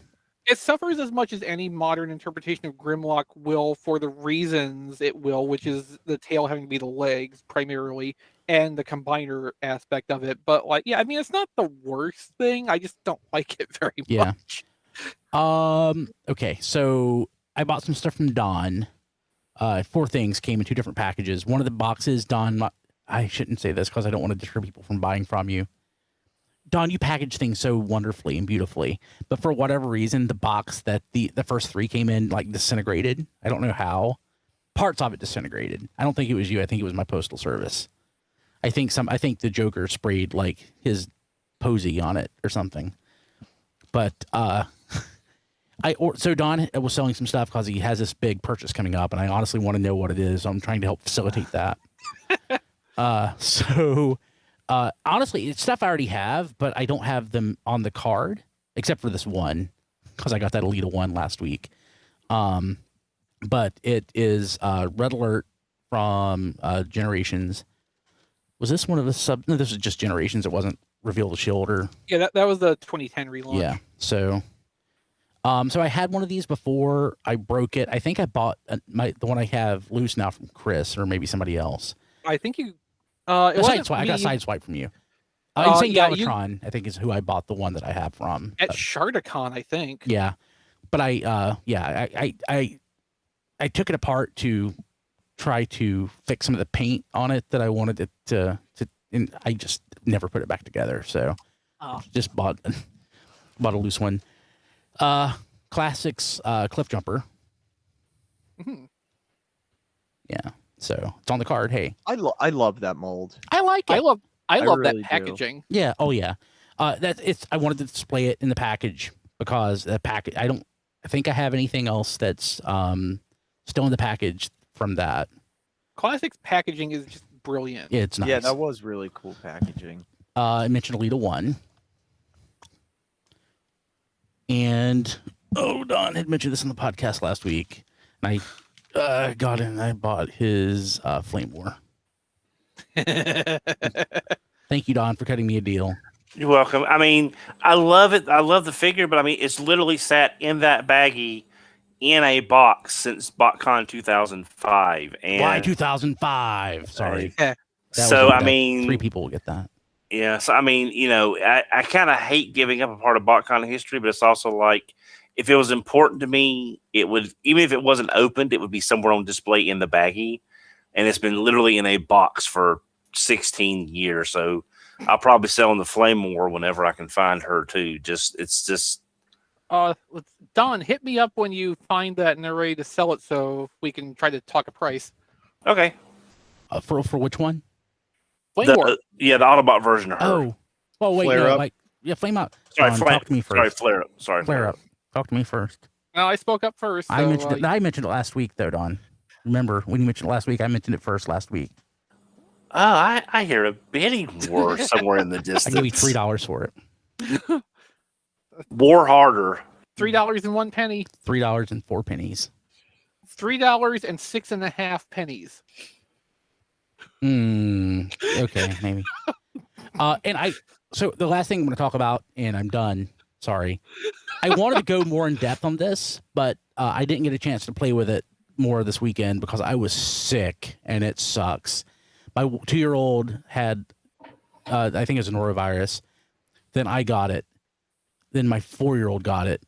A: It suffers as much as any modern interpretation of Grimlock will for the reasons it will, which is the tail having to be the legs primarily and the combiner aspect of it. But I mean, it's not the worst thing. I just don't like it very much.
B: Okay, so I bought some stuff from Don. 4 things came in 2 different packages. One of the boxes, Don, I shouldn't say this because I don't want to deter people from buying from you. Don, you package things so wonderfully and beautifully, but for whatever reason, the box that the first 3 came in disintegrated. I don't know how. Parts of it disintegrated. I don't think it was you. I think it was my postal service. I think the Joker sprayed his posy on it or something. But so Don was selling some stuff because he has this big purchase coming up, and I honestly want to know what it is. So I'm trying to help facilitate that. Honestly, it's stuff I already have, but I don't have them on the card, except for this one, because I got that Alita one last week. But it is Red Alert from Generations. Was this one of the No, this is just Generations. It wasn't Reveal the Shield or...
A: Yeah, that was the 2010 relaunch.
B: Yeah, so I had one of these before. I broke it. I think I bought the one I have loose now from Chris or maybe somebody else.
A: I think you...
B: I got sideswiped from you. Galvatron, I think, is who I bought the one that I have from.
A: At Shardacon, I think.
B: Yeah. But I took it apart to try to fix some of the paint on it that I wanted it to and I just never put it back together. So just bought a loose one. Classics Cliff Jumper.
A: Mm-hmm.
B: Yeah. So it's on the card. Hey,
D: I love that mold.
B: I like it.
A: I love
D: really
A: that packaging.
B: Do. Yeah. Oh yeah. I wanted to display it in the package because the package. I think I have anything else that's still in the package from that.
A: Classics packaging is just brilliant.
B: Yeah, it's nice.
D: Yeah, that was really cool packaging.
B: I mentioned Alita 1. And Don had mentioned this on the podcast last week. And I got in and I bought his Flame War. Thank you, Don, for cutting me a deal.
F: You're welcome. I mean, I love it. I love the figure, but I mean, it's literally sat in that baggie in a box since BotCon 2005. And
B: why 2005? Sorry.
F: So, I mean,
B: 3 people will get that.
F: Yeah. So, I mean, I kind of hate giving up a part of BotCon history, but it's also like, if it was important to me, it would, even if it wasn't opened, it would be somewhere on display in the baggie. and it's been literally in a box for 16 years. So I'll probably sell the Flame War whenever I can find her too. It's just.
A: Don, hit me up when you find that and they're ready to sell it, so we can try to talk a price.
F: Okay.
B: For which one?
A: Flame War.
F: The Autobot version of her.
B: Oh, well, wait,
E: Flare
B: no,
E: Up.
B: like, yeah, Flame Up.
F: Sorry,
B: talk to me first.
F: Sorry, Flare Up. Sorry,
B: Flare Up. Talk to me first.
A: No, I spoke up first. So,
B: I mentioned it last week, though, Don. Remember when you mentioned it last week? I mentioned it first last week.
F: I hear a bidding war somewhere in the distance.
B: I give you $3 for it.
F: War harder.
A: $3.01.
B: $3.04.
A: $3.06.5.
B: Okay, maybe. So the last thing I'm going to talk about, and I'm done. Sorry. I wanted to go more in depth on this, but I didn't get a chance to play with it more this weekend because I was sick and it sucks. My 2-year-old had, I think it was a norovirus. Then I got it. Then my 4-year-old got it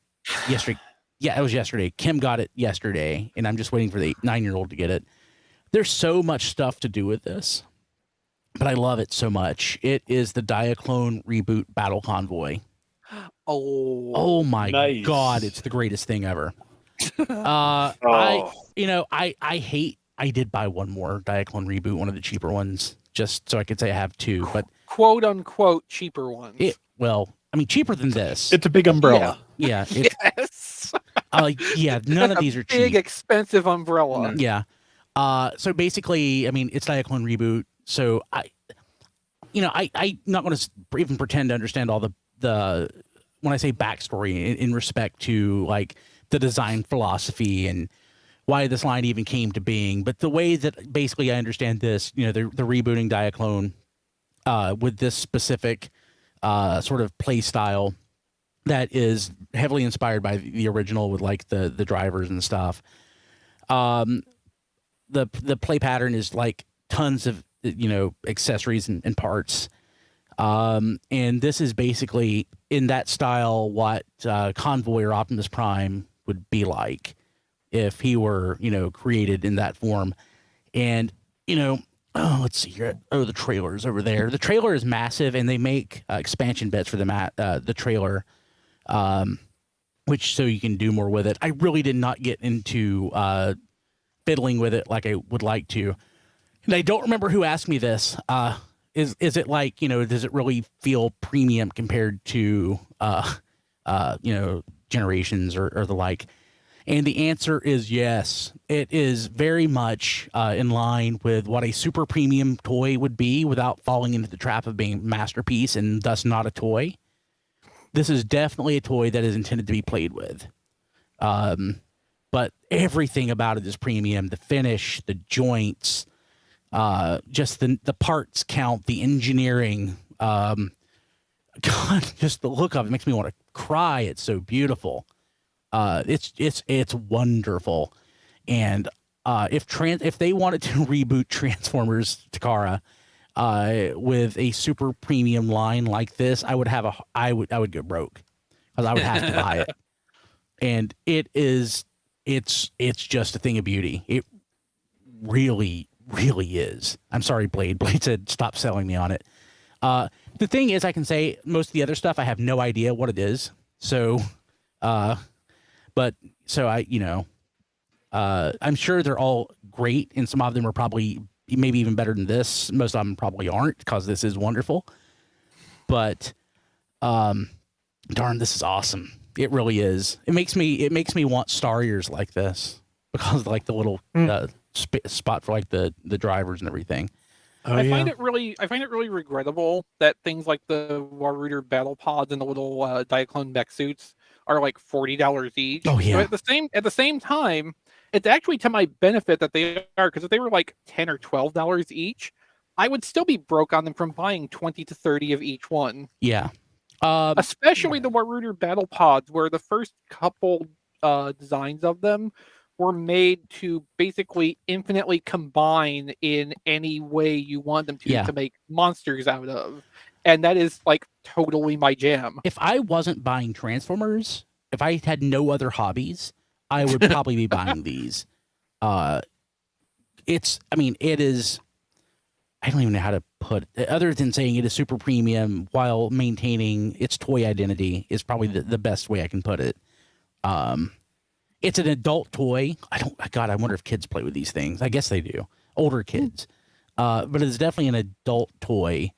B: yesterday. Yeah, it was yesterday. Kim got it yesterday, and I'm just waiting for the 9-year-old to get it. There's so much stuff to do with this, but I love it so much. It is the Diaclone Reboot Battle Convoy. Oh my God, it's the greatest thing ever. I did buy one more Diaclone Reboot, one of the cheaper ones, just so I could say I have two, but
A: quote unquote cheaper ones.
B: Cheaper than this.
C: It's a big umbrella.
B: Yeah.
A: Yes.
B: None of these are cheap.
A: Big expensive umbrella.
B: Yeah. So basically, it's Diaclone Reboot. So I'm not going to even pretend to understand all the when I say backstory in respect to like the design philosophy and why this line even came to being. But the way that basically I understand this, the rebooting Diaclone with this specific sort of play style that is heavily inspired by the original with like the drivers and stuff. The play pattern is like tons of accessories and parts. And this is basically in that style what Convoy or Optimus Prime would be like if he were created in that form. And let's see here. Oh, the trailer's over there. The trailer is massive, and they make expansion bits for the trailer, which so you can do more with it. I really did not get into fiddling with it like I would like to. And I don't remember who asked me this. Is it like, does it really feel premium compared to, Generations or the like? And the answer is yes. It is very much in line with what a super premium toy would be without falling into the trap of being Masterpiece and thus not a toy. This is definitely a toy that is intended to be played with. But everything about it is premium. The finish, the joints, just the parts count, the engineering. God, just the look of it makes me want to cry. It's so beautiful. It's wonderful. And if they wanted to reboot Transformers Takara with a super premium line like this, I would go broke because I would have to buy it. And it's just a thing of beauty. It really is. I'm sorry, Blade. Blade said stop selling me on it. The thing is, I can say most of the other stuff I have no idea what it is. So, I'm sure they're all great, and some of them are probably maybe even better than this. Most of them probably aren't because this is wonderful. But, darn, this is awesome. It really is. It makes me want Star Ears like this because like the little spot for like the drivers and everything.
A: I find it really regrettable that things like the Waruder battle pods and the little Diaclone mech suits are like $40 each.
B: Oh yeah.
A: But at the same time, it's actually to my benefit that they are, because if they were like $10 or $12 each, I would still be broke on them from buying 20 to 30 of each one.
B: Yeah.
A: Especially the Waruder battle pods, where the first couple designs of them were made to basically infinitely combine in any way you want them to make monsters out of. And that is like totally my jam.
B: If I wasn't buying Transformers, if I had no other hobbies, I would probably be buying these. it is. I don't even know how to put it, other than saying it is super premium while maintaining its toy identity is probably the best way I can put it. It's an adult toy. I wonder if kids play with these things. I guess they do. Older kids. But it's definitely an adult toy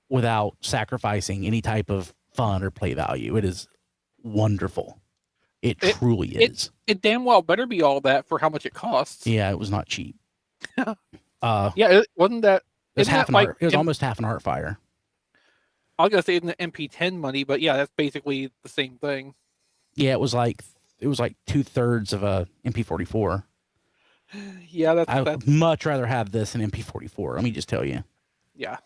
B: without sacrificing any type of fun or play value. It is wonderful. It truly is.
A: It damn well better be all that for how much it costs.
B: Yeah, it was not cheap.
A: Yeah, it wasn't that.
B: It was almost half an Artfire.
A: I was gonna say in the MP10 money, but yeah, that's basically the same thing.
B: Yeah, it was like 2/3 of a MP44.
A: Yeah,
B: I would much rather have this than MP44. Let me just tell you.
A: Yeah.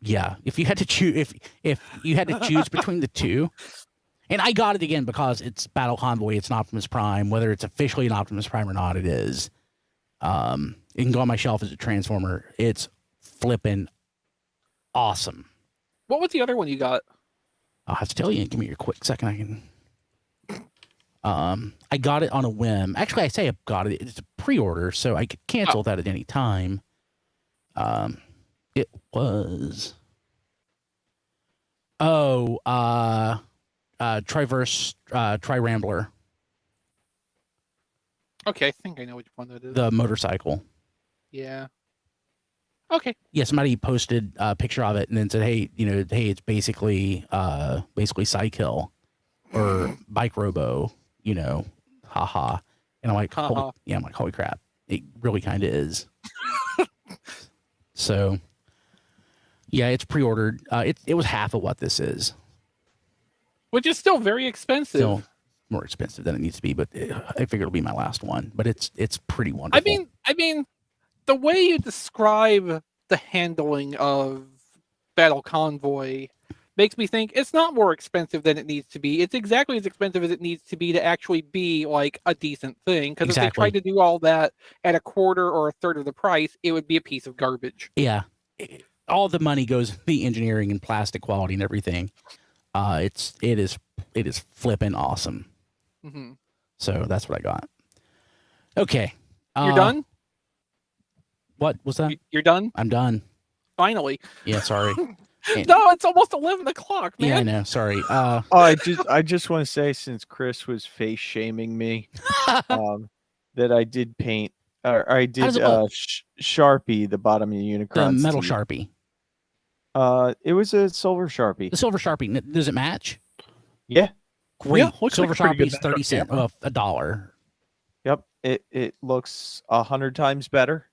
B: Yeah. If you had to choose, if you had to choose between the two, and I got it again because it's Battle Convoy, it's an Optimus Prime, whether it's officially an Optimus Prime or not, it is. It can go on my shelf as a Transformer. It's flipping awesome.
A: What was the other one you got?
B: I'll have to tell you. Give me your quick second. I got it on a whim. Actually, I say I got it. It's a pre-order, so I could cancel that at any time. It was. Triverse, Tri-Rambler.
A: Okay, I think I know which one that is.
B: The motorcycle.
A: Yeah. Okay.
B: Yeah, somebody posted a picture of it and then said, "Hey, it's basically Cykill or Bike Robo, haha." And I'm like, holy crap, it really kind of is. So, yeah, it's pre-ordered. It was half of what this is,
A: which is still very expensive.
B: Still more expensive than it needs to be, but I figured it'll be my last one. But it's pretty wonderful.
A: I mean, the way you describe the handling of Battle Convoy makes me think it's not more expensive than it needs to be. It's exactly as expensive as it needs to be to actually be like a decent thing. Because if they tried to do all that at a quarter or a third of the price, it would be a piece of garbage.
B: Yeah, all the money goes to the engineering and plastic quality and everything. It is flipping awesome.
A: Mm-hmm.
B: So that's what I got. Okay,
A: you're done.
B: What was that?
A: You're done?
B: I'm done.
A: Finally.
B: Yeah, sorry.
A: No, it's almost 11 o'clock, man.
B: Yeah, I know. Sorry.
D: I just want to say, since Chris was face shaming me, that I did paint, or I did Sharpie the bottom of the Unicron.
B: The metal Sharpie.
D: It was a silver Sharpie.
B: The silver Sharpie. Does it match?
D: Yeah.
B: Great.
C: Yeah,
B: silver Sharpie's 30 cents. Well, $1.
D: Yep. It looks 100 times better.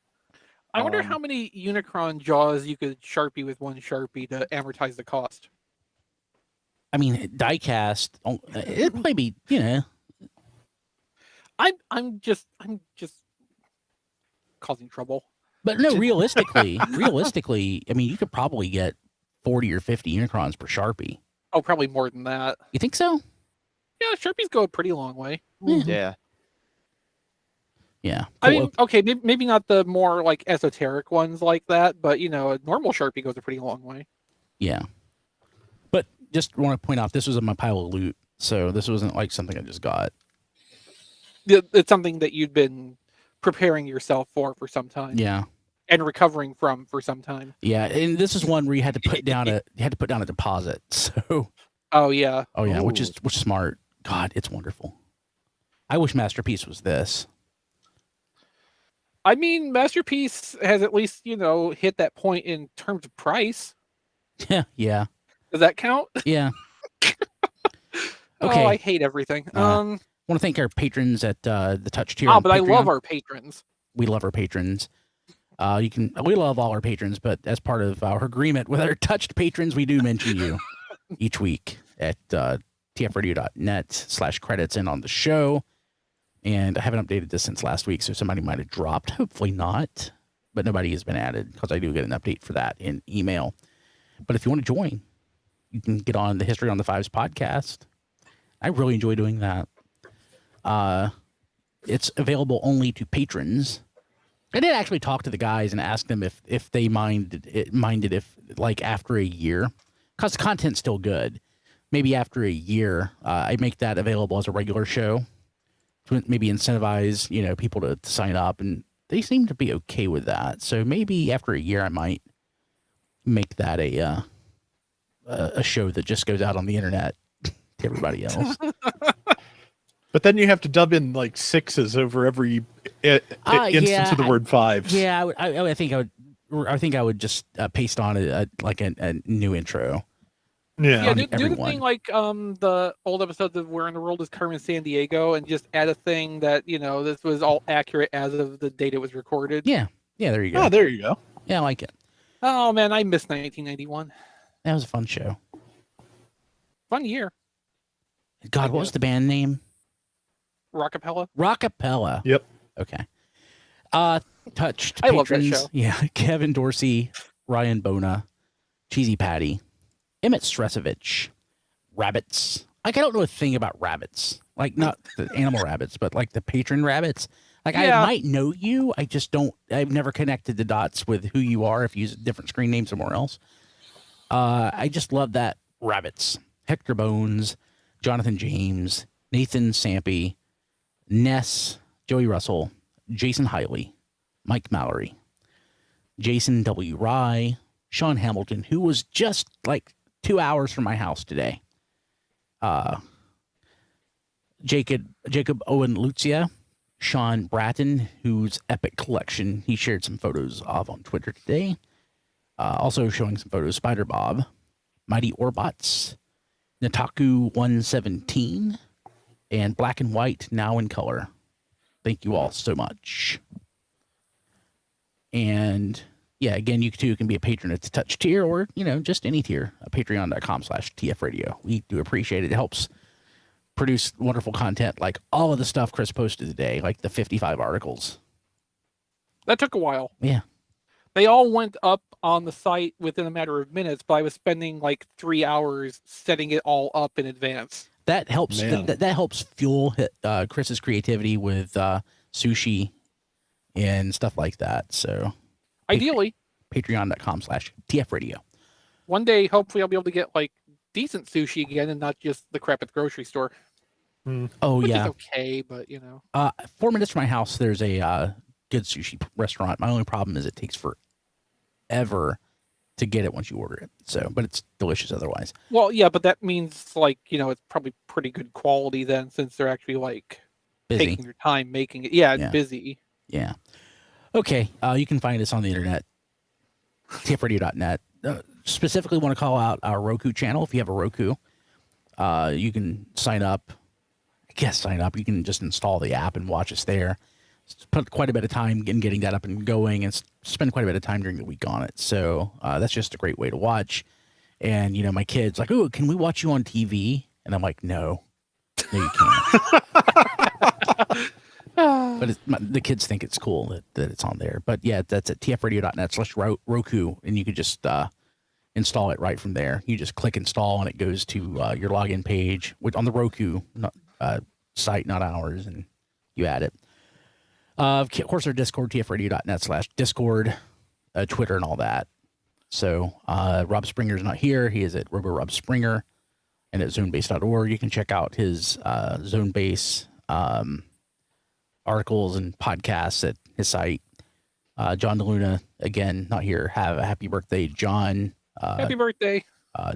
A: I wonder how many Unicron jaws you could Sharpie with one Sharpie to amortize the cost.
B: I mean, die-cast, it'd probably be,
A: I'm just causing trouble.
B: But no, realistically, I mean, you could probably get 40 or 50 Unicrons per Sharpie.
A: Oh, probably more than that.
B: You think so?
A: Yeah, Sharpies go a pretty long way.
D: Yeah.
B: Yeah.
A: I mean, okay, maybe not the more like esoteric ones like that, but a normal Sharpie goes a pretty long way.
B: Yeah. But just want to point out, this was in my pile of loot, so this wasn't like something I just got.
A: It's something that you'd been preparing yourself for some time.
B: Yeah.
A: And recovering from for some time.
B: Yeah, and this is one where you had to put down a deposit. So.
A: Oh yeah.
B: Oh yeah, which is smart. God, it's wonderful. I wish Masterpiece was this.
A: I mean, Masterpiece has at least, hit that point in terms of price.
B: Yeah, yeah.
A: Does that count?
B: Yeah.
A: Okay. Oh, I hate everything.
B: I want to thank our patrons at the Touch tier.
A: But Patreon. I love our patrons.
B: We love our patrons. We love all our patrons, but as part of our agreement with our touched patrons, we do mention you each week at tfradio.net/credits in on the show. And I haven't updated this since last week, so somebody might have dropped. Hopefully not, but nobody has been added because I do get an update for that in email. But if you want to join, you can get on the History on the Fives podcast. I really enjoy doing that. It's available only to patrons. I did actually talk to the guys and ask them if they minded if, like, after a year, because the content's still good. Maybe after a year, I make that available as a regular show. to maybe incentivize, people to sign up, and they seem to be okay with that. So maybe after a year, I might make that a show that just goes out on the internet to everybody else.
C: But then you have to dub in like 6s over every instance of the word 5s.
B: Yeah, I think I would just paste on a new intro.
A: Yeah, do the thing like the old episodes of Where in the World is Carmen Sandiego, and just add a thing that this was all accurate as of the date it was recorded.
B: Yeah, there you go.
C: Oh, there you go.
B: Yeah, I like it.
A: Oh man, I miss 1991.
B: That was a fun show.
A: Fun year.
B: God, what was the band name?
A: Rockapella.
B: Rockapella.
C: Yep.
B: Okay. Touched.
A: I love that show.
B: Yeah, Kevin Dorsey, Ryan Bona, Cheesy Patty, Emmett Stresovich, rabbits. Like, I don't know a thing about rabbits. Like, not the animal rabbits, but like the patron rabbits. Like, I might know you. I just don't. I've never connected the dots with who you are if you use a different screen name somewhere else. I just love that rabbits. Hector Bones, Jonathan James, Nathan Sampy, Ness, Joey Russell, Jason Hiley, Mike Mallory, Jason W. Rye, Sean Hamilton, who was just like 2 hours from my house today. Jacob Owen Lucia, Sean Bratton, whose epic collection he shared some photos of on Twitter today. Also showing some photos, Spider Bob, Mighty Orbots, Nataku 117, and Black and White now in color. Thank you all so much. And yeah, again, you too can be a patron at the touch tier, or just any tier. Patreon.com/TFRadio. We do appreciate it. It helps produce wonderful content like all of the stuff Chris posted today, like the 55 articles.
A: That took a while.
B: Yeah.
A: They all went up on the site within a matter of minutes, but I was spending like 3 hours setting it all up in advance.
B: That helps. That helps fuel Chris's creativity with sushi and stuff like that. So,
A: ideally,
B: Patreon.com/TFRadio.
A: One day, hopefully, I'll be able to get like decent sushi again, and not just the crap at the grocery store.
B: Oh,
A: which
B: yeah.
A: is okay, but
B: 4 minutes from my house, there's a good sushi restaurant. My only problem is it takes forever to get it once you order it. So, but it's delicious otherwise.
A: Well, yeah, but that means like, it's probably pretty good quality then, since they're actually like
B: busy.
A: taking their time making it. Yeah, it's busy.
B: Yeah. Okay. You can find us on the internet, tfradio.net. Specifically want to call out our Roku channel. If you have a Roku, you can sign up. You can just install the app and watch us there. Put quite a bit of time in getting that up and going, and spend quite a bit of time during the week on it. So that's just a great way to watch. And my kids like, "Oh, can we watch you on TV?" And I'm like, "No, you can't." But the kids think it's cool that it's on there. But yeah, that's at tfradio.net/Roku, and you could just install it right from there. You just click install, and it goes to your login page on the Roku site, not ours, and you add it. Of course, our Discord, tfradio.net/Discord, Twitter, and all that. So Rob Springer's not here. He is at RoboRob Springer and at zonebase.org. You can check out his Zonebase articles and podcasts at his site. John DeLuna, again, not here. Have a happy birthday, John.
A: Happy birthday.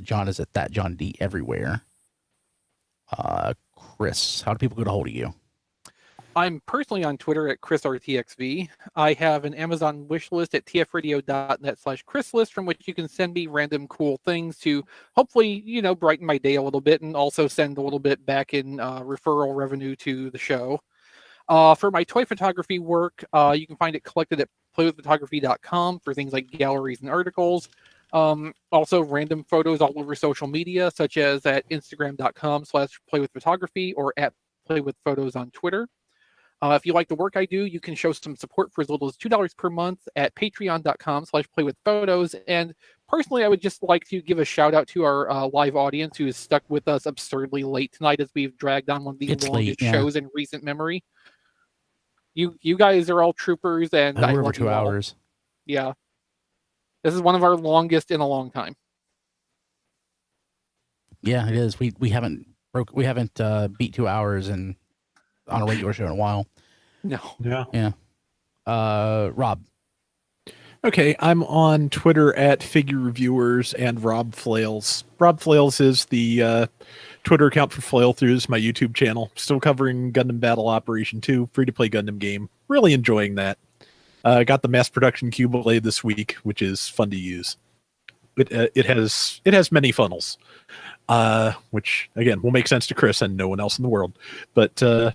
B: John is at that John D everywhere. Chris, how do people get a hold of you?
A: I'm personally on Twitter at ChrisRTXV. I have an Amazon wish list at tfradio.net/ChrisList, from which you can send me random cool things to hopefully, brighten my day a little bit, and also send a little bit back in referral revenue to the show. For my toy photography work, you can find it collected at playwithphotography.com for things like galleries and articles. Also random photos all over social media, such as at instagram.com/playwithphotography or at playwithphotos on Twitter. If you like the work I do, you can show some support for as little as $2 per month at patreon.com/playwithphotos. And personally, I would just like to give a shout out to our live audience who has stuck with us absurdly late tonight as we've dragged on one of the longest shows in recent memory. You guys are all troopers, and I
B: we're
A: love
B: over 2
A: you all.
B: hours.
A: Yeah. This is one of our longest in a long time.
B: Yeah, it is. We haven't beat 2 hours in on a regular show in a while.
A: No.
C: Yeah.
B: Rob.
C: Okay, I'm on Twitter at Figure Reviewers and Rob Flails. Rob Flails is the Twitter account for Flail Throughs, my YouTube channel. Still covering Gundam Battle Operation 2, free-to-play Gundam game. Really enjoying that. Got the mass production Q-Blade this week, which is fun to use. It has many funnels, which again will make sense to Chris and no one else in the world. But
A: well,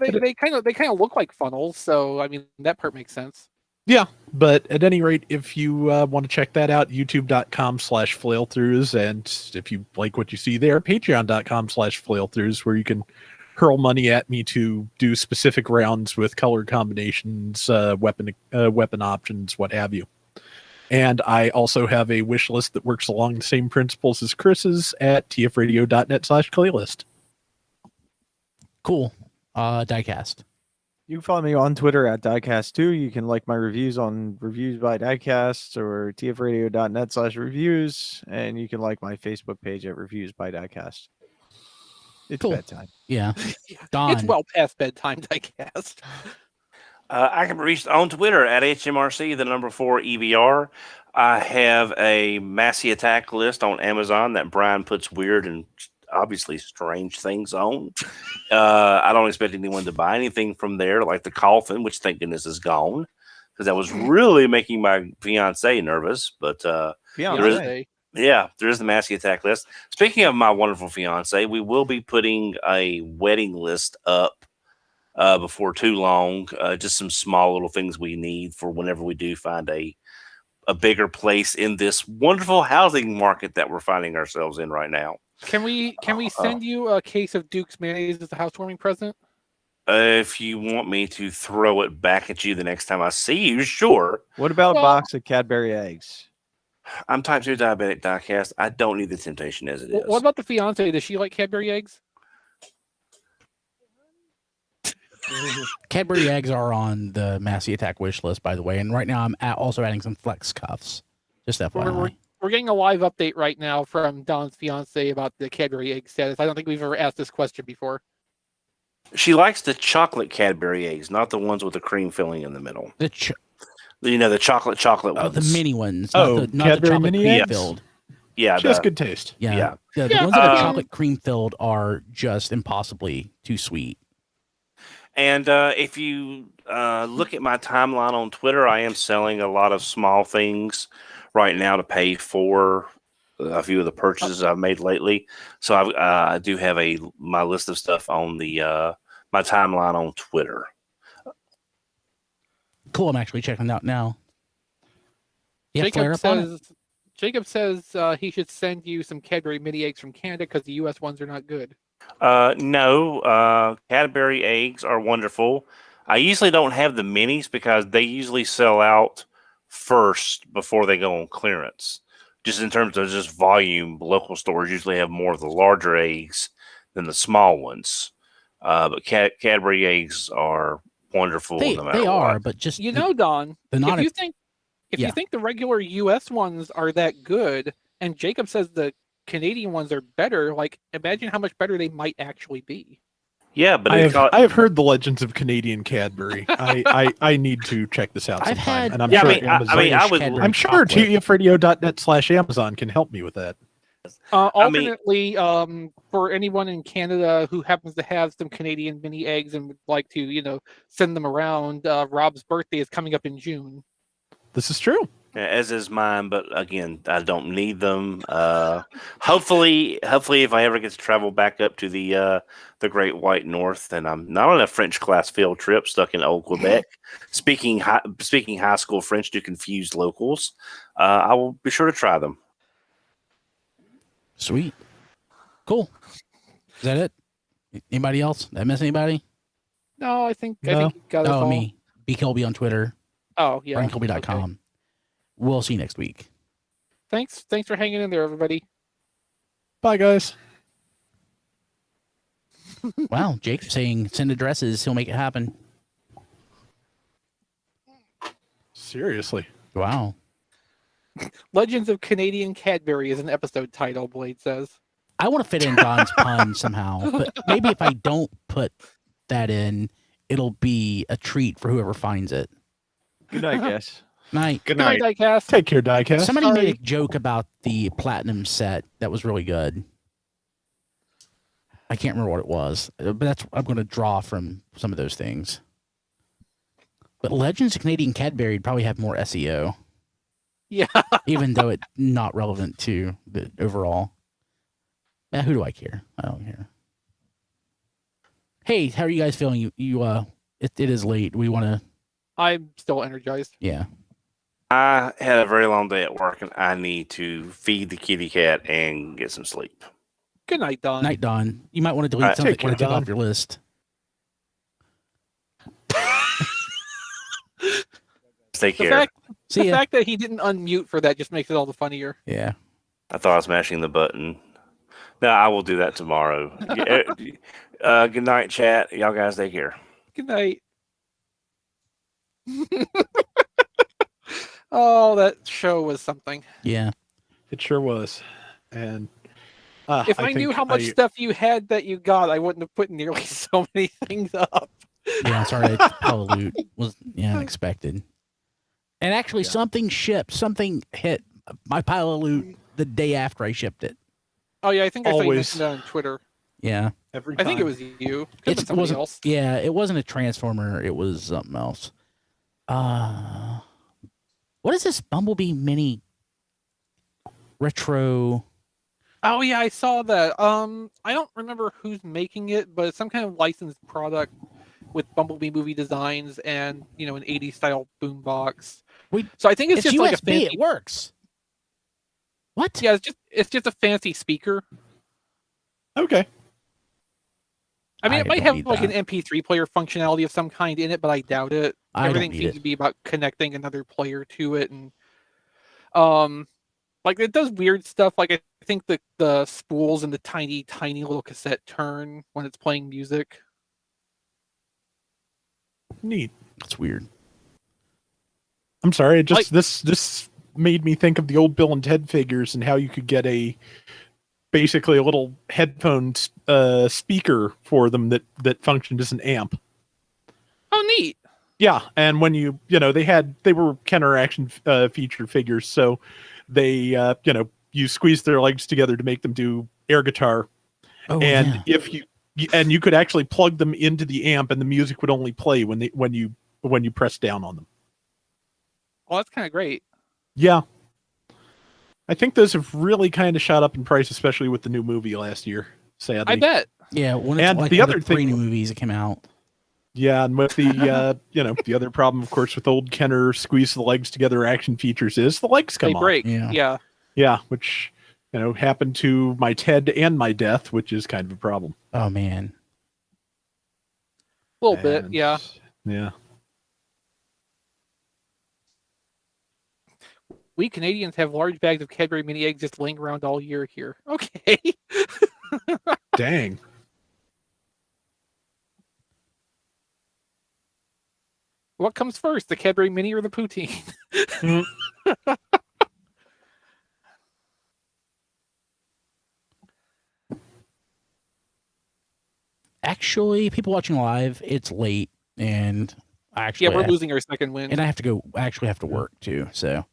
A: they kind of look like funnels, so I mean that part makes sense.
C: Yeah, but at any rate, if you want to check that out, youtube.com/flailthroughs, and if you like what you see there, patreon.com/flailthroughs, where you can hurl money at me to do specific rounds with color combinations, weapon options, what have you. And I also have a wish list that works along the same principles as Chris's at tfradio.net/playlist.
B: Cool. Diecast.
D: You can follow me on Twitter at Diecast2. You can like my reviews on Reviews by Diecast or tfradio.net/reviews. And you can like my Facebook page at Reviews by Diecast. It's
B: cool.
D: bedtime.
B: Yeah. Don.
A: It's well past bedtime, Diecast.
F: I can be reached on Twitter at HMRC, the number 4 EVR. I have a Massey Attack list on Amazon that Brian puts weird and obviously strange things on. I don't expect anyone to buy anything from there, like the coffin, which thank goodness is gone, because that was really making my fiance nervous. But there is the Massey Attack list. Speaking of my wonderful fiance, we will be putting a wedding list up before too long. Just some small little things we need for whenever we do find a bigger place in this wonderful housing market that we're finding ourselves in right now.
A: Can we send you a case of Duke's mayonnaise as a housewarming present?
F: If you want me to throw it back at you the next time I see you, sure.
D: What about a box of Cadbury eggs?
F: I'm type 2 diabetic, Diecast. I don't need the temptation as it is.
A: What about the fiance? Does she like Cadbury eggs?
B: Cadbury eggs are on the Massey Attack wish list, by the way. And right now I'm also adding some flex cuffs. Just FYI.
A: We're getting a live update right now from Don's fiance about the Cadbury egg status. I don't think we've ever asked this question before.
F: She likes the chocolate Cadbury eggs, not the ones with the cream filling in the middle.
B: The
F: chocolate ones.
B: The mini ones.
C: Not the chocolate
B: mini
C: cream
B: filled.
C: Yeah, she has good taste.
B: Yeah. The ones that are chocolate cream filled are just impossibly too sweet.
F: And if you look at my timeline on Twitter, I am selling a lot of small things right now to pay for a few of the purchases I've made lately. So I do have my list of stuff on the my timeline on Twitter.
B: Cool. I'm actually checking it out now.
A: Jacob says he should send you some Cadbury mini eggs from Canada because the U.S. ones are not good.
F: No, Cadbury eggs are wonderful. I usually don't have the minis because they usually sell out first before they go on clearance. Just in terms of just volume, local stores usually have more of the larger eggs than the small ones. But Cadbury eggs are wonderful.
B: They are,
F: what.
B: but just
A: Don,
B: if
A: you think the regular U.S. ones are that good, and Jacob says the Canadian ones are better, like imagine how much better they might actually be.
F: Yeah, but
C: I have heard the legends of Canadian Cadbury. I need to check this out sometime. And I'm sure Amazon. I'm sure tfradio.net/Amazon can help me with that.
A: Alternately, for anyone in Canada who happens to have some Canadian mini eggs and would like to, send them around, Rob's birthday is coming up in June.
C: This is true.
F: As is mine, but again, I don't need them. Hopefully, if I ever get to travel back up to the Great White North, and I'm not on a French class field trip stuck in old Quebec, speaking high school French to confused locals, I will be sure to try them.
B: Sweet, cool. Is that it? Anybody else? Did I miss anybody?
A: No, I think you got it all.
B: Me. B. Kilby on Twitter.
A: Oh yeah.
B: BrianKilby.com. Okay. We'll see you next week.
A: Thanks for hanging in there, everybody.
C: Bye, guys.
B: Wow, Jake's saying send addresses, he'll make it happen.
C: Seriously.
B: Wow.
A: Legends of Canadian Cadbury is an episode title, Blade says.
B: I want to fit in Don's pun somehow, but maybe if I don't put that in, it'll be a treat for whoever finds it.
D: Good night, guys.
B: Night.
E: Good
A: Good night,
E: night.
A: Diecast.
C: Take care, Diecast.
B: Somebody
A: Sorry.
B: made a joke about the platinum set that was really good. I can't remember what it was, but I'm going to draw from some of those things. But Legends of Canadian Cadbury would probably have more SEO.
A: Yeah.
B: Even though it's not relevant to the overall. Who do I care? I don't care. Hey, how are you guys feeling? It is late. We want to.
A: I'm still energized.
B: Yeah.
F: I had a very long day at work, and I need to feed the kitty cat and get some sleep.
A: Good night, Don.
B: Night, Don. You might want to delete something.
C: Take care,
B: Want to take
C: Don.
B: off your list.
F: Take
A: The
F: care.
A: fact,
B: See
A: the
B: ya.
A: fact that he didn't unmute for that just makes it all the funnier.
B: Yeah.
F: I thought I was mashing the button. No, I will do that tomorrow. Good night, chat. Y'all guys take care.
A: Good night. Oh, that show was something.
B: Yeah.
C: It sure was. And
A: If I knew
C: think
A: how much stuff you had that you got, I wouldn't have put nearly so many things up.
B: Yeah, I'm sorry. That pile of loot was unexpected. And actually, something shipped. Something hit my pile of loot the day after I shipped it.
A: Oh yeah, I think I saw you
C: Always.
A: mention that on Twitter.
B: Yeah.
C: every
A: I think it
C: time.
A: was you. Could have been
B: It
A: somebody
B: wasn't.
A: else.
B: Yeah, it wasn't a transformer. It was something else. What is this Bumblebee mini retro?
A: Oh yeah, I saw that. I don't remember who's making it, but it's some kind of licensed product with Bumblebee movie designs and an 80s style boombox. So I think it's just
B: USB.
A: like a fancy.
B: It works. What?
A: Yeah, it's just a fancy speaker.
C: Okay.
A: I mean,
B: I
A: it might
B: don't
A: have
B: need
A: like
B: that.
A: an MP3 player functionality of some kind in it, but I doubt it.
B: I don't
A: Everything
B: need
A: seems
B: it.
A: to be about connecting another player to it, and like it does weird stuff. Like I think the spools and the tiny little cassette turn when it's playing music.
C: Neat.
B: That's weird.
C: I'm sorry. It just
A: Like-
C: this made me think of the old Bill and Ted figures and how you could get basically a little headphone speaker for them that functioned as an amp.
A: Oh, neat.
C: Yeah, and when they were counter action feature figures, so they you squeeze their legs together to make them do air guitar,
B: Oh,
C: and
B: yeah.
C: if you could actually plug them into the amp, and the music would only play when you press down on them.
A: Well, that's kind of great.
C: Yeah, I think those have really kind of shot up in price, especially with the new movie last year. Sadly,
A: I bet.
B: Yeah, when it's
C: And
B: like
C: the
B: one
C: other
B: of the three
C: thing-
B: new movies that came out.
C: Yeah, and with the the other problem, of course, with old Kenner squeeze the legs together action features is the legs come
A: They
C: off.
A: break.
B: Yeah.
A: Yeah.
C: Yeah, which happened to my TED and my death, which is kind of a problem.
B: Oh man.
A: A little bit.
C: And,
A: Yeah.
C: Yeah.
A: We Canadians have large bags of Cadbury mini eggs just laying around all year here. Okay.
C: Dang.
A: What comes first, the Cadbury mini or the poutine?
B: Actually, people watching live, it's late, and
A: Yeah, we're losing our second win.
B: and I have to go. I actually have to work too. So.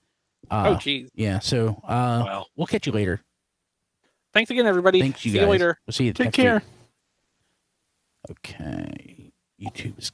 A: Oh, geez.
B: Yeah. So.
C: Wow.
B: We'll catch you later.
A: Thanks again, everybody.
B: Thanks, you
A: See
B: guys.
A: you later.
B: We'll see you
C: Take
B: next
C: care.
B: week. Okay. YouTube is